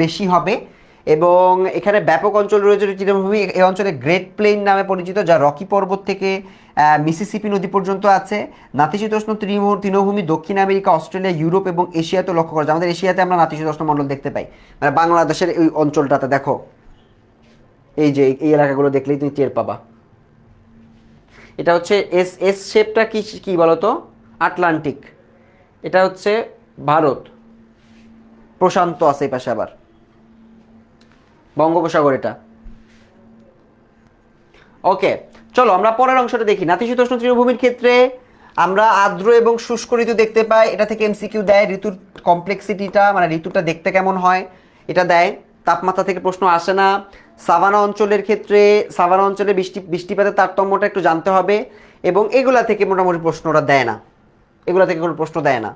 বেশি হবে, এবং এখানে ব্যাপক অঞ্চল রয়েছে তৃণভূমি। এই অঞ্চলে গ্রেট প্লেন নামে পরিচিত, যা রকি পর্বত থেকে মিসিসিপি নদী পর্যন্ত আছে। নাতিশীতোষ্ণ তৃণভূমি দক্ষিণ আমেরিকা, অস্ট্রেলিয়া, ইউরোপ এবং এশিয়াতে লক্ষ্য করা যায়। আমাদের এশিয়াতে আমরা নাতিশীতোষ্ণ মণ্ডল দেখতে পাই, মানে বাংলাদেশের এই অঞ্চলটাতে দেখো, এই যে এই এলাকাগুলো দেখলেই তুমি টের পাবা। এটা হচ্ছে এস এস শেপটা কি কি বলতো? আটলান্টিক। এটা হচ্ছে ভারত, প্রশান্ত আছে এই পাশে, আবার বঙ্গোপসাগর এটা। ওকে, চলো আমরা পরের অংশটা দেখি। নাতিশীতোষ্ণ তৃণভূমির ক্ষেত্রে আমরা আর্দ্র এবং শুষ্ক ঋতু দেখতে পাই। এটা থেকে এমসিকিউ দেয়, ঋতুর কমপ্লেক্সিটিটা মানে ঋতুটা দেখতে কেমন হয় এটা দেয়। তাপমাত্রা থেকে প্রশ্ন আসে না। সাভানা অঞ্চলের ক্ষেত্রে সাভানা অঞ্চলে বৃষ্টিপাতের তারতম্যটা একটু জানতে হবে, এবং এগুলা থেকে মোটামুটি প্রশ্নটা দেয় না, এগুলা থেকে কোনো প্রশ্ন দেয় না।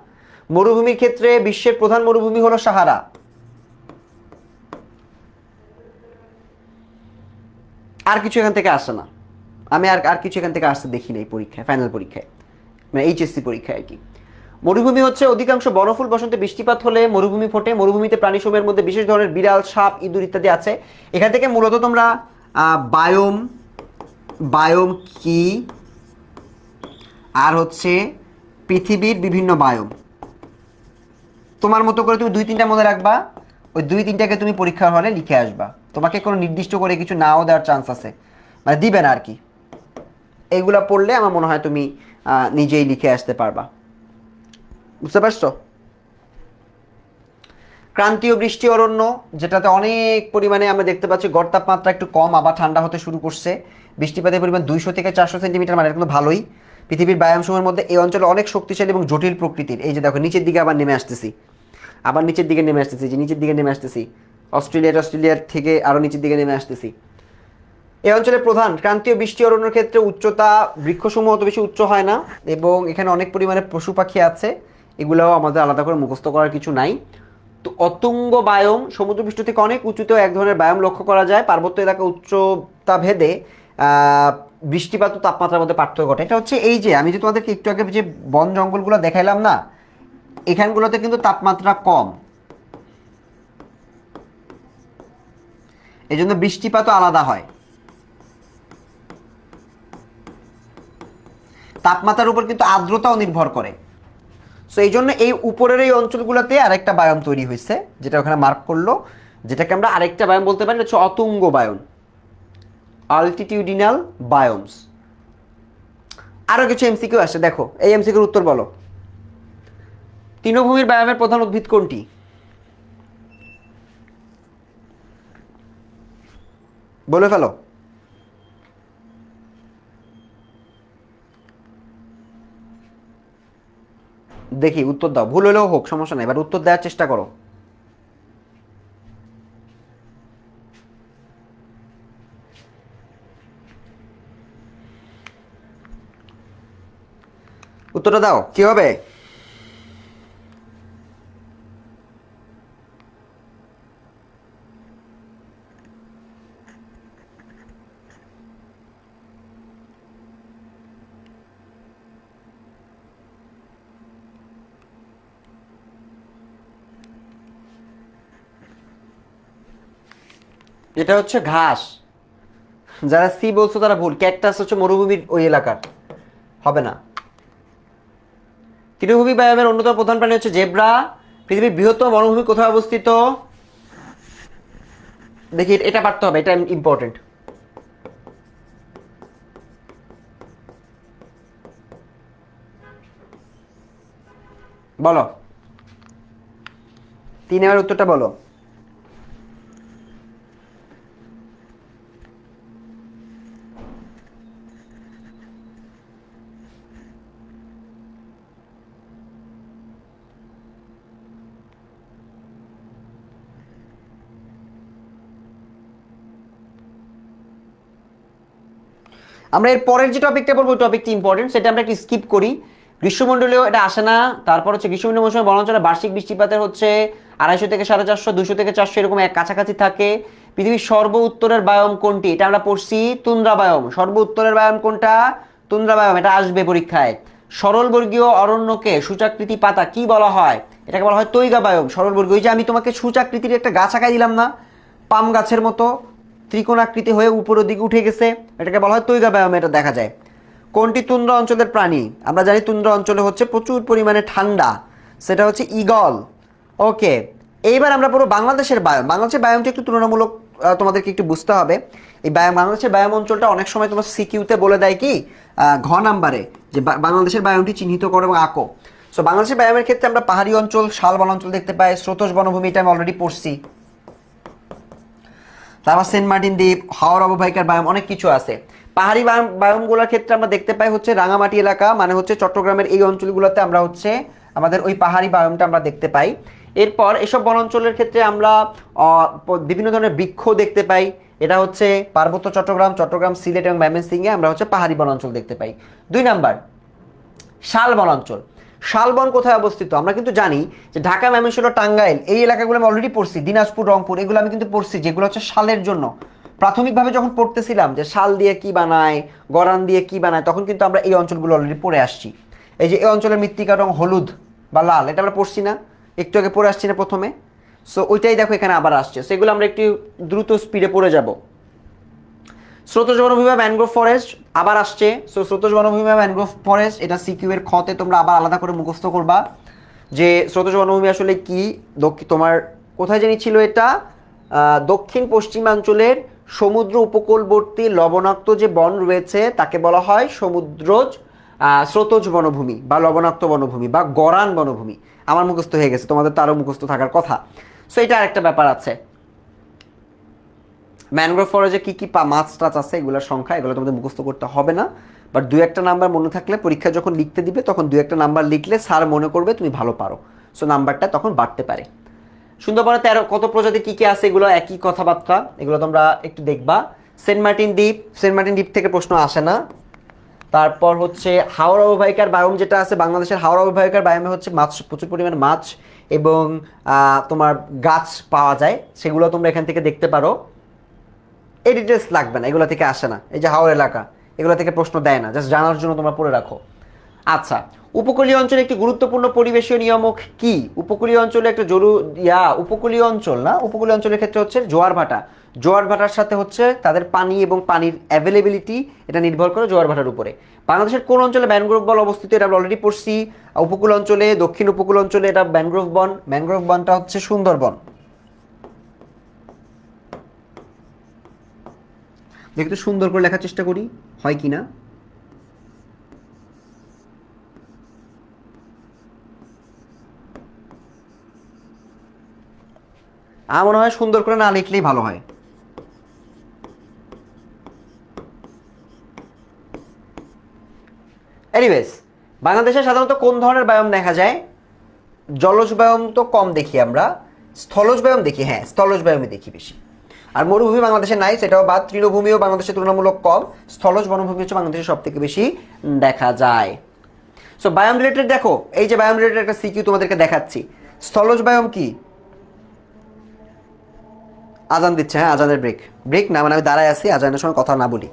মরুভূমির ক্ষেত্রে বিশ্বের প্রধান মরুভূমি হলো সাহারা। আর কিছু এখান থেকে আসে না, আমি আর আর কিছু এখান থেকে আসতে দেখি না এই পরীক্ষায়, ফাইনাল পরীক্ষায়, মানে এইচএসসি পরীক্ষায় আর কি। মরুভূমি হচ্ছে অধিকাংশ বনফুল বসন্তে বৃষ্টিপাত হলে মরুভূমি ফোটে। মরুভূমিতে প্রাণীসমূহের মধ্যে বিশেষ ধরনের বিড়াল, সাপ, ইঁদুর ইত্যাদি আছে। এখান থেকে মূলত তোমরা বায়োম, বায়োম কি, আর হচ্ছে পৃথিবীর বিভিন্ন বায়োম, তোমার মতো করে তুমি 2-3টা মনে রাখবা, ওই 2-3টাকে তুমি পরীক্ষার হলে লিখে আসবা। তোমাকে কোনো নির্দিষ্ট করে কিছু নাও দেওয়ার চান্স আছে, মানে দিবে না আর কি। এইগুলা পড়লে আমার মনে হয় তুমি নিজেই লিখে আসতে পারবা। বুঝতে পারছো? ক্রান্তীয় বৃষ্টি অরণ্য, যেটাতে অনেক পরিমাণে আমরা দেখতে পাচ্ছি গড় তাপমাত্রা একটু কম, আবার ঠান্ডা হতে শুরু করছে। বৃষ্টিপাতের পরিমাণ 200 থেকে 400 সেন্টিমিটার, মানে কিন্তু ভালোই। পৃথিবীর বায়ামসমূহের মধ্যে এই অঞ্চলে অনেক শক্তিশালী এবং জটিল প্রকৃতির। এই যে দেখো নিচের দিকে আবার নেমে আসতেছি, আবার নিচের দিকে নেমে আসতেছি, যে নিচের দিকে নেমে আসতেছি, অস্ট্রেলিয়ার থেকে আরও নিচের দিকে নেমে আসতেছি। এই অঞ্চলের প্রধান ক্রান্তীয় বৃষ্টি অরণ্যের ক্ষেত্রে উচ্চতা, বৃক্ষসমূহ অত বেশি উচ্চ হয় না, এবং এখানে অনেক পরিমাণে পশু পাখি আছে। এগুলোও আমাদের আলাদা করে মুখস্থ করার কিছু নাই। তো অতুঙ্গ বায়ম, সমুদ্রপৃষ্ঠ থেকে অনেক উঁচুতেও এক ধরনের বায়ম লক্ষ্য করা যায়। পার্বত্য এলাকা উচ্চতা ভেদে বৃষ্টিপাত ও তাপমাত্রার মধ্যে পার্থক্য ঘটে। এটা হচ্ছে এই যে আমি যে তোমাদেরকে একটু আগে যে বন জঙ্গলগুলো দেখাইলাম না, এখানগুলোতে কিন্তু তাপমাত্রা কম, এই জন্য বৃষ্টিপাতও আলাদা হয়। তাপমাত্রার উপর কিন্তু আর্দ্রতাও নির্ভর করে। সো এই জন্য এই উপরের এই অঞ্চলগুলোতে আরেকটা বায়ন তৈরি হয়েছে, যেটা ওখানে মার্ক করলো, যেটাকে আমরা আরেকটা বায়ন বলতে পারি, হচ্ছে অতুঙ্গ বায়ন, আলটিটিউডিনাল বায়োমস। আরো কিছু এমসিকিউ আসে, দেখো এই এমসিকিউর উত্তর বলো। তৃণভূমির বায়ামের প্রধান উদ্ভিদ কোনটি? বলে ফেলো। দেখি উত্তর দাও, ভুল হলেও হোক সমস্যা নাই, এবার উত্তর দেওয়ার চেষ্টা করো। উত্তরটা দাও, কি হবে? এটা হচ্ছে ঘাস। যারা সি বলছো তারা ভুল, ক্যাকটাস হচ্ছে মরুভূমির ওই এলাকার, হবে না। তৃণভূমি বায়ামের অন্যতম প্রধান প্রাণী হচ্ছে জেব্রা। পৃথিবীর বৃহত্তম বনভূমি কোথায় অবস্থিত? দেখি এটা পারতে হবে, এটা ইম্পর্টেন্ট। বলো, 3 এর উত্তরটা বলো। আমরা এর পরের যে টপিকটা পড়বো ওই টপিকটি ইম্পর্টেন্ট, সেটা আমরা একটু স্কিপ করি। গ্রীষ্মমণ্ডলীয় এটা আসে না। তারপর হচ্ছে গ্রীষ্মমণ্ডলীয় মৌসুমে বনাঞ্চলে বার্ষিক বৃষ্টিপাতের হচ্ছে 250 থেকে 450, 200 থেকে 400 এরকম এক কাছাকাছি থাকে। পৃথিবীর সর্ব উত্তরের বায়ম কোনটি? এটা আমরা পড়ছি তুন্দ্রা বায়ম। সর্ব উত্তরের বায়ম কোনটা? তুন্দ্রা বায়ম, এটা আসবে পরীক্ষায়। সরলবর্গীয় অরণ্যকে সূচাকৃতি পাতা কি বলা হয়? এটাকে বলা হয় তৈগা বায়ম। সরলবর্গীয়, ওই যে আমি তোমাকে সূচাকৃতির একটা গাছ আঁকাই দিলাম না, পাম গাছের মতো ত্রিকোণাকৃতি হয়ে উপরের দিকে উঠে গেছে, এটাকে বলা হয় তৈগা বায়ম, এটা দেখা যায়। কোনটি তুন্দ্রা অঞ্চলের প্রাণী? আমরা জানি তুন্দ্রা অঞ্চলে হচ্ছে প্রচুর পরিমাণে ঠান্ডা, সেটা হচ্ছে ঈগল। ওকে, এইবার আমরা পুরো বাংলাদেশের বায়ম। বাংলাদেশের বায়মটা একটু তুলনামূলক তোমাদেরকে একটু বুঝতে হবে। এই বাংলাদেশের বায়ম অঞ্চলটা অনেক সময় তোমার সিকিউতে বলে দেয় কি ঘ নাম্বারে, যে বাংলাদেশের বায়মটি চিহ্নিত করো এবং আঁকো। সো বাংলাদেশের বায়মের ক্ষেত্রে আমরা পাহাড়ি অঞ্চল, শাল বনাঞ্চল দেখতে পাই, স্রোতজ বনভূমি, এটা আমি অলরেডি পড়ছি। তারপর সেন্ট মার্টিন দ্বীপ, হাওর অববাহিকার বায়ম, অনেক কিছু আছে। পাহাড়ি বায়মগুলোর ক্ষেত্রে আমরা দেখতে পাই হচ্ছে রাঙামাটি এলাকা, মানে হচ্ছে চট্টগ্রামের এই অঞ্চলগুলোতে আমরা হচ্ছে আমাদের ওই পাহাড়ি বায়মটা আমরা দেখতে পাই। এরপর এসব বনাঞ্চলের ক্ষেত্রে আমরা বিভিন্ন ধরনের বৃক্ষ দেখতে পাই। এটা হচ্ছে পার্বত্য চট্টগ্রাম, চট্টগ্রাম, সিলেট এবং ময়মনসিংহে আমরা হচ্ছে পাহাড়ি বনাঞ্চল দেখতে পাই। 2 নাম্বার শাল বনাঞ্চল। শালবন কোথায় অবস্থিত? আমরা কিন্তু জানি যে ঢাকা, ময়মনসিংহ, টাঙ্গাইল এই এলাকাগুলো আমি অলরেডি পড়ছি, দিনাজপুর, রংপুর, এগুলো আমি কিন্তু পড়ছি, যেগুলো হচ্ছে শালের জন্য। প্রাথমিকভাবে যখন পড়তেছিলাম যে শাল দিয়ে কি বানায়, গরান দিয়ে কি বানায়, তখন কিন্তু আমরা এই অঞ্চলগুলো অলরেডি পড়ে আসছি। এই যে এই অঞ্চলের মৃত্তিকা রং হলুদ বা লাল, এটা আমরা পড়ছি না, একটু আগে পড়ে আসছি না প্রথমে? সো ওইটাই দেখো এখানে আবার আসছে, সেগুলো আমরা একটু দ্রুত স্পিডে পড়ে যাব। স্রোতজ বনভূমি বা ম্যানগ্রোভ ফরেস্ট আবার আসছে। সো স্রোতজ বনভূমি বা ম্যানগ্রোভ ফরেস্ট, এটা সিকিউ এর খতে তোমরা আবার আলাদা করে মুখস্থ করবা যে স্রোতজ বনভূমি আসলে কি। তোমার কোথায় জানি ছিল এটা, দক্ষিণ পশ্চিমাঞ্চলের সমুদ্র উপকূলবর্তী লবণাক্ত যে বন রয়েছে তাকে বলা হয় সমুদ্রজ স্রোতজ বনভূমি বা লবণাক্ত বনভূমি বা গরান বনভূমি। আমার মুখস্থ হয়ে গেছে, তোমাদের তো আরও মুখস্থ থাকার কথা। সো এটা আরেকটা ব্যাপার আছে। ম্যানগ্রোভ ফরেস্টে কী কী মাছ টাছ আছে, এগুলোর সংখ্যা, এগুলো তোমাদের মুখস্থ করতে হবে না, বাট 2-1টা নাম্বার মনে থাকলে পরীক্ষা যখন লিখতে দিবে তখন 2-1টা নাম্বার লিখলে স্যার মনে করবে তুমি ভালো পারো। সো নাম্বারটা তখন বাড়তে পারে। সুন্দরবনে 13 কত প্রজাতি কী কী আছে, এগুলো একই কথাবার্তা, এগুলো তোমরা একটু দেখবা। সেন্ট মার্টিন দ্বীপ, সেন্ট মার্টিন দ্বীপ থেকে প্রশ্ন আসে না। তারপর হচ্ছে হাওর অববাহিকার বায়ম যেটা আছে, বাংলাদেশের হাওর অববাহিকার বায়মে হচ্ছে মাছ, প্রচুর পরিমাণে মাছ এবং তোমার গাছ পাওয়া যায়, সেগুলো তোমরা এখান থেকে দেখতে পারো। এই ডিটেলস লাগবে না, এগুলো থেকে আসে না। এই যে হাওর এলাকা, এগুলো থেকে প্রশ্ন দেয় না, জাস্ট জানার জন্য তোমরা পড়ে রাখো। আচ্ছা, উপকূলীয় অঞ্চলে একটি গুরুত্বপূর্ণ পরিবেশীয় নিয়ামক কি? উপকূলীয় অঞ্চলে একটা উপকূলীয় অঞ্চল না, উপকূলীয় অঞ্চলের ক্ষেত্রে হচ্ছে জোয়ার ভাটা। জোয়ার ভাটার সাথে হচ্ছে তাদের পানি এবং পানির অ্যাভেলেবিলিটি, এটা নির্ভর করে জোয়ার ভাটার উপরে। বাংলাদেশের কোন অঞ্চলে ম্যানগ্রোভ বন অবস্থিত? এটা আমরা অলরেডি পড়ছি। উপকূল অঞ্চলে, দক্ষিণ উপকূল অঞ্চলে এটা ম্যানগ্রোভ বন। ম্যানগ্রোভ বনটা হচ্ছে সুন্দরবন। দেখি তো সুন্দর করে লেখার চেষ্টা করি হয় কি না। আমার মনে হয় সুন্দর করে না লিখলেই ভালো হয়। এনিওয়েজ, বাংলাদেশে সাধারণত কোন ধরনের বায়ম দেখা যায়? জলজ বায়ম তো কম দেখি আমরা, স্থলজ বায়ম দেখি। হ্যাঁ, স্থলজ বায়মই দেখি বেশি। আর মরুভূমি বাংলাদেশে নাই, সেটাও বাদ। তৃণভূমিও বাংলাদেশে তুলনামূলক কম। স্থলজ বনভূমি হচ্ছে বাংলাদেশে সব থেকে বেশি দেখা যায়। সো বায়োম রিলেটেড দেখো, এই যে বায়োম রিলেটেড একটা সিকিউ তোমাদেরকে দেখাচ্ছি। স্থলজ বায়োম কি? আজান দিচ্ছে, হ্যাঁ আজানের ব্রেক। ব্রেক না, মানে আমি দাঁড়ায় আছি, আজানের সময় কথা না বলি।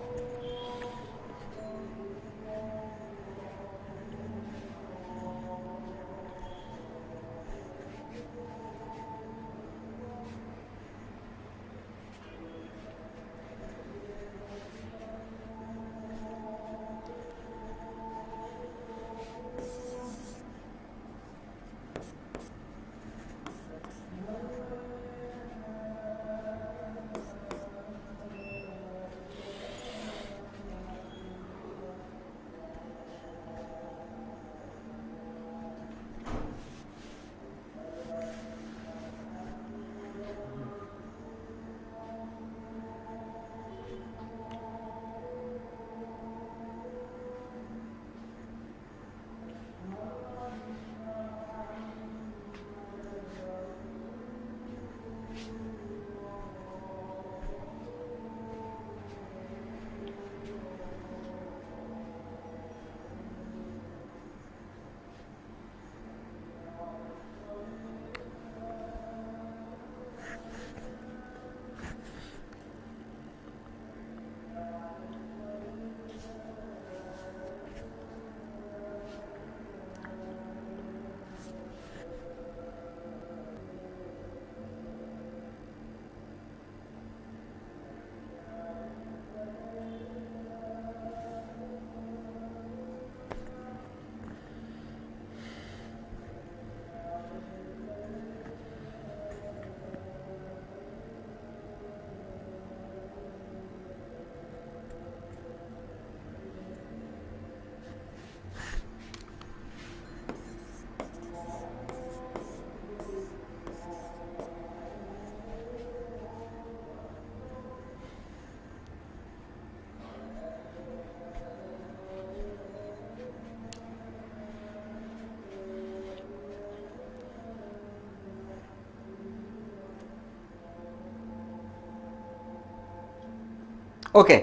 ওকে,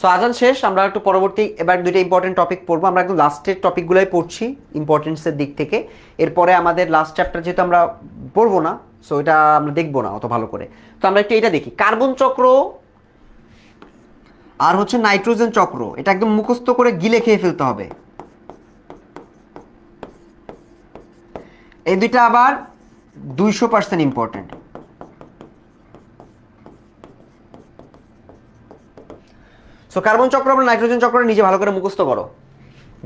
সো আজান শেষ, আমরা একটু পরবর্তী এবার দুইটা ইম্পর্টেন্ট টপিক পড়বো। আমরা একদম লাস্টের টপিকগুলোই পড়ছি ইম্পর্টেন্সের দিক থেকে। এরপরে আমাদের লাস্ট চ্যাপ্টার যেহেতু আমরা পড়বো না, সো এটা আমরা দেখবো না অত ভালো করে। তো আমরা একটু এটা দেখি, কার্বন চক্র আর হচ্ছে নাইট্রোজেন চক্র, এটা একদম মুখস্থ করে গিলে খেয়ে ফেলতে হবে। এই দুইটা আবার 200% ইম্পর্টেন্ট। সো কার্বন চক্র এবং নাইট্রোজেন চক্র নিজে ভালো করে মুখস্থ করো।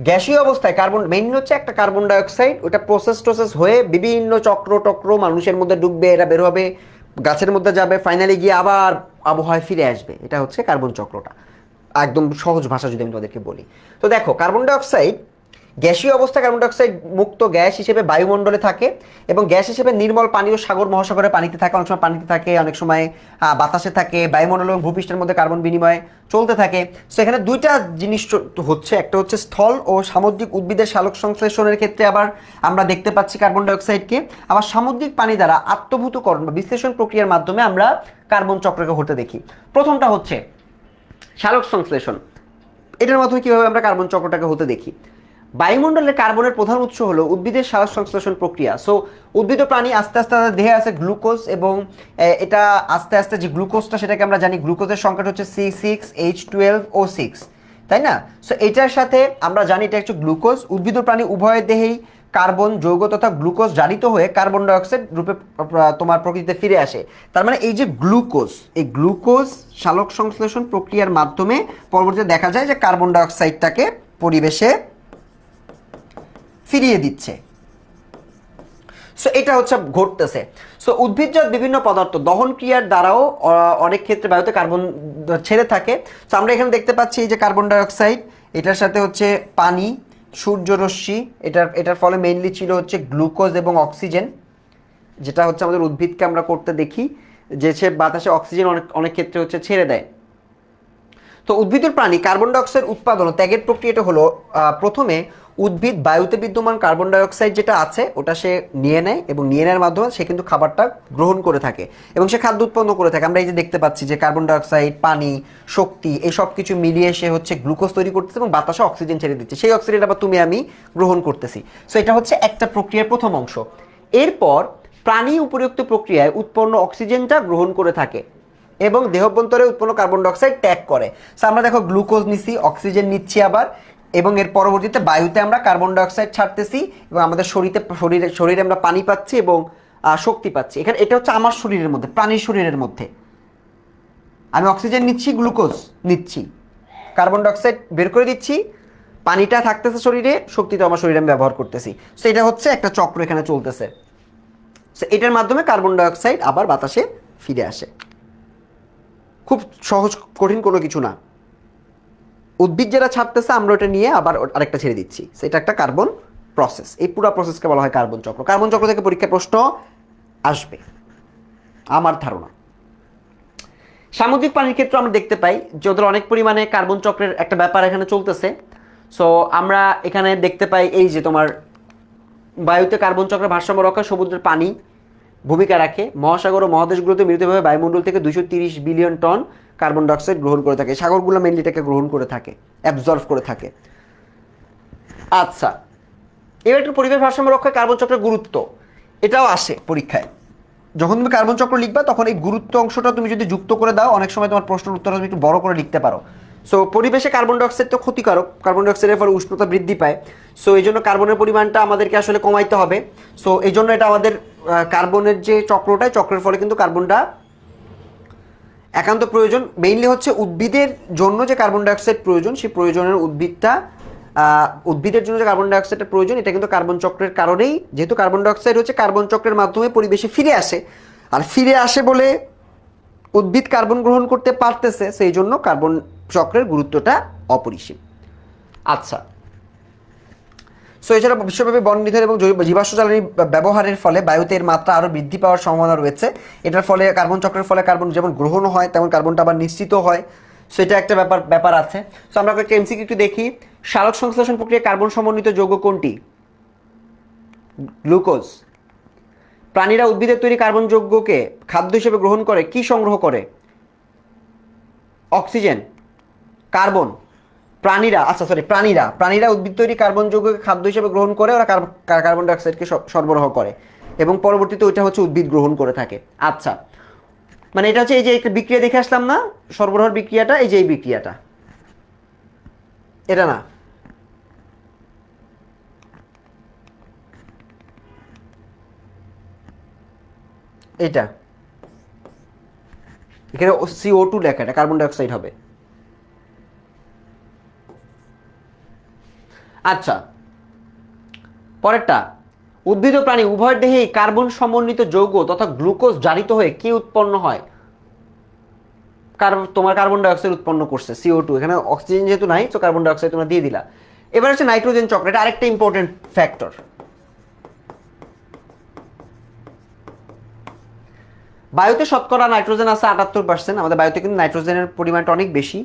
গ্যাসীয় অবস্থায় কার্বন মেইনলি হচ্ছে একটা কার্বন ডাইঅক্সাইড, ওটা প্রসেস হয়ে বিভিন্ন চক্র মানুষের মধ্যে ডুববে, এটা বের হবে, গাছের মধ্যে যাবে, ফাইনালি গিয়ে আবার আবহাওয়ায় ফিরে আসবে। এটা হচ্ছে কার্বন চক্রটা, একদম সহজ ভাষা যদি আমি তোমাদেরকে বলি। তো দেখো, কার্বন ডাইঅক্সাইড গ্যাসীয় অবস্থায় কার্বন ডাইঅক্সাইড মুক্ত গ্যাস হিসেবে বায়ুমণ্ডলে থাকে, এবং গ্যাস হিসেবে নির্মল পানীয় সাগর মহাসাগরের পানিতে থাকে, অনেক সময় পানিতে থাকে, অনেক সময় বাতাসে থাকে, বায়ুমণ্ডল এবং ভূপৃষ্ঠের মধ্যে কার্বন বিনিময় চলতে থাকে। সো এখানে দুইটা জিনিস হচ্ছে, একটা হচ্ছে স্থল ও সামুদ্রিক উদ্ভিদের সালোক সংশ্লেষণের ক্ষেত্রে আবার আমরা দেখতে পাচ্ছি কার্বন ডাইঅক্সাইডকে, আবার সামুদ্রিক পানি দ্বারা আত্মভূতকরণ বা বিশ্লেষণ প্রক্রিয়ার মাধ্যমে আমরা কার্বন চক্রকে হতে দেখি। প্রথমটা হচ্ছে সালোক সংশ্লেষণ, এটার মাধ্যমে কীভাবে আমরা কার্বন চক্রটাকে হতে দেখি। বায়ুমণ্ডলের কার্বনের প্রধান উৎস হলো উদ্ভিদের সালোক সংশ্লেষণ প্রক্রিয়া। সো উদ্ভিদ প্রাণী আস্তে আস্তে দেহে আছে গ্লুকোজ, এবং এটা আস্তে আস্তে যে গ্লুকোজটা সেটাকে আমরা জানি গ্লুকোজের সংখ্যাটা হচ্ছে C6H12O6, তাই না? সো এটার সাথে আমরা জানি এটা হচ্ছে গ্লুকোজ। উদ্ভিদ প্রাণী উভয়ের দেহেই কার্বন যৌগ তথা গ্লুকোজ জারিত হয়ে কার্বন ডাইঅক্সাইড রূপে তোমার প্রকৃতিতে ফিরে আসে। তার মানে এই যে গ্লুকোজ, এই গ্লুকোজ সালোক সংশ্লেষণ প্রক্রিয়ার মাধ্যমে পরবর্তীতে দেখা যায় যে কার্বন ডাইঅক্সাইডটাকে পরিবেশে ফিরিয়ে দিচ্ছে। সো এটা হচ্ছে ঘটতেছে। সো উদ্ভিদজাত বিভিন্ন পদার্থ দহন ক্রিয়ার দ্বারাও অনেক ক্ষেত্রে বায়ুতে কার্বন ছেড়ে থাকে। সো আমরা এখানে দেখতে পাচ্ছি যে কার্বন ডাইঅক্সাইড, এটার সাথে হচ্ছে পানি, সূর্যরশ্মি, এটার ফলে মেইনলি ছিল হচ্ছে গ্লুকোজ এবং অক্সিজেন, যেটা হচ্ছে আমাদের উদ্ভিদকে আমরা করতে দেখি, যে সে বাতাসে অক্সিজেন অনেক ক্ষেত্রে হচ্ছে ছেড়ে দেয়। তো উদ্ভিদের প্রাণী কার্বন ডাইঅক্সাইড উৎপাদন ও ত্যাগের প্রক্রিয়াটা হলো, প্রথমে উদ্ভিদ বায়ুতে বিদ্যমান কার্বন ডাইঅক্সাইড যেটা আছে ওটা সে নিয়ে নেয়, এবং নিয়ে নেওয়ার মাধ্যমে সে কিন্তু খাবারটা গ্রহণ করে থাকে এবং সে খাদ্য উৎপন্ন করে থাকে। আমরা এই যে দেখতে পাচ্ছি যে কার্বন ডাইঅক্সাইড, পানি, শক্তি, এই সব কিছু মিলিয়ে সে হচ্ছে গ্লুকোজ তৈরি করতেছে এবং বাতাসে অক্সিজেন ছেড়ে দিচ্ছে, সেই অক্সিজেন আবার তুমি আমি গ্রহণ করতেছি। সো এটা হচ্ছে একটা প্রক্রিয়ার প্রথম অংশ। এরপর প্রাণী উপরিউক্ত প্রক্রিয়ায় উৎপন্ন অক্সিজেনটা গ্রহণ করে থাকে এবং দেহাভ্যন্তরে উৎপন্ন কার্বন ডাইঅক্সাইড ত্যাগ করে। সো আমরা দেখো গ্লুকোজ নিচ্ছি, অক্সিজেন নিচ্ছি আবার, এবং এর পরবর্তীতে বায়ুতে আমরা কার্বন ডাইঅক্সাইড ছাড়তেছি এবং আমাদের শরীরে আমরা পানি পাচ্ছি এবং শক্তি পাচ্ছি। এখানে এটা হচ্ছে আমার শরীরের মধ্যে, প্রাণীর শরীরের মধ্যে আমি অক্সিজেন নিচ্ছি, গ্লুকোজ নিচ্ছি, কার্বন ডাইঅক্সাইড বের করে দিচ্ছি, পানিটা থাকতেছে শরীরে, শক্তি তো আমার শরীরে আমি ব্যবহার করতেছি। সো এটা হচ্ছে একটা চক্র এখানে চলতেছে। সো এটার মাধ্যমে কার্বন ডাইঅক্সাইড আবার বাতাসে ফিরে আসে। খুব সহজ, কঠিন কোনো কিছু না। উদ্ভিদ যেটা ছাড়তেছে আমরা ওটা নিয়ে আবার আরেকটা ছেড়ে দিচ্ছি, সেটা একটা কার্বন প্রসেস। এই পুরো প্রসেসকে বলা হয় কার্বন চক্র। কার্বন চক্র থেকে পরীক্ষায় প্রশ্ন আসবে আমার ধারণা। সামুদ্রিক প্রাণীর ক্ষেত্রে আমরা দেখতে পাই যে ওদের অনেক পরিমাণে কার্বন চক্রের একটা ব্যাপার এখানে চলতেছে। সো আমরা এখানে দেখতে পাই এই যে তোমার বায়ুতে কার্বন চক্রের ভারসাম্য রক্ষা সমুদ্রের পানি ভূমিকা রাখে। মহাসাগর ও মহাদেশগুলোতে মিলিতভাবে বায়ুমণ্ডল থেকে 230 বিলিয়ন টন কার্বন ডাইঅক্সাইড গ্রহণ করে থাকে। সাগরগুলো মেনলি এটাকে গ্রহণ করে থাকে, অ্যাবজর্ভ করে থাকে। আচ্ছা, এবার একটু পরিবেশ ভারসাম্য রক্ষায় কার্বন চক্রের গুরুত্ব, এটাও আসে পরীক্ষায়। যখন তুমি কার্বন চক্র লিখবা তখন এই গুরুত্ব অংশটা তুমি যদি যুক্ত করে দাও, অনেক সময় তোমার প্রশ্নের উত্তর তুমি একটু বড় করে লিখতে পারো। সো পরিবেশে কার্বন ডাইঅক্সাইড তো ক্ষতিকারক, কার্বন ডাইঅক্সাইডের ফলে উষ্ণতা বৃদ্ধি পায়। সো এই জন্য কার্বনের পরিমাণটা আমাদেরকে আসলে কমাইতে হবে। সো এই জন্য এটা আমাদের কার্বনের যে চক্রটা, চক্রের ফলে কিন্তু কার্বনটা একান্ত প্রয়োজন। মেইনলি হচ্ছে উদ্ভিদের জন্য যে কার্বন ডাইঅক্সাইড প্রয়োজন, সেই প্রয়োজনের উদ্ভিদের জন্য যে কার্বন ডাইঅক্সাইডের প্রয়োজন, এটা কিন্তু কার্বন চক্রের কারণেই, যেহেতু কার্বন ডাইঅক্সাইড হচ্ছে কার্বন চক্রের মাধ্যমে পরিবেশে ফিরে আসে, আর ফিরে আসে বলে উদ্ভিদ কার্বন গ্রহণ করতে পারতেছে, সেই জন্য কার্বন চক্রের গুরুত্বটা অপরিসীম। আচ্ছা, সো এছাড়া বিশ্বব্যাপী বন নিধন এবং জীবাশ্ম জ্বালানি ব্যবহারের ফলে বায়ুতে এর মাত্রা আরও বৃদ্ধি পাওয়ার সম্ভাবনা রয়েছে। এটার ফলে কার্বন চক্রের ফলে কার্বন যেমন গ্রহণ হয় তেমন কার্বনটা আবার নিশ্চিত হয়। সো এটা একটা ব্যাপার আছে। সো আমরা একটা এমসিকিউ একটু দেখি। সালোক সংশ্লেষণ প্রক্রিয়ায় কার্বন সমন্বিত যৌগ কোনটি? গ্লুকোজ। প্রাণীরা উদ্ভিদের তৈরি কার্বন যৌগকে খাদ্য হিসেবে গ্রহণ করে কি সংগ্রহ করে? অক্সিজেন। কার্বন, প্রাণীরা, আচ্ছা সরি, প্রাণীরা উদ্ভিদ তৈরি কার্বন যৌগকে খাদ্য হিসেবে গ্রহণ করে, ওরা কার্বন ডাইঅক্সাইডকে সরবরাহ করে এবং পরবর্তীতে ওইটা হচ্ছে উদ্ভিদ গ্রহণ করে থাকে। আচ্ছা, মানে এটা হচ্ছে এই যে একটা বিক্রিয়া দেখে আসলাম না, সরবরাহের বিক্রিয়াটা, এই যে এই বিক্রিয়াটা, এটা না, এটা এখানে CO2 লেখা, এটা কার্বন ডাইঅক্সাইড হবে। আচ্ছা, পরেরটা, উদ্ভিদ ও প্রাণী উভয়ের দেহেই কার্বন সমন্বিত যৌগ তথা গ্লুকোজ জারিত হয়ে কি উৎপন্ন হয়? তোমার কার্বন ডাইঅক্সাইড উৎপন্ন করছে, CO2, এখানে অক্সিজেন যেহেতু নাই তো কার্বন ডাইঅক্সাইড তোমরা দিয়ে দিলা। এবার হচ্ছে নাইট্রোজেন চক্র, এটা আরেকটা ইম্পর্টেন্ট ফ্যাক্টর। বায়ুতে শতকরা নাইট্রোজেন আছে 78%, আমাদের বায়ুতে কিন্তু নাইট্রোজেনের পরিমাণটা অনেক বেশি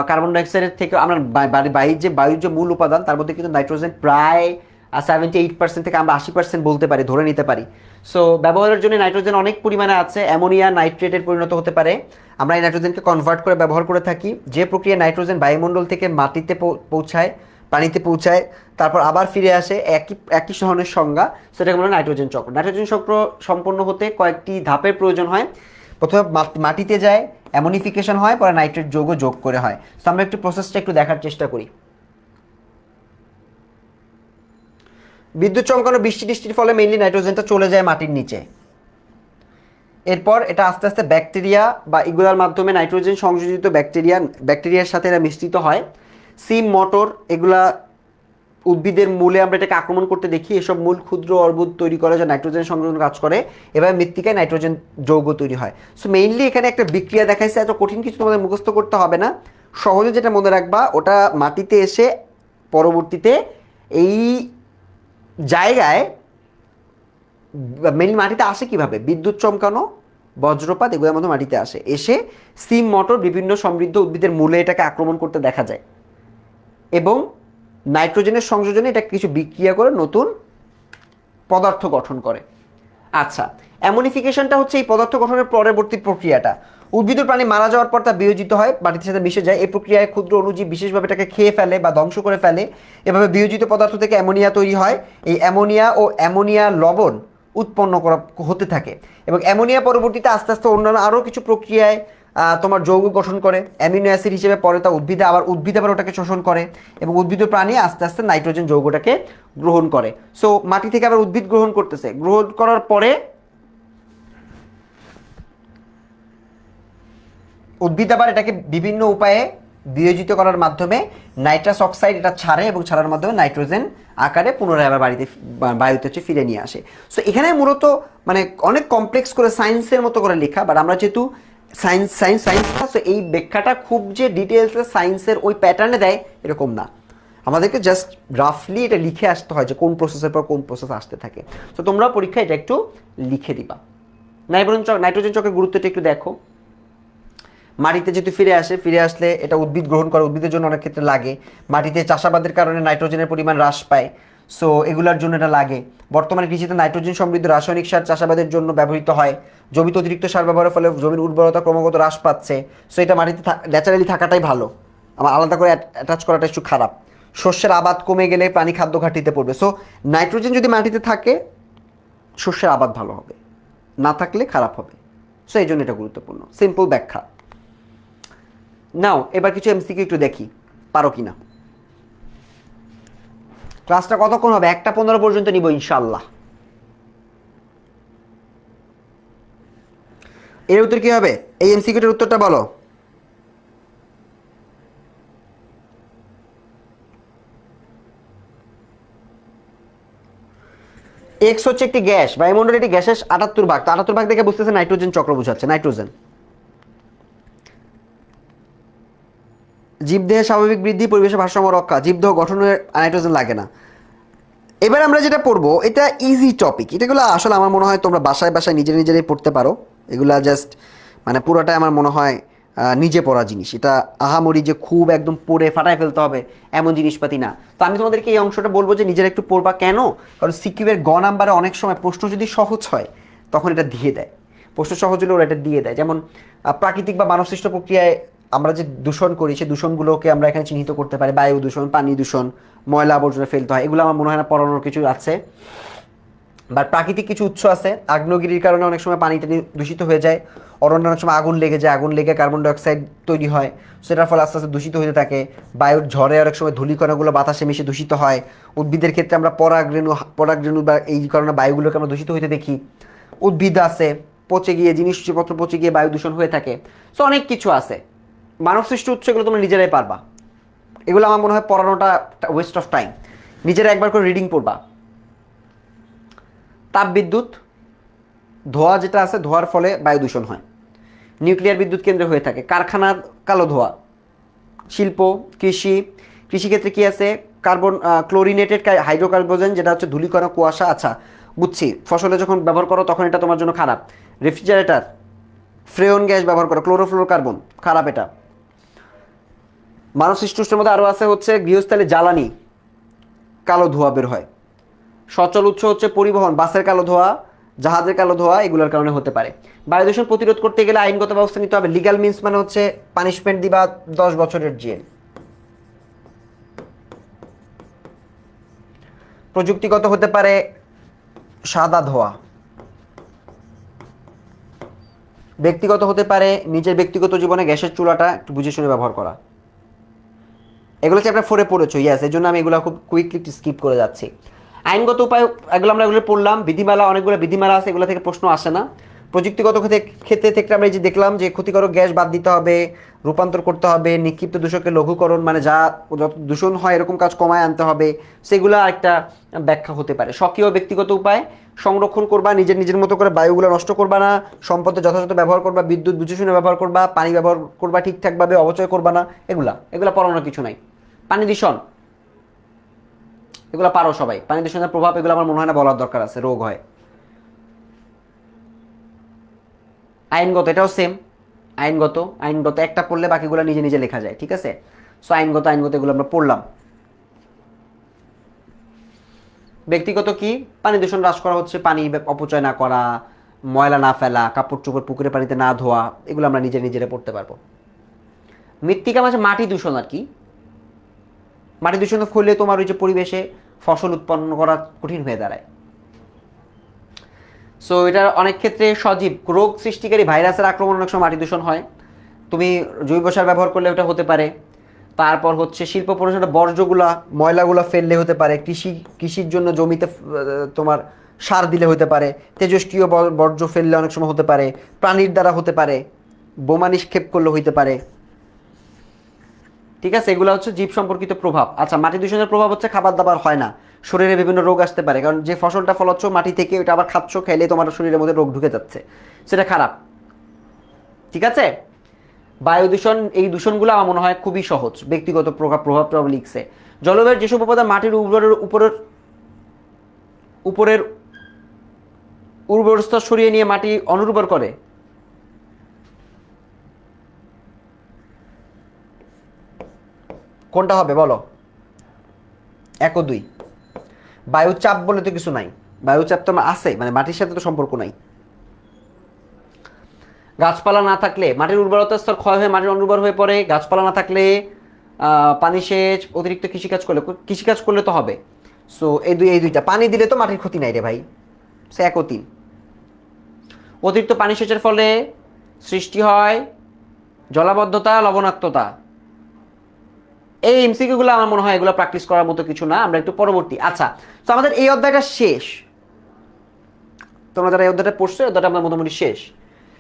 কার্বন ডাইঅক্সাইডের থেকে। আমরা বায়ুর যে মূল উপাদান তার মধ্যে কিন্তু নাইট্রোজেন প্রায় 78% থেকে আমরা 80% বলতে পারি, ধরে নিতে পারি। সো ব্যবহারের জন্য নাইট্রোজেন অনেক পরিমাণে আছে, অ্যামোনিয়া নাইট্রেটের পরিণত হতে পারে। আমরা এই নাইট্রোজেনকে কনভার্ট করে ব্যবহার করে থাকি। যে প্রক্রিয়া নাইট্রোজেন বায়ুমণ্ডল থেকে মাটিতে পৌঁছায়, পানিতে পৌঁছায়, তারপর আবার ফিরে আসে একই ধরনের সংজ্ঞা, সেটাকে বলে নাইট্রোজেন চক্র। নাইট্রোজেন চক্র সম্পন্ন হতে কয়েকটি ধাপের প্রয়োজন হয়। প্রথমে মাটিতে যায়, অ্যামোনিফিকেশন হয়, পরে নাইট্রেট যৌগ যোগ করে হয়। তো আমরা একটু প্রসেসটা একটু দেখার চেষ্টা করি। বিদ্যুৎ চমকানো বৃষ্টির ফলে মেইনলি নাইট্রোজেনটা চলে যায় মাটির নিচে। এরপর এটা আস্তে আস্তে ব্যাকটেরিয়া বা এগুলোর মাধ্যমে নাইট্রোজেন সংযোজিত ব্যাকটেরিয়ার সাথে এরা মিশ্রিত হয়। সিম, মটর, এগুলা উদ্ভিদের মূলে আমরা এটাকে আক্রমণ করতে দেখি। এসব মূল ক্ষুদ্র অর্বুদ তৈরি করে যা নাইট্রোজেন সংযোজন কাজ করে, এভাবে মৃত্তিকায় নাইট্রোজেন যৌগ তৈরি হয়। সো মেইনলি এখানে একটা বিক্রিয়া দেখাইছে, এত কঠিন কিছু তোমাদের মুখস্থ করতে হবে না। সহজে যেটা মনে রাখবা, ওটা মাটিতে এসে পরবর্তীতে এই জায়গায় মেইনলি মাটিতে আসে কিভাবে, বিদ্যুৎ চমকানো, বজ্রপাত, এগুলোর মধ্যে মাটিতে আসে, এসে সিম, মটর, বিভিন্ন সমৃদ্ধ উদ্ভিদের মূলে এটাকে আক্রমণ করতে দেখা যায় এবং নাইট্রোজেনের সংযোজনে এটা কিছু বিক্রিয়া করে নতুন পদার্থ গঠন করে। আচ্ছা, অ্যামোনিফিকেশনটা হচ্ছে এই পদার্থ গঠনের পরবর্তী প্রক্রিয়াটা। উদ্ভিদ ও প্রাণী মারা যাওয়ার পর তা বিয়োজিত হয়, মাটির সাথে মিশে যায়। এই প্রক্রিয়ায় ক্ষুদ্র অণুজীব বিশেষভাবে এটাকে খেয়ে ফেলে বা ধ্বংস করে ফেলে। এভাবে বিয়োজিত পদার্থ থেকে অ্যামোনিয়া তৈরি হয়। এই অ্যামোনিয়া ও অ্যামোনিয়া লবণ উৎপন্ন হতে থাকে এবং অ্যামোনিয়া পরবর্তীতে আস্তে আস্তে অন্যান্য আরও কিছু প্রক্রিয়ায় তোমার যৌগ গঠন করে অ্যামিনো অ্যাসিড হিসেবে, পরে তা উদ্ভিদ আবার ওটাকে শোষণ করে এবং উদ্ভিদ ও প্রাণী আস্তে আস্তে নাইট্রোজেন যৌগটাকে গ্রহণ করে। সো মাটি থেকে আবার উদ্ভিদ গ্রহণ করতেছে, গ্রহণ করার পরে উদ্ভিদ আবার এটাকে বিভিন্ন উপায়ে বিয়োজিত করার মাধ্যমে নাইট্রাস অক্সাইড এটা ছাড়ে এবং ছাড়ার মাধ্যমে নাইট্রোজেন আকারে পুনরায় আবার বায়ুতে হচ্ছে ফিরে নিয়ে আসে। সো এখানে মূলত মানে অনেক কমপ্লেক্স করে সায়েন্সের মতো করে লেখা, বাট আমরা যেহেতু সায়েন্স সো এই ব্যাখ্যাটা খুব যে ডিটেলসে সায়েন্সের ওই প্যাটার্নে দেয় এরকম না, আমাদেরকে জাস্ট রাফলি এটা লিখে আসতে হয় যে কোন প্রসেসের পর কোন প্রসেস আসতে থাকে। তো তোমরা পরীক্ষায় এটা একটু লিখে দিবা। নাইট্রোজেন চক্রের গুরুত্বটা একটু দেখো। মাটিতে যেহেতু ফিরে আসলে এটা উদ্ভিদ গ্রহণ করে, উদ্ভিদের জন্য অনেক ক্ষেত্রে লাগে। মাটিতে চাষাবাদের কারণে নাইট্রোজেনের পরিমাণ হ্রাস পায়, সো এগুলোর জন্য এটা লাগে। বর্তমানে কৃষিতে নাইট্রোজেন সমৃদ্ধ রাসায়নিক সার চাষাবাদের জন্য ব্যবহৃত হয়। জমিতে অতিরিক্ত সার ব্যবহারের ফলে জমির উর্বরতা ক্রমাগত হ্রাস পাচ্ছে। সো এটা মাটিতে ন্যাচারালি থাকাটাই ভালো, আমার আলাদা করে অ্যাটাচ করাটা একটু খারাপ। শস্যের আবাদ কমে গেলে প্রাণী খাদ্য ঘাটতিতে পড়বে। সো নাইট্রোজেন যদি মাটিতে থাকে শস্যের আবাদ ভালো হবে, না থাকলে খারাপ হবে। সো এই জন্য এটা গুরুত্বপূর্ণ, সিম্পল ব্যাখ্যা। নাও এবার কিছু এমসিকিউ একটু দেখি পারো কিনা। ক্লাসটা কতক্ষণ হবে? 1:15 পর্যন্ত নিব ইনশাআল্লাহ। এর উত্তর কি হবে? এই এমসিকিউটার উত্তরটা বলো। এক্স হচ্ছে একটি গ্যাস, বায়ুমণ্ডলে একটি গ্যাসের 78 ভাগ, 78 ভাগ দেখে বুঝতেছে নাইট্রোজেন চক্র বোঝাচ্ছে, নাইট্রোজেন। জীবদেহের স্বাভাবিক বৃদ্ধি, পরিবেশের ভারসাম্য রক্ষা, জীবদেহ গঠনে নাইট্রোজেন লাগে না। এবার আমরা যেটা পড়বো এটা ইজি টপিক, এটাগুলো আসলে আমার মনে হয় তোমরা বাসায় নিজেরাই পড়তে পারো। এগুলা জাস্ট মানে পুরোটাই আমার মনে হয় নিজে পড়া জিনিস। এটা আহামরি যে খুব একদম পড়ে ফাটায় ফেলতে হবে এমন জিনিসপাতি না। তো আমি তোমাদেরকে এই অংশটা বলবো যে নিজেরা একটু পড়বা। কেন? কারণ সিকিউ এর গ নাম্বারে অনেক সময় প্রশ্ন যদি সহজ হয় তখন এটা দিয়ে দেয়, প্রশ্ন সহজ হলে ওরা এটা দিয়ে দেয়। যেমন প্রাকৃতিক বা মানবসৃষ্ট প্রক্রিয়ায় আমরা যে দূষণ করি সেই দূষণগুলোকে আমরা এখানে চিহ্নিত করতে পারি, বায়ু দূষণ, পানি দূষণ, ময়লা আবর্জনা ফেলতে হয়, এগুলো আমার মনে হয় না পড়ানোর কিছু আছে। বাট প্রাকৃতিক কিছু উৎস আছে, আগ্নেয়গিরির কারণে অনেক সময় পানিটা দূষিত হয়ে যায়, অরণ্যে অনেক সময় আগুন লেগে যায়, আগুন লেগে কার্বন ডাইঅক্সাইড তৈরি হয়, সেটার ফলে আস্তে আস্তে দূষিত হতে থাকে। বায়ুর ঝড়ে অনেক সময় ধূলিকণাগুলো বাতাসে মিশে দূষিত হয়। উদ্ভিদের ক্ষেত্রে আমরা পরাগরেণু বা এই কারণে বায়ুগুলোকে আমরা দূষিত হতে দেখি। উদ্ভিদ আছে পচে গিয়ে, জিনিসপত্র পচে গিয়ে বায়ু দূষণ হয়ে থাকে। সো অনেক কিছু আছে, মানব সৃষ্টি উৎস, এগুলো তোমরা নিজেরাই পারবা। এগুলো আমার মনে হয় পড়ানোটা ওয়েস্ট অফ টাইম, নিজেরা একবার করে রিডিং পড়বা। তাপবিদ্যুৎ, ধোঁয়া যেটা আছে, ধোঁয়ার ফলে বায়ু দূষণ হয়। নিউক্লিয়ার বিদ্যুৎ কেন্দ্রে হয়ে থাকে, কারখানার কালো ধোঁয়া, শিল্প, কৃষিক্ষেত্রে কি আছে, কার্বন ক্লোরিনেটেড হাইড্রোকার্বোজেন, যেটা হচ্ছে ধূলিকণা, কুয়াশা। আচ্ছা বুঝছি, ফসলে যখন ব্যবহার করো তখন এটা তোমার জন্য খারাপ। রেফ্রিজারেটার, ফ্রেয়ন গ্যাস ব্যবহার করো, ক্লোরোফ্লোরোকার্বন, খারাপ এটা। মানব সৃষ্ট উৎসের মধ্যে আরও আছে হচ্ছে গৃহস্থালী জ্বালানি, কালো ধোঁয়া বের হয়। সচল উৎস হচ্ছে পরিবহন, বাসের কালো ধোঁয়া, জাহাজের কালো ধোঁয়া, এগুলোর কারণে হতে পারে। বায়ু দূষণ প্রতিরোধ করতে গেলে আইনগত ব্যবস্থা নিতে হবে। লিগ্যাল মিনস মানে হচ্ছে পানিশমেন্ট দিবা 10 বছরের জেল। প্রযুক্তিগত হতে পারে সাদা ধোঁয়া। ব্যক্তিগত হতে পারে নিজের ব্যক্তিগত জীবনে গ্যাসের চুলাটা একটু বুঝে শুনে ব্যবহার করা। এগুলো চ্যাপ্টার 4 পড়েছো, ইয়াস, এই জন্য আমি এগুলো খুব কুইকলি স্কিপ করে যাচ্ছি। আইনগত উপায়, এগুলো পড়লাম। বিধিমালা, অনেকগুলো বিধিমালা আছে, এগুলো থেকে প্রশ্ন আসে না। প্রযুক্তিগত ক্ষেত্রে থেকে আমরা এই যে দেখলাম যে ক্ষতিকারক গ্যাস বাদ দিতে হবে, রূপান্তর করতে হবে, নিক্ষিপ্ত দূষকের লঘুকরণ, মানে যা যত দূষণ হয় এরকম কাজ কমায় আনতে হবে, সেগুলো একটা ব্যাখ্যা হতে পারে। স্বকীয় ব্যক্তিগত উপায়, সংরক্ষণ করবা, নিজের মতো করে বায়ুগুলো নষ্ট করবা না, সম্পদের যথাযথ ব্যবহার করবা, বিদ্যুৎ বুঝে শুনে ব্যবহার করবা, পানি ব্যবহার করবা ঠিকঠাকভাবে, অপচয় করবা না। এগুলা পড়ানোর কিছু নাই। পানি দূষণ, এগুলো পারো সবাই। পানি দূষণের প্রভাব, এগুলো আমার মনে হয় না বলার দরকার আছে, রোগ হয়। আইনগত, এটাও সেম। আইনগত একটা পড়লে বাকিগুলো নিজে নিজে লেখা যায়, ঠিক আছে। সো আইনগত এগুলো আমরা পড়লাম। ব্যক্তিগত কি, পানি দূষণ হ্রাস করা হচ্ছে পানি অপচয় না করা, ময়লা না ফেলা, কাপড় চোপড় পুকুরে পানিতে না ধোয়া, এগুলো আমরা নিজেরা পড়তে পারবো। মৃত্তিকা মাঝে মাটি দূষণ আর কি। মাটি দূষণ করলে তোমার ওই যে পরিবেশে ফসল উৎপন্ন করা কঠিন হয়ে দাঁড়ায়। সো এটার অনেক ক্ষেত্রে সজীব রোগ সৃষ্টিকারী ভাইরাসের আক্রমণ অনেক সময় মাটি দূষণ হয়। তুমি জৈব সার ব্যবহার করলে ওটা হতে পারে। তারপর হচ্ছে শিল্প পরিবেশনে বর্জ্যগুলা, ময়লাগুলো ফেললে হতে পারে। কৃষির জন্য জমিতে তোমার সার দিলে হতে পারে। তেজস্ক্রিয় বর্জ্য ফেললে অনেক সময় হতে পারে। প্রাণীর দ্বারা হতে পারে, বোমা নিক্ষেপ করলে হইতে পারে, ঠিক আছে। এগুলো হচ্ছে জীব সম্পর্কিত প্রভাব। আচ্ছা, মাটি দূষণের প্রভাব হচ্ছে খাবার দাবার হয় না, শরীরে বিভিন্ন রোগ আসতে পারে, কারণ যে ফসলটা ফলাচ্ছ মাটি থেকে, ওটা আবার খাচ্ছ, খেলে তোমার শরীরের মধ্যে রোগ ঢুকে যাচ্ছে, সেটা খারাপ, ঠিক আছে। বায়ু দূষণ, এই দূষণগুলো আমার মনে হয় খুবই সহজ, ব্যক্তিগত প্রভাব লিখছে। জলবায়ুর যেসব উপাদান মাটির উপরের উর্বর স্তর সরিয়ে নিয়ে মাটি অনুর্বর করে, কোনটা হবে বলো? 1 ও 2। বায়ুচাপ বলে তো কিছু নাই, বায়ুচাপ তো আছে, মানে মাটির সাথে তো সম্পর্ক নাই। গাছপালা না থাকলে মাটির উর্বরতা স্তর ক্ষয় হয়ে মাটির অনুর্বর হয়ে পড়ে। গাছপালা না থাকলে পানি সেচ, অতিরিক্ত কৃষিকাজ করলে তো হবে। সো এই দুইটা পানি দিলে তো মাটির ক্ষতি নাই রে ভাই, সে 1 ও 3। অতিরিক্ত পানি সেচের ফলে সৃষ্টি হয় জলাবদ্ধতা, লবণাক্ততা। এই এমসিকিউগুলো আমার মনে হয় এগুলো প্র্যাকটিস করার মতো কিছু না, আমরা একটু পরবর্তী। আচ্ছা, তো আমাদের এই অধ্যায়টা শেষ। তোমরা যারা এই অধ্যায়টা পড়ছো, অধ্যায়টা আমার মোটামুটি শেষ।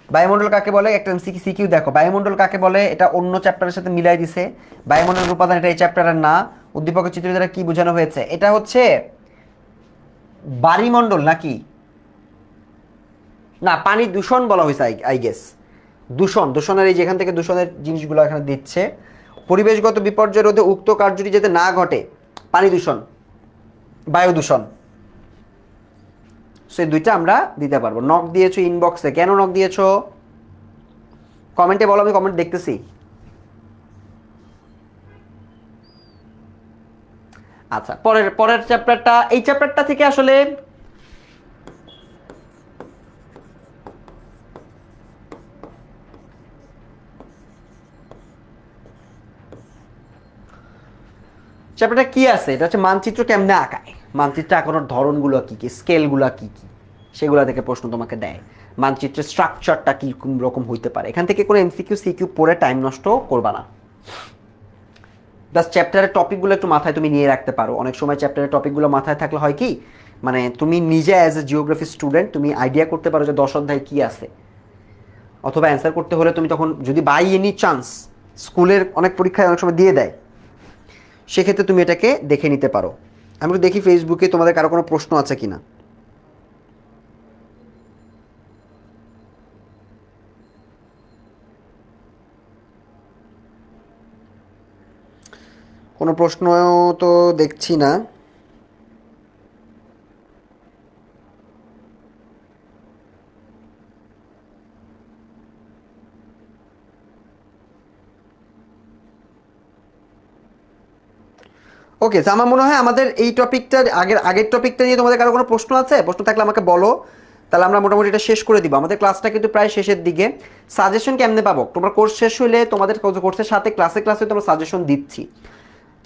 বায়ুমণ্ডল কাকে বলে, একটা সিকিউ দেখো। বায়ুমণ্ডল কাকে বলে, এটা অন্য চ্যাপ্টারের সাথে মিলাই দিছে। বায়ুমণ্ডলের উপাদান, এটা এই চ্যাপ্টারের না। উদ্দীপকের চিত্র দ্বারা কি বোঝানো হয়েছে, এটা হচ্ছে বায়ুমণ্ডল নাকি না, পানি দূষণ বলা হয়েছে আই গেস। দূষণের এই যেখান থেকে দূষণের জিনিসগুলো এখানে দিচ্ছে। পরিবেশগত বিপর্যয় রোধে উক্ত কার্যটি যাতে না ঘটে, পানি দূষণ, বায়ু দূষণ, সেই দুইটা আমরা দিতে পারবো। নক দিয়েছো ইনবক্সে, কেন নক দিয়েছো কমেন্টে বলো, আমি কমেন্ট দেখতেছি। আচ্ছা, পরের চ্যাপ্টারটা, এই চ্যাপ্টারটা থেকে আসলে চ্যাপ্টারটা কি আছে, এটা হচ্ছে মানচিত্র কেমনে আঁকায়, মানচিত্র আঁকানোর ধরনগুলো কি কি, স্কেলগুলো কি কি, সেগুলো থেকে প্রশ্ন তোমাকে দেয়। মানচিত্রের স্ট্রাকচারটা কি রকম হইতে পারে, এখান থেকে কোনো এমসিকিউ সিকিউ পড়ে টাইম নষ্ট করবা না। প্লাস চ্যাপ্টারের টপিকগুলো একটু মাথায় তুমি নিয়ে রাখতে পারো। অনেক সময় চ্যাপ্টারের টপিকগুলো মাথায় থাকলে হয় কি, মানে তুমি নিজে অ্যাজ এ জিওগ্রাফি স্টুডেন্ট তুমি আইডিয়া করতে পারো যে 10 অধ্যায় কী আছে, অথবা অ্যান্সার করতে হলে তুমি তখন যদি বাই এনি চান্স স্কুলের অনেক পরীক্ষায় অনেক সময় দিয়ে দেয়, সেক্ষেত্রে তুমি এটাকে দেখে নিতে পারো। আমি একটু দেখি ফেসবুকে তোমাদের কারো কোনো প্রশ্ন আছে কিনা। কোনো প্রশ্ন তো দেখছি না। ওকে, তো আমার মনে হয় আমাদের এই টপিকটা আগের টপিকটা নিয়ে তোমাদের কারো কোনো প্রশ্ন আছে, প্রশ্ন থাকলে আমাকে বলো, তাহলে আমরা মোটামুটি এটা শেষ করে দিব। আমাদের ক্লাসটা কিন্তু প্রায় শেষের দিকে। সাজেশন কেমনে পাবো, তোমার কোর্স শেষ হলে তোমাদের কোর্সের সাথে ক্লাসে ক্লাসে তোমরা সাজেশন দিচ্ছি,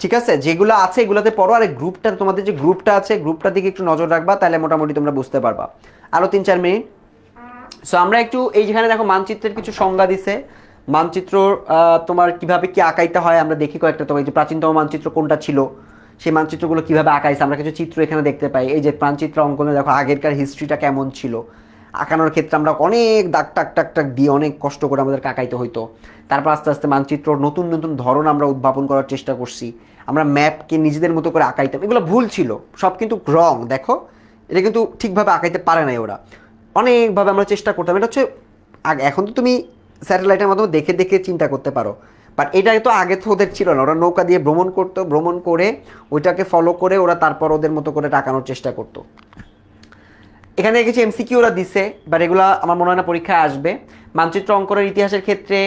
ঠিক আছে? যেগুলো আছে এগুলোতে পড়ো, আর এই গ্রুপটা তোমাদের যে গ্রুপটা আছে গ্রুপটার দিকে একটু নজর রাখবা, তাহলে মোটামুটি তোমরা বুঝতে পারবা। আরও 3-4 মিনিট। সো আমরা একটু এই যেখানে দেখো মানচিত্রের কিছু সংজ্ঞা দিছে, মানচিত্র তোমার কিভাবে কি আঁকাইতে হয় আমরা দেখি কয়েকটা। তোমার যে প্রাচীনতম মানচিত্র কোনটা ছিল, সেই মানচিত্রগুলো কিভাবে আঁকাইছে আমরা কিছু চিত্র এখানে দেখতে পাই। এই যে মানচিত্র অঙ্কনে দেখো আগেরকার হিস্ট্রিটা কেমন ছিল, আঁকানোর ক্ষেত্রে আমরা অনেক দাগ টাক টাক টাক দিয়ে অনেক কষ্ট করে আমাদেরকে আঁকাইতে হইতো। তারপর আস্তে আস্তে মানচিত্র নতুন নতুন ধরন আমরা উদ্ভাবন করার চেষ্টা করছি, আমরা ম্যাপকে নিজেদের মতো করে আঁকাইতাম, এগুলো ভুল ছিল সব, কিন্তু রং দেখো, এটা কিন্তু ঠিকভাবে আঁকাইতে পারে নাই ওরা, অনেকভাবে আমরা চেষ্টা করতাম। এটা হচ্ছে এখন তো তুমি স্যাটেলাইটের মাধ্যমে দেখে দেখে চিন্তা করতে পারো, বাট এটা তো আগে তো ওদের ছিল না, ওরা নৌকা দিয়ে ভ্রমণ করতো, ভ্রমণ করে ওইটাকে ফলো করে ওরা তারপর ওদের মতো করে টাকানোর চেষ্টা করতো। এখানে কিছু এমসিকিউ ওরা দিছে, বাট এগুলো আমার মনে হয় না পরীক্ষায় আসবে। মানচিত্র অঙ্কনের ইতিহাসের ক্ষেত্রে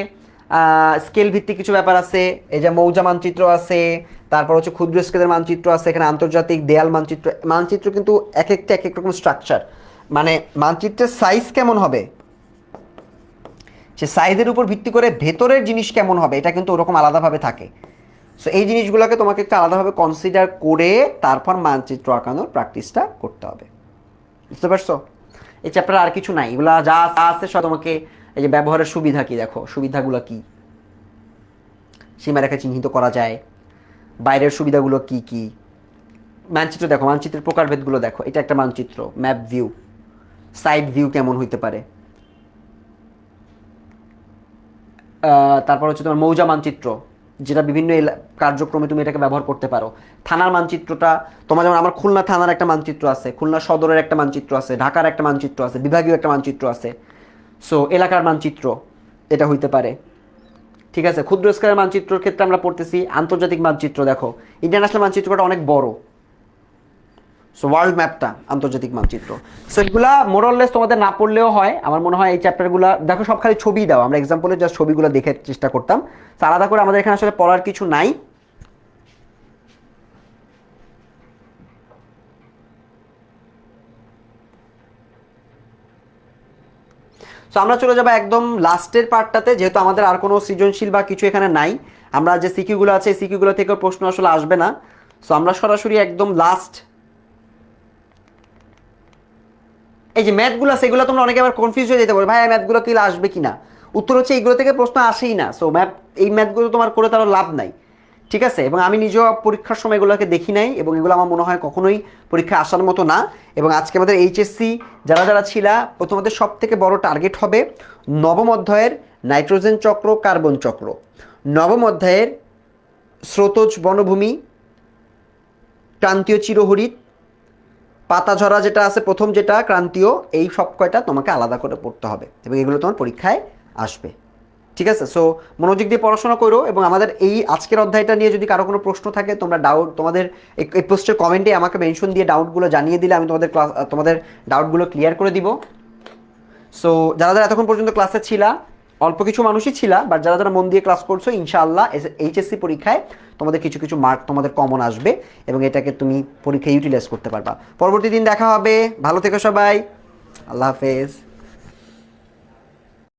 স্কেল ভিত্তিক কিছু ব্যাপার আছে, এই যে মৌজা মানচিত্র আছে, তারপর হচ্ছে ক্ষুদ্র স্কেলের মানচিত্র আছে, এখানে আন্তর্জাতিক দেয়াল মানচিত্র। মানচিত্র কিন্তু এক একটা এক এক রকম স্ট্রাকচার, মানে মানচিত্রের সাইজ কেমন হবে, সে সাইজের উপর ভিত্তি করে ভেতরের জিনিস কেমন হবে, এটা কিন্তু ওরকম আলাদাভাবে থাকে। সো এই জিনিসগুলোকে তোমাকে একটু আলাদাভাবে কনসিডার করে তারপর মানচিত্র আঁকানোর প্র্যাকটিসটা করতে হবে, বুঝতে পারছো? এই চ্যাপ্টারে আর কিছু নাই, এগুলা যা আছে সব তোমাকে, এই যে ব্যবহারের সুবিধা কি দেখো, সুবিধাগুলো কি, সীমারেখা চিহ্নিত করা যায়, বাইরের সুবিধাগুলো কি কি, মানচিত্র দেখো, মানচিত্রের প্রকারভেদগুলো দেখো, এটা একটা মানচিত্র, ম্যাপ ভিউ, সাইড ভিউ কেমন হইতে পারে। তারপর হচ্ছে তোমার মৌজা মানচিত্র, যেটা বিভিন্ন কার্যক্রমে তুমি এটাকে ব্যবহার করতে পারো। থানার মানচিত্রটা তোমার, যেমন আমার খুলনা থানার একটা মানচিত্র আছে, খুলনা সদরের একটা মানচিত্র আছে, ঢাকার একটা মানচিত্র আছে, বিভাগীয় একটা মানচিত্র আছে। সো এলাকার মানচিত্র এটা হইতে পারে, ঠিক আছে? ক্ষুদ্র স্কেলের মানচিত্রের ক্ষেত্রে আমরা পড়তেছি আন্তর্জাতিক মানচিত্র, দেখো ইন্টারন্যাশনাল মানচিত্রটা অনেক বড়, সো ওয়ার্ল্ড ম্যাপটা আন্তর্জাতিক মানচিত্র। সো এগুলা মোরললেস তোমাদের না পড়লেও হয়, আমার মনে হয় এই চ্যাপ্টারগুলো দেখো সব খালি ছবি দাও, আমরা এক্সাম্পলে জাস্ট ছবিগুলো দেখে চেষ্টা করতাম, তো আলাদা করে আমাদের এখানে আসলে পড়ার কিছু নাই। সো আমরা চলে যাবো একদম লাস্টের পার্টটাতে, যেহেতু আমাদের আর কোনো সৃজনশীল বা কিছু এখানে নাই, আমরা যে সিকিউগুলো আছে সিকিউগুলো থেকে প্রশ্ন আসলে আসবে না। সো আমরা সরাসরি একদম লাস্ট, এই যে ম্যাথগুলো সেগুলো তোমরা অনেকে আবার কনফিউজ হয়ে যেতে পারো, ভাই ম্যাথগুলো কি আসবে কিনা, উত্তর হচ্ছে এইগুলো থেকে প্রশ্ন আসেই না। সো ম্যাথ, এই ম্যাথগুলো তোমার করে তার লাভ নাই, ঠিক আছে? এবং আমি নিজেও পরীক্ষার সময় এগুলোকে দেখি নাই, এবং এগুলো আমার মনে হয় কখনোই পরীক্ষায় আসার মতো না। এবং আজকে আমাদের এইচএসসি যারা যারা ছিলা, প্রথমত সব থেকে বড় টার্গেট হবে নবম অধ্যায়ের নাইট্রোজেন চক্র, কার্বন চক্র, নবম অধ্যায়ের স্রোতজ বনভূমি, ক্রান্তীয় চিরহরিৎ, পাতা ঝরা যেটা আছে প্রথম, যেটা ক্রান্তীয়, এই সব কয়টা তোমাকে আলাদা করে পড়তে হবে, এবং এগুলো তোমার পরীক্ষায় আসবে, ঠিক আছে? সো মনোযোগ দিয়ে পড়াশোনা করো, এবং আমাদের এই আজকের অধ্যায়টা নিয়ে যদি কারো কোনো প্রশ্ন থাকে, তোমরা ডাউট তোমাদের এই পোস্টের কমেন্টে আমাকে মেনশন দিয়ে ডাউটগুলো জানিয়ে দিলে আমি তোমাদের ডাউটগুলো ক্লিয়ার করে দিব। সো যারা যারা এতক্ষণ পর্যন্ত ক্লাসে ছিলা, অল্প কিছু মানুষই ছিলা, বাট যারা যারা মন দিয়ে ক্লাস করছো, ইনশাআল্লাহ এইচএসসি পরীক্ষায় তোমাদের কিছু কিছু মার্ক তোমাদের কমন আসবে, এবং এটাকে তুমি পরীক্ষায় ইউটিলাইজ করতে পারবা। পরবর্তী দিন দেখা হবে, ভালো থেকো সবাই, আল্লাহ হাফেজ।